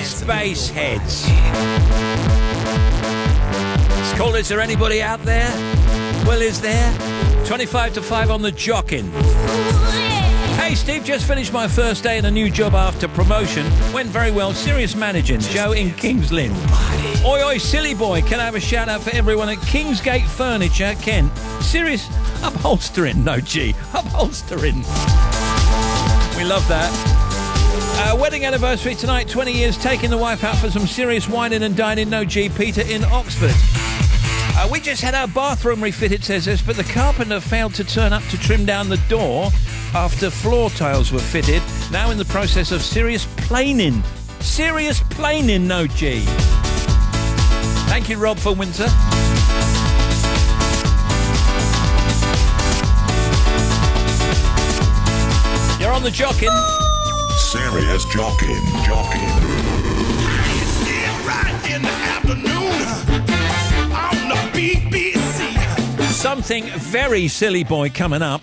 Space heads. It's called Is There Anybody Out There? Well, is there? 25 to 5 on the Jockin. Hey, Steve, just finished my first day in a new job after promotion. Went very well. Serious managing. Joe in Kings Lynn. Oi, oi, silly boy. Can I have a shout out for everyone at Kingsgate Furniture, Kent? Serious upholstering. No, G. Upholstering. We love that. Wedding anniversary tonight, 20 years, taking the wife out for some serious wining and dining, no G. Peter in Oxford. We just had our bathroom refitted, says this, but the carpenter failed to turn up to trim down the door after floor tiles were fitted. Now in the process of serious planing. Serious planing, no G. Thank you, Rob, for Windsor. You're on the Jockin. Serious Jockin. Right in the afternoon on the BBC. Something very silly boy coming up.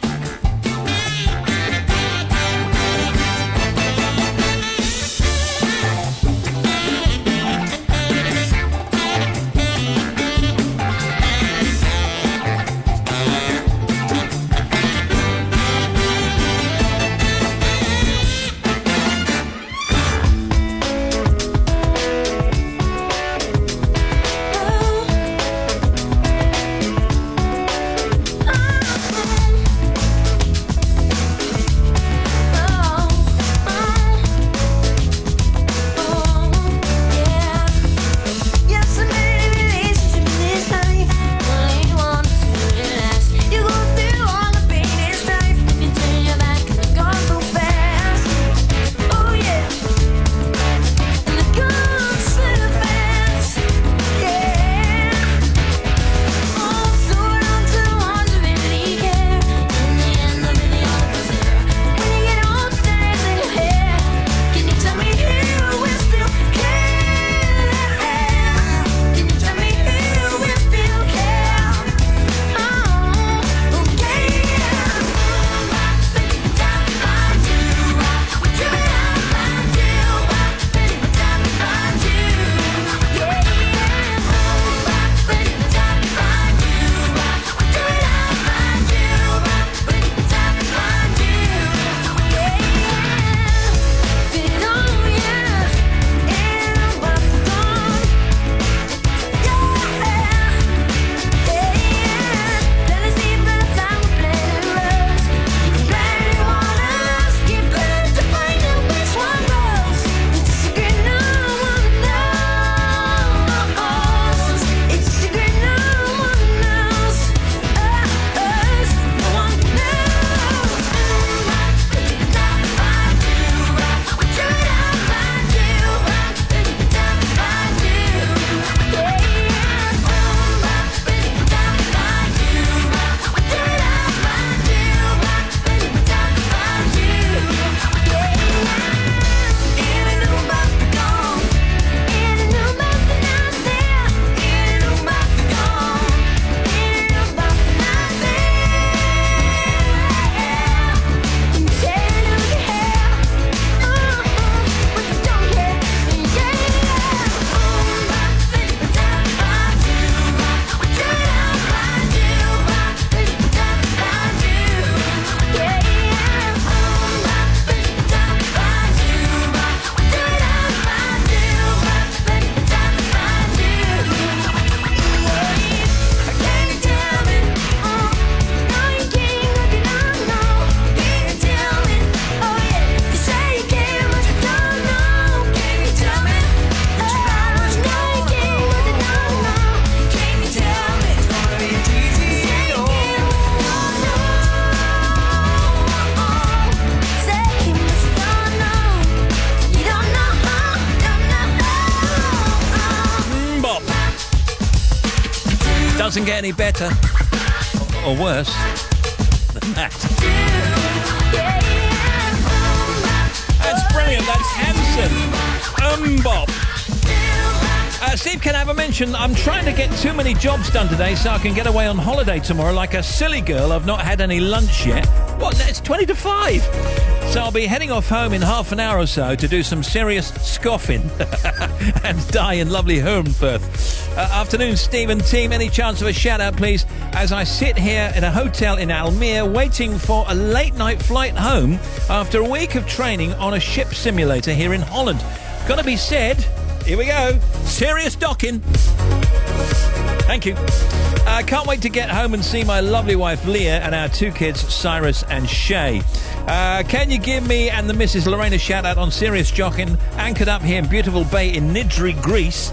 Doesn't get any better or worse than that. That's brilliant. That's Hanson. Bop. Steve, can I have a mention? I'm trying to get too many jobs done today so I can get away on holiday tomorrow like a silly girl. I've not had any lunch yet. What? It's 20 to 5. So I'll be heading off home in half an hour or so to do some serious scoffing and die in lovely Hermfirth. Afternoon, Steve and team. Any chance of a shout-out, please, as I sit here in a hotel in Almere waiting for a late-night flight home after a week of training on a ship simulator here in Holland. Gotta be said... Here we go. Serious Jockin. Thank you. I can't wait to get home and see my lovely wife Leah and our 2 kids, Cyrus and Shay. Can you give me and the Mrs. Lorraine a shout out on Serious Jockin, anchored up here in beautiful bay in Nidri, Greece.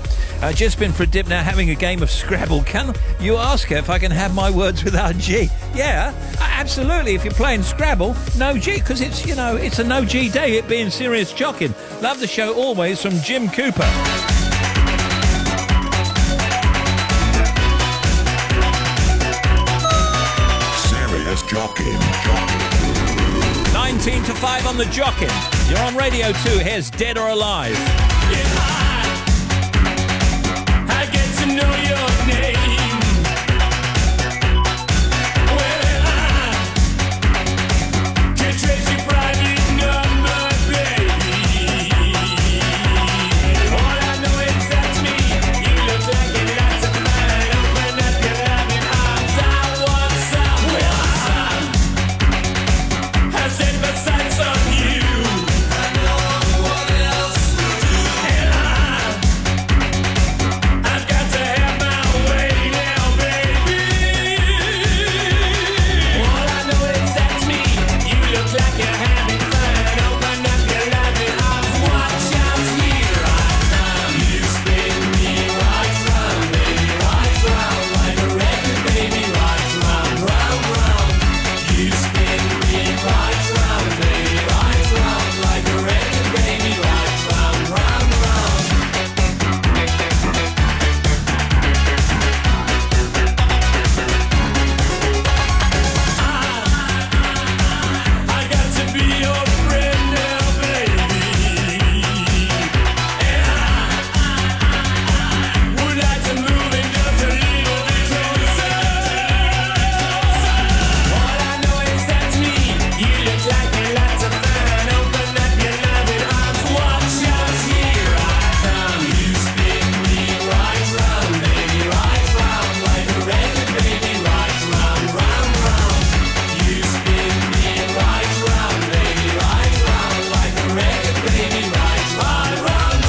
Just been for a dip now having a game of Scrabble. Can you ask her if I can have my words without G? Yeah, absolutely. If you're playing Scrabble, no G, because it's, you know, it's a no G day, it being Serious Jockin. Love the show always, from Jim Cooper. Serious Jockin. 19 to 5 on the Jockin. You're on Radio 2. Here's Dead or Alive. I get to know your name. Well, I can trace your private number, baby. All I know is that's me. You look like a lot of mine. Open up your loving arms. What's up? Well, I set my sights on you. I know what else to do. And I've got to have my way now, baby. All I know is that's me. You look like you're having fun. Open up your loving arms. Watch out here. You spin me right round, baby, right round like a record, baby, right round, round, round. You spin me right round, baby, right round like a record, baby, right round, round, round. I got to be your friend now, baby. And I would like to move in just a little bit closer. All I know is that's me. You look like a lot of fun. Open up your loving arms. Watch out, here I come. You spin me right round, baby, right round like a record, baby, right round, round, round. You spin me right round, baby, right round like a record, baby, right round, round,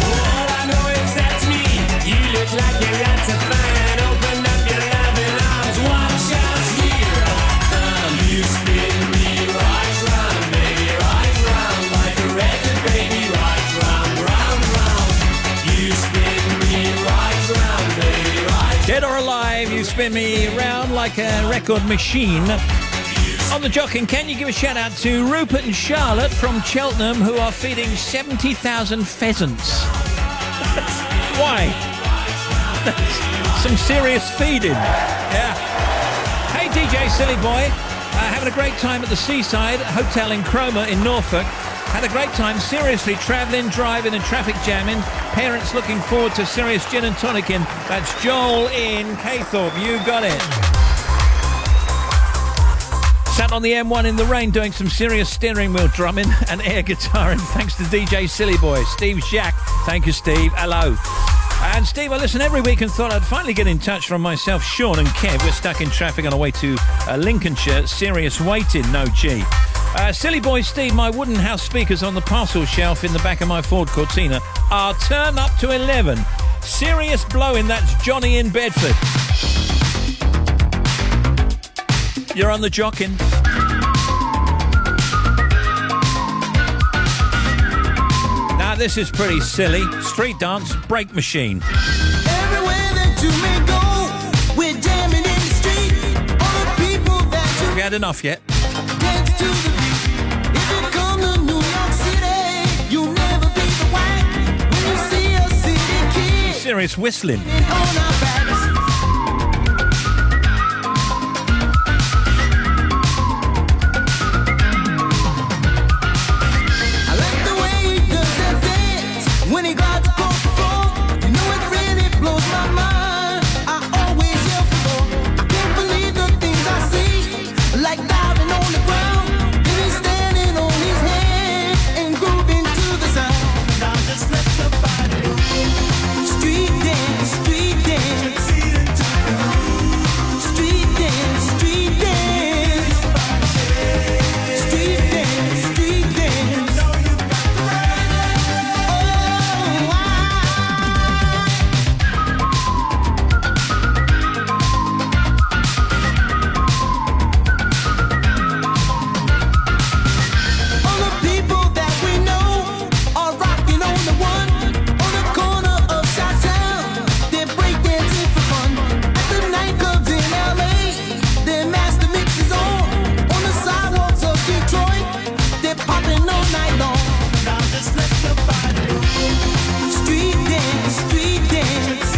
all I know is that's me. You look like you're lots of fun. Open up your loving arms. Watch out, here I come. You spin me right round, baby, right round like a record, baby, right round, round, round. You spin me right round, baby, right. Dead or Alive, you spin me round like a record machine. On the Jockin, can you give a shout out to Rupert and Charlotte from Cheltenham, who are feeding 70,000 pheasants? Why? Some serious feeding. Yeah. Hey, DJ Silly Boy. Having a great time at the Seaside Hotel in Cromer in Norfolk. Had a great time seriously travelling, driving and traffic jamming. Parents looking forward to serious gin and tonicking. That's Joel in Caythorpe. You got it. Sat on the M1 in the rain doing some serious steering wheel drumming and air guitaring thanks to DJ Silly Boy. Steve Jack. Thank you, Steve. Hello. And Steve, I listen every week and thought I'd finally get in touch from myself, Sean and Kev. We're stuck in traffic on our way to Lincolnshire. Serious waiting, no G. Silly Boy Steve, my wooden house speakers on the parcel shelf in the back of my Ford Cortina are turned up to 11. Serious blowing, that's Johnny in Bedford. You're on the Jockin. Now this is pretty silly. Street dance, break machine. Everywhere that you may go, we're dancing. you had enough yet? Dance to the beat. If you come to New York City, you'll never be the white. When you see a city kid Serious whistling. on our backs. I like the way he does that dance when he got to go for. You know it really blows my mind. I always yell for more. I can't believe the things I see, like diving on the ground. Then he's standing on his head and grooving to the sound. Now just let your body move. Street dance, street dance. Street dance, street dance. Street dance, street dance. All the people that we know are rocking on the one on the corner of Chi-Town. They're breakdancing for fun at the nightclubs in LA. Their master mix is on the sidewalks of Detroit. They're popping all night long. Now just let your body move. Street dance, street dance.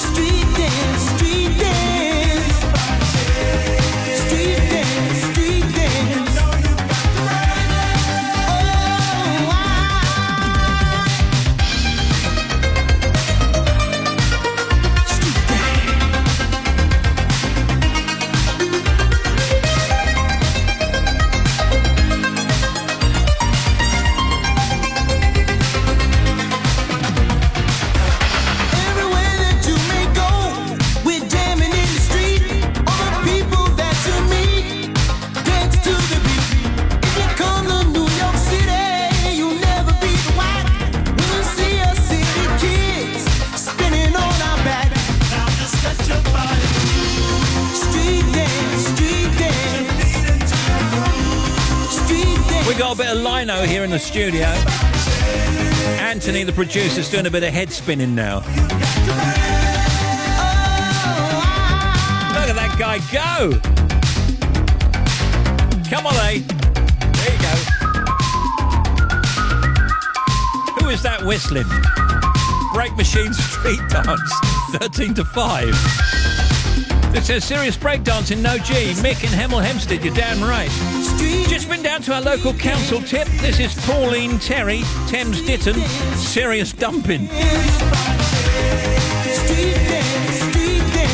Street dance, street dance. Street dance, street dance. Everywhere that you may go, we're jamming in the street. All the people that you meet, dance to the beat. If you come to New York City, you'll never be the white. When you see us city kids spinning on our back. Now just let your body move. Street dance, street dance. Street dance. We got a bit of lino here in the studio. Anthony, the producer's doing a bit of head spinning now. Look at that guy go! Come on, eh? There you go. Who is that whistling? Break Machine Street Dance, 13 to 5. This is Serious Breakdancing, no G. Mick in Hemel Hempstead, you're damn right. Just been down to our local council tip. This is Pauline Terry, Thames Ditton, Serious Dumping.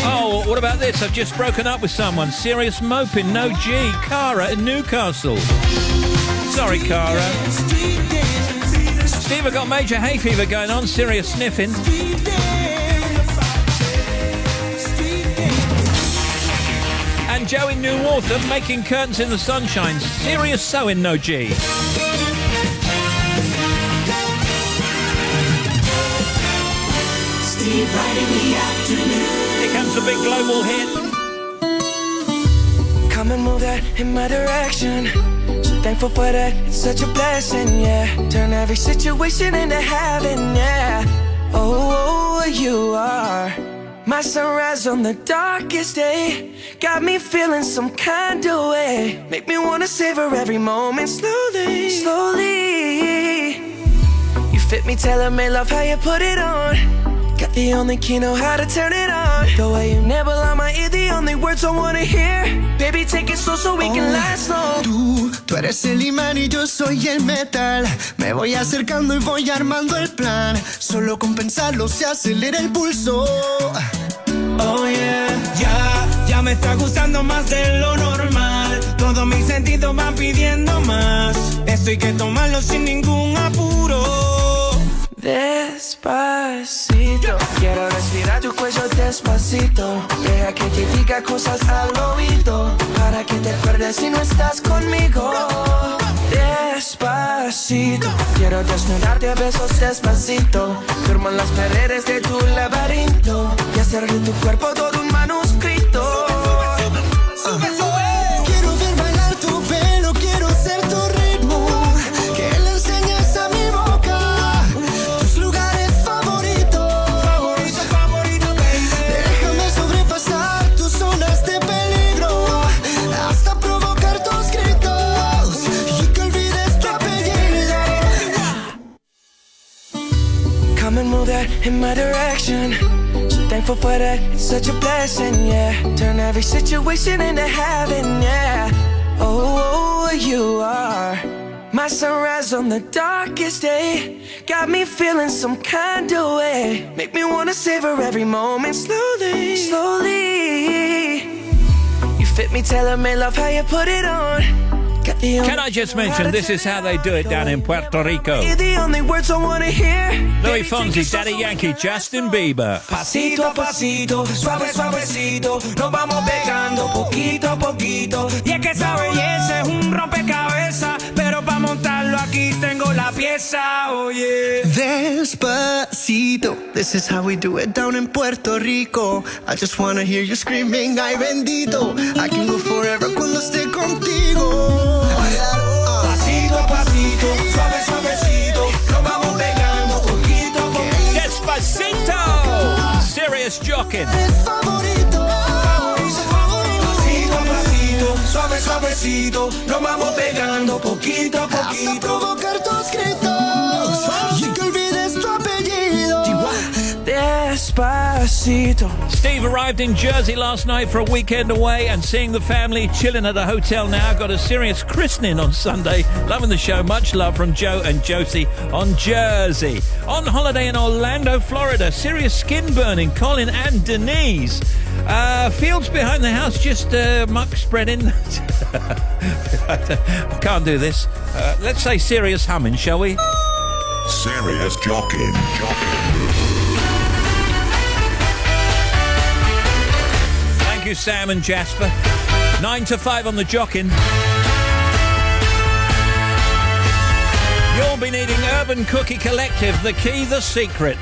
Oh, what about this? I've just broken up with someone. Serious Moping, no G. Cara in Newcastle. Sorry, Cara. Steve, I got major hay fever going on. Serious sniffing. And Joe in New Water making curtains in the sunshine. Serious sewing, no G. Steve Wright in the afternoon. Here comes the big global hit. Come and move that in my direction. So thankful for that, it's such a blessing, yeah. Turn every situation into heaven, yeah. Oh, you are my sunrise on the darkest day. Got me feeling some kind of way. Make me wanna savor every moment slowly, slowly. You fit me, tailor-made, love how you put it on. Got the only key, know how to turn it on. The way you nibble on my ear, the only words I wanna hear. Baby, take it slow so we can last long. Tú eres el imán y yo soy el metal. Me voy acercando y voy armando el plan. Solo con pensarlo se acelera el pulso. Oh yeah, ya me está gustando más de lo normal. Todos mis sentidos van pidiendo más. Esto hay que tomarlo sin ningún apuro. Despacito, quiero respirar tu cuello despacito. Deja que te diga cosas al oído, para que te acuerdes si no estás conmigo. Despacito, quiero desnudarte a besos despacito. Firmo en las paredes de tu laberinto y hacer de tu cuerpo todo un manuscrito. Quiero ver bailar tu pelo, quiero ser tu ritmo. Que le enseñes a mi boca tus lugares favoritos. Favorito, baby. Déjame sobrepasar tus zonas de peligro. move that in my direction. So thankful for that, it's such a blessing, yeah. Turn every situation into heaven, yeah. Oh, you are my sunrise on the darkest day. Got me feeling some kind of way. Make me wanna savor every moment slowly, slowly. You fit me, tailor-made, love how you put it on. Can I just mention, this is how they do it down in Puerto Rico. The only words I wanna hear. Louis Fonsi, Daddy Yankee, Justin Bieber. Pasito a pasito, suave suavecito, nos vamos pegando poquito a poquito. Y es que esa belleza es un rompecabezas, pero para montarlo aquí tengo la pieza, oye. Despacito, this is how we do it down in Puerto Rico. I just wanna hear you screaming, ay bendito. I can go forever cuando esté contigo. Pasito a pasito, suave suavecito, nos vamos pegando poquito a poquito. Despacito, Serious Jockin. Pasito a pasito, suave suavecito, nos vamos pegando poquito a poquito. Hasta provocar tus gritos y que olvides tu apellido. Despacito. Steve arrived in Jersey last night for a weekend away and seeing the family, chilling at a hotel now. Got a serious christening on Sunday. Loving the show. Much love from Joe and Josie on Jersey. On holiday in Orlando, Florida. Serious skin burning. Colin and Denise. Fields behind the house, just muck spreading. I can't do this. Let's say serious humming, shall we? Serious Jockin. Thank you, Sam and Jasper. 9 to 5 on the Jockin. You'll be needing Urban Cookie Collective, The Key, The Secret.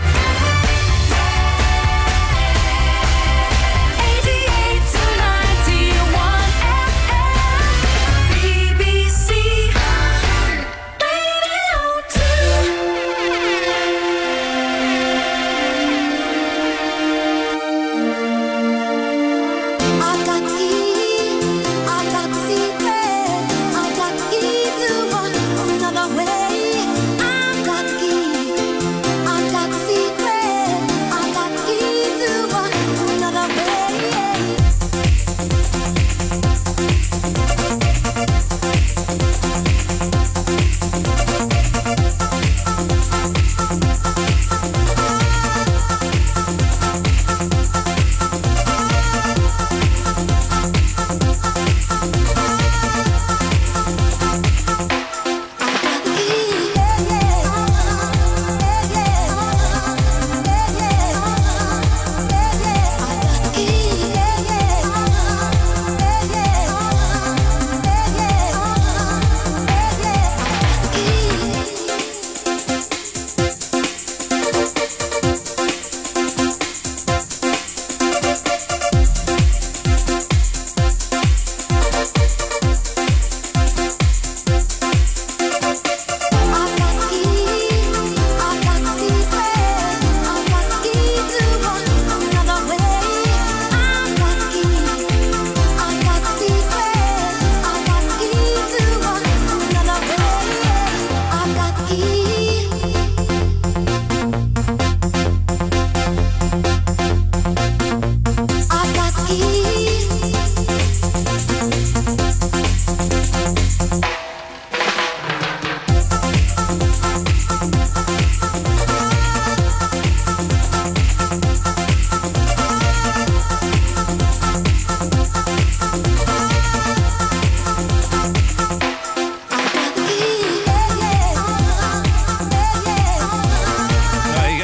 88 to 91 FM, BBC Radio 2. I got secret, I got key to another way. I got secret, I got key to another way.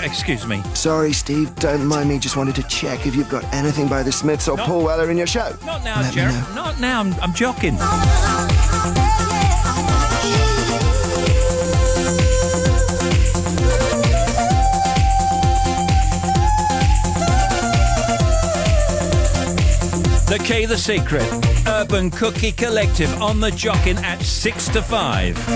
Excuse me. Sorry, Steve. Don't mind me. Just wanted to check if you've got anything by the Smiths or Paul Weller in your show. Not now, Let me Jerry. know. Not now. I'm joking. The Key, The Secret. Urban Cookie Collective on the Jockin at 6 to 5.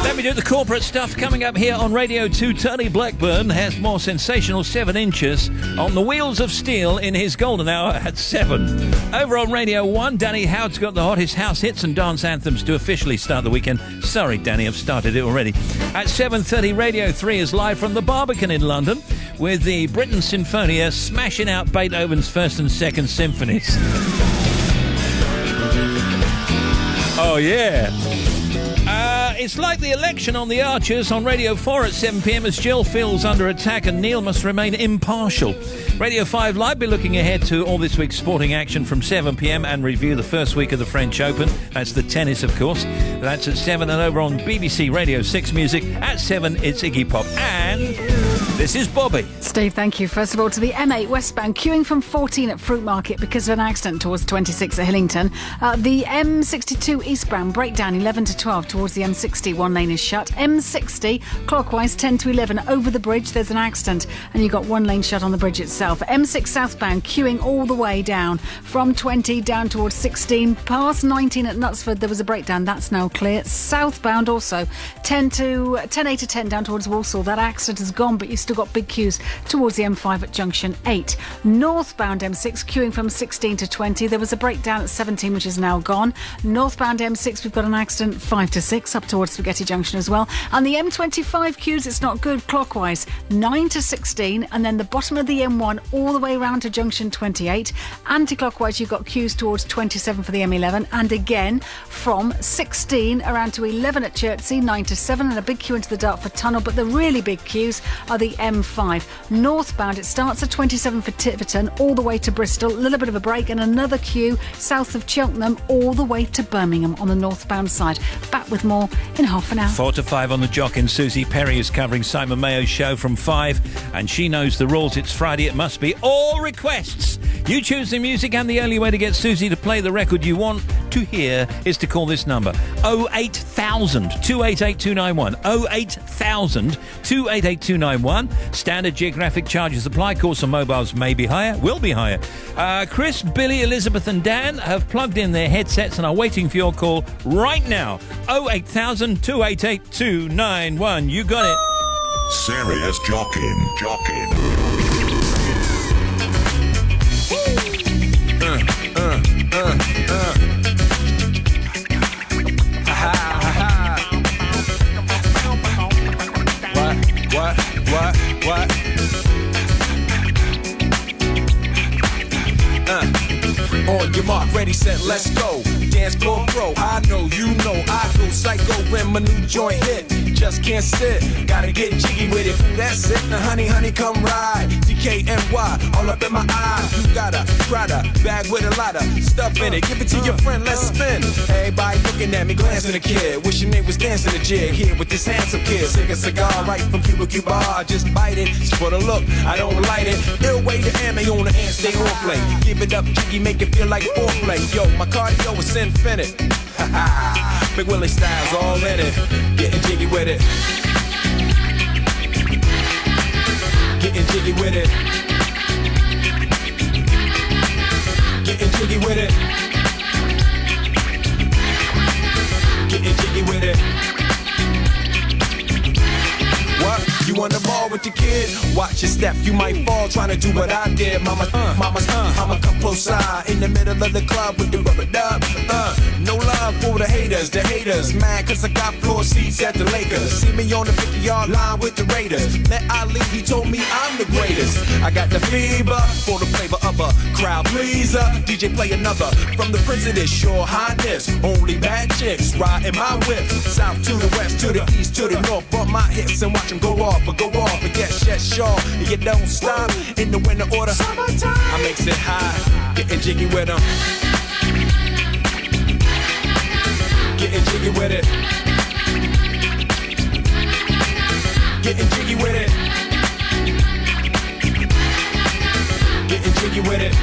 Let me do the corporate stuff coming up here on Radio 2. Tony Blackburn has more sensational 7 inches on the wheels of steel in his golden hour at 7. Over on Radio 1, Danny Howard's got the hottest house hits and dance anthems to officially start the weekend. Sorry, Danny, I've started it already. At 7:30, Radio 3 is live from the Barbican in London with the Britten Sinfonia smashing out Beethoven's first and second symphonies. Oh, yeah. It's like the election on the Archers on Radio 4 at 7 p.m. as Jill feels under attack and Neil must remain impartial. Radio 5 Live be looking ahead to all this week's sporting action from 7 p.m. and review the first week of the French Open. That's the tennis, of course. That's at 7, and over on BBC Radio 6 Music at 7, it's Iggy Pop. And this is Bobby. Steve, thank you. First of all, to the M8 westbound, queuing from 14 at Fruit Market because of an accident towards 26 at Hillington. The M62 eastbound, breakdown 11 to 12 towards the M60, one lane is shut. M60 clockwise 10 to 11 over the bridge, there's an accident and you've got one lane shut on the bridge itself. M6 southbound, queuing all the way down from 20 down towards 16, past 19 at Knutsford, there was a breakdown, that's now clear. Southbound also 10A to 10 down towards Walsall, that accident is gone, but you've still got big queues towards the M5 at junction 8. Northbound M6 queuing from 16 to 20, there was a breakdown at 17 which is now gone. Northbound M6 we've got an accident 5 to 6 up towards Spaghetti Junction as well, and the M25 queues, it's not good clockwise 9 to 16, and then the bottom of the M1 all the way around to junction 28. Anti-clockwise you've got queues towards 27 for the M11, and again from 16 around to 11 at Chertsey, 9 to 7, and a big queue into the Dartford Tunnel, but the really big queues are the M5. Northbound it starts at 27 for Tiverton all the way to Bristol, a little bit of a break, and another queue south of Cheltenham all the way to Birmingham on the northbound side. Back with more in half an hour. 4 to 5 on the Jockin. Susie Perry is covering Simon Mayo's show from 5, and she knows the rules. It's Friday, it must be all requests. You choose the music, and the only way to get Susie to play the record you want to hear is to call this number 08000 288 291 08000 288 291. Standard geographic charges apply. Calls on mobiles may be higher, will be higher. Chris, Billy, Elizabeth and Dan have plugged in their headsets and are waiting for your call right now. 08000 288 291. You got it. Serious Jockin. What? On your mark, ready, set, let's go. Dance floor pro, I know, you know, I go psycho when my new joint hit. Just can't sit, gotta get jiggy with it. That's it, now honey, come ride. DKNY, all up in my eye. You got a Prada bag with a lot of stuff in it. Give it to your friend, let's spin. Everybody looking at me, glancing a kid. Wishing they was dancing a jig here with this handsome kid. Sick a cigar right from Cuba. Just bite it, it's for the look, I don't light it. Ill way to ammo on the hand, stay on play. Give it up, jiggy, make it feel like foreplay. Yo, my cardio is infinite. Big Willie style's all in it. Getting jiggy with it. Getting jiggy with it. Getting jiggy with it. Getting jiggy with it. What? You on the ball with your kid? Watch your step, you might fall trying to do what I did. Mama's I'ma come close side in the middle of the club with the rubber dub. No love for the haters, mad cause I got floor seats at the Lakers. See me on the 50-yard line with the Raiders. Met Ali, he told me I'm the greatest. I got the fever for the flavor of a crowd pleaser. DJ play another from the Prince of this Your Highness. Only bad chicks riding my whip. South to the west, to the east, to the north. Bump my hips and watch them go off. But go off and get shit sure. And you don't stop in the winter order. Summertime. I makes it high, getting jiggy with them. Getting jiggy with it. Getting jiggy with it. Getting jiggy with it.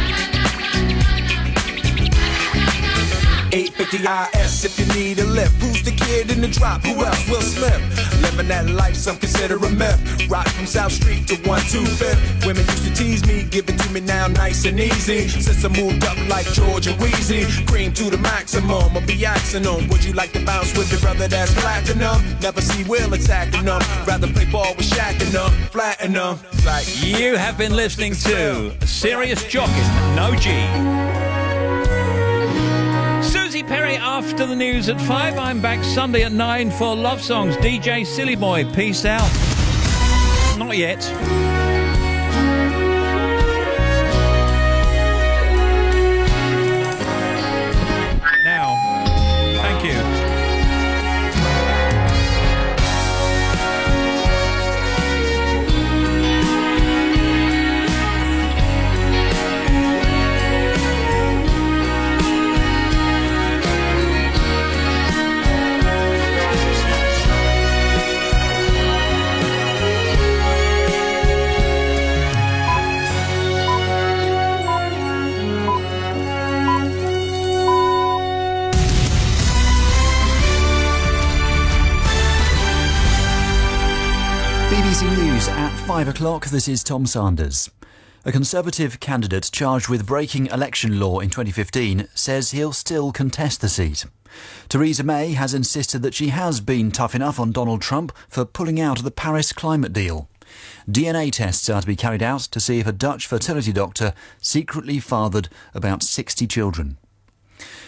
850 IS place if you need a lift. Who's the kid in the drop? Who else? Will Smith. Living that life some consider a myth. Rock from South Street to 125th. Women used to tease me, give it to me now nice and easy. Since I moved up like George and Wheezy, cream to the maximum. I'll be axing them. Would you like to bounce with your brother that's platinum? Never see Will attacking them. Rather play ball with Shaq and them, flatten them. Like you have been listening to Serious Jockin, No G. Susie Perry after the news at 5. I'm back Sunday at 9 for Love Songs. DJ Silly Boy, peace out. Not yet. Now, thank you. BBC News at 5 o'clock. This is Tom Sanders. A Conservative candidate charged with breaking election law in 2015 says he'll still contest the seat. Theresa May has insisted that she has been tough enough on Donald Trump for pulling out of the Paris climate deal. DNA tests are to be carried out to see if a Dutch fertility doctor secretly fathered about 60 children.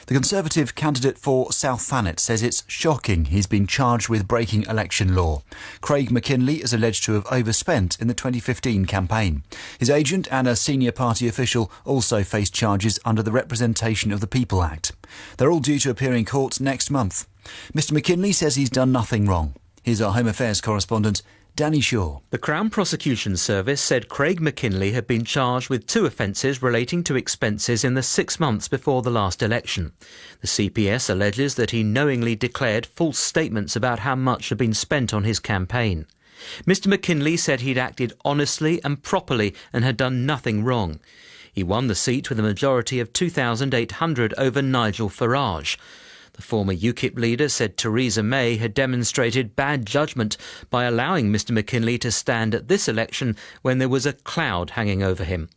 The Conservative candidate for South Thanet says it's shocking he's been charged with breaking election law. Craig McKinley is alleged to have overspent in the 2015 campaign. His agent and a senior party official also face charges under the Representation of the People Act. They're all due to appear in court next month. Mr McKinley says he's done nothing wrong. Here's our Home Affairs correspondent, Danny Shaw. The Crown Prosecution Service said Craig McKinley had been charged with 2 offences relating to expenses in the 6 months before the last election. The CPS alleges that he knowingly declared false statements about how much had been spent on his campaign. Mr McKinley said he'd acted honestly and properly and had done nothing wrong. He won the seat with a majority of 2,800 over Nigel Farage. The former UKIP leader said Theresa May had demonstrated bad judgment by allowing Mr McKinley to stand at this election when there was a cloud hanging over him.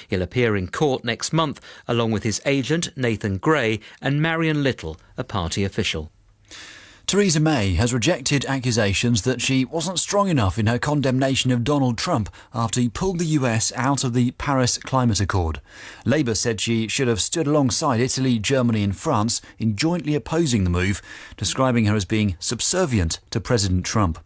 He'll appear in court next month along with his agent Nathan Gray and Marion Little, a party official. Theresa May has rejected accusations that she wasn't strong enough in her condemnation of Donald Trump after he pulled the US out of the Paris Climate Accord. Labour said she should have stood alongside Italy, Germany and France in jointly opposing the move, describing her as being subservient to President Trump.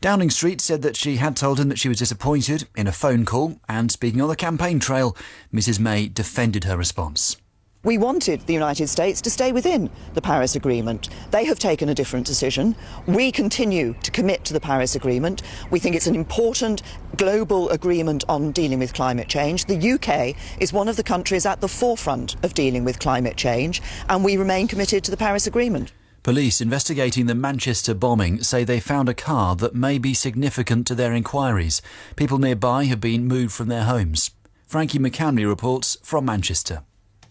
Downing Street said that she had told him that she was disappointed in a phone call, and speaking on the campaign trail, Mrs May defended her response. We wanted the United States to stay within the Paris Agreement. They have taken a different decision. We continue to commit to the Paris Agreement. We think it's an important global agreement on dealing with climate change. The UK is one of the countries at the forefront of dealing with climate change, and we remain committed to the Paris Agreement. Police investigating the Manchester bombing say they found a car that may be significant to their inquiries. People nearby have been moved from their homes. Frankie McCamley reports from Manchester.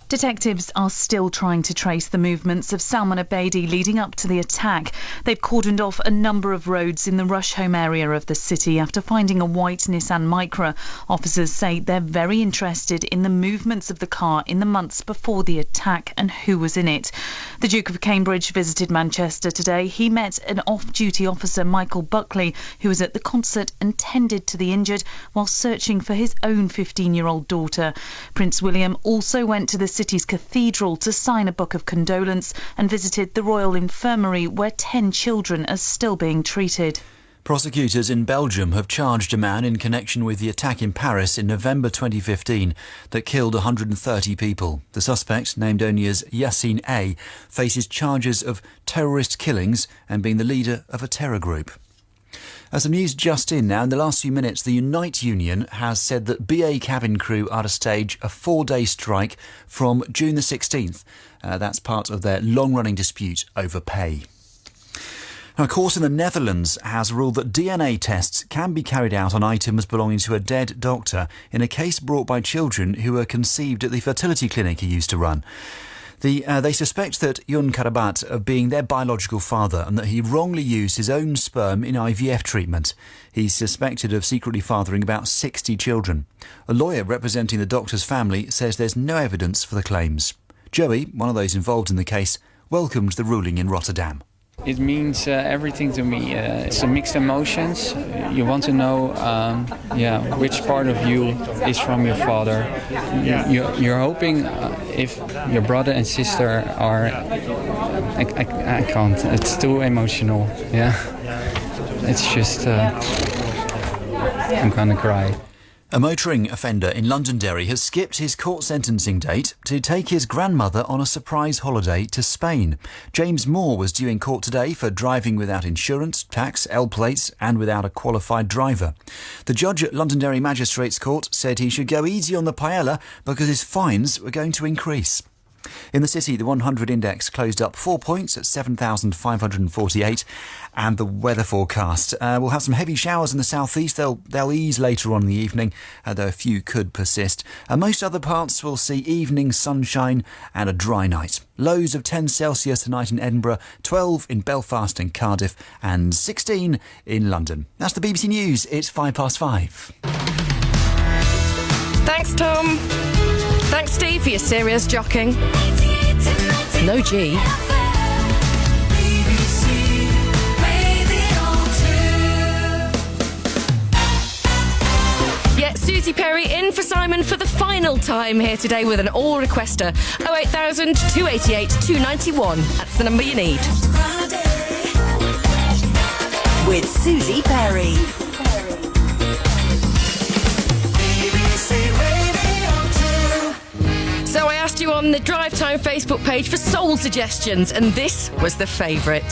Detectives are still trying to trace the movements of Salman Abedi leading up to the attack. They've cordoned off a number of roads in the Rusholme area of the city after finding a white Nissan Micra. Officers say they're very interested in the movements of the car in the months before the attack and who was in it. The Duke of Cambridge visited Manchester today. He met an off-duty officer, Michael Buckley, who was at the concert and tended to the injured while searching for his own 15-year-old daughter. Prince William also went to the city's cathedral to sign a book of condolence and visited the Royal Infirmary where 10 children are still being treated. Prosecutors in Belgium have charged a man in connection with the attack in Paris in November 2015 that killed 130 people. The suspect, named only as Yassine A, faces charges of terrorist killings and being the leader of a terror group. Some news just in now. In the last few minutes, the Unite Union has said that BA cabin crew are to stage a 4-day strike from June the 16th. That's part of their long-running dispute over pay. Now, a court in the Netherlands has ruled that DNA tests can be carried out on items belonging to a dead doctor in a case brought by children who were conceived at the fertility clinic he used to run. They suspect that Yun Karabat of being their biological father and that he wrongly used his own sperm in IVF treatment. He's suspected of secretly fathering about 60 children. A lawyer representing the doctor's family says there's no evidence for the claims. Joey, one of those involved in the case, welcomed the ruling in Rotterdam. It means everything to me. It's a mixed emotions. You want to know, which part of you is from your father. You're hoping if your brother and sister are. I can't. It's too emotional. Yeah. It's just. I'm gonna cry. A motoring offender in Londonderry has skipped his court sentencing date to take his grandmother on a surprise holiday to Spain. James Moore was due in court today for driving without insurance, tax, L plates and without a qualified driver. The judge at Londonderry Magistrates Court said he should go easy on the paella because his fines were going to increase. In the city, the 100 index closed up 4 points at 7,548. And the weather forecast. We'll have some heavy showers in the southeast. They'll ease later on in the evening, though a few could persist. Most other parts will see evening sunshine and a dry night. Lows of 10 Celsius tonight in Edinburgh, 12 in Belfast and Cardiff, and 16 in London. That's the BBC News. It's 5:05. Thanks, Tom. Thanks, Steve, for your serious jocking. No G. Yeah, Susie Perry in for Simon for the final time here today with an all requester. 08000 288 291. That's the number you need. With Susie Perry. So I asked you on the Drive Time Facebook page for soul suggestions, and this was the favourite.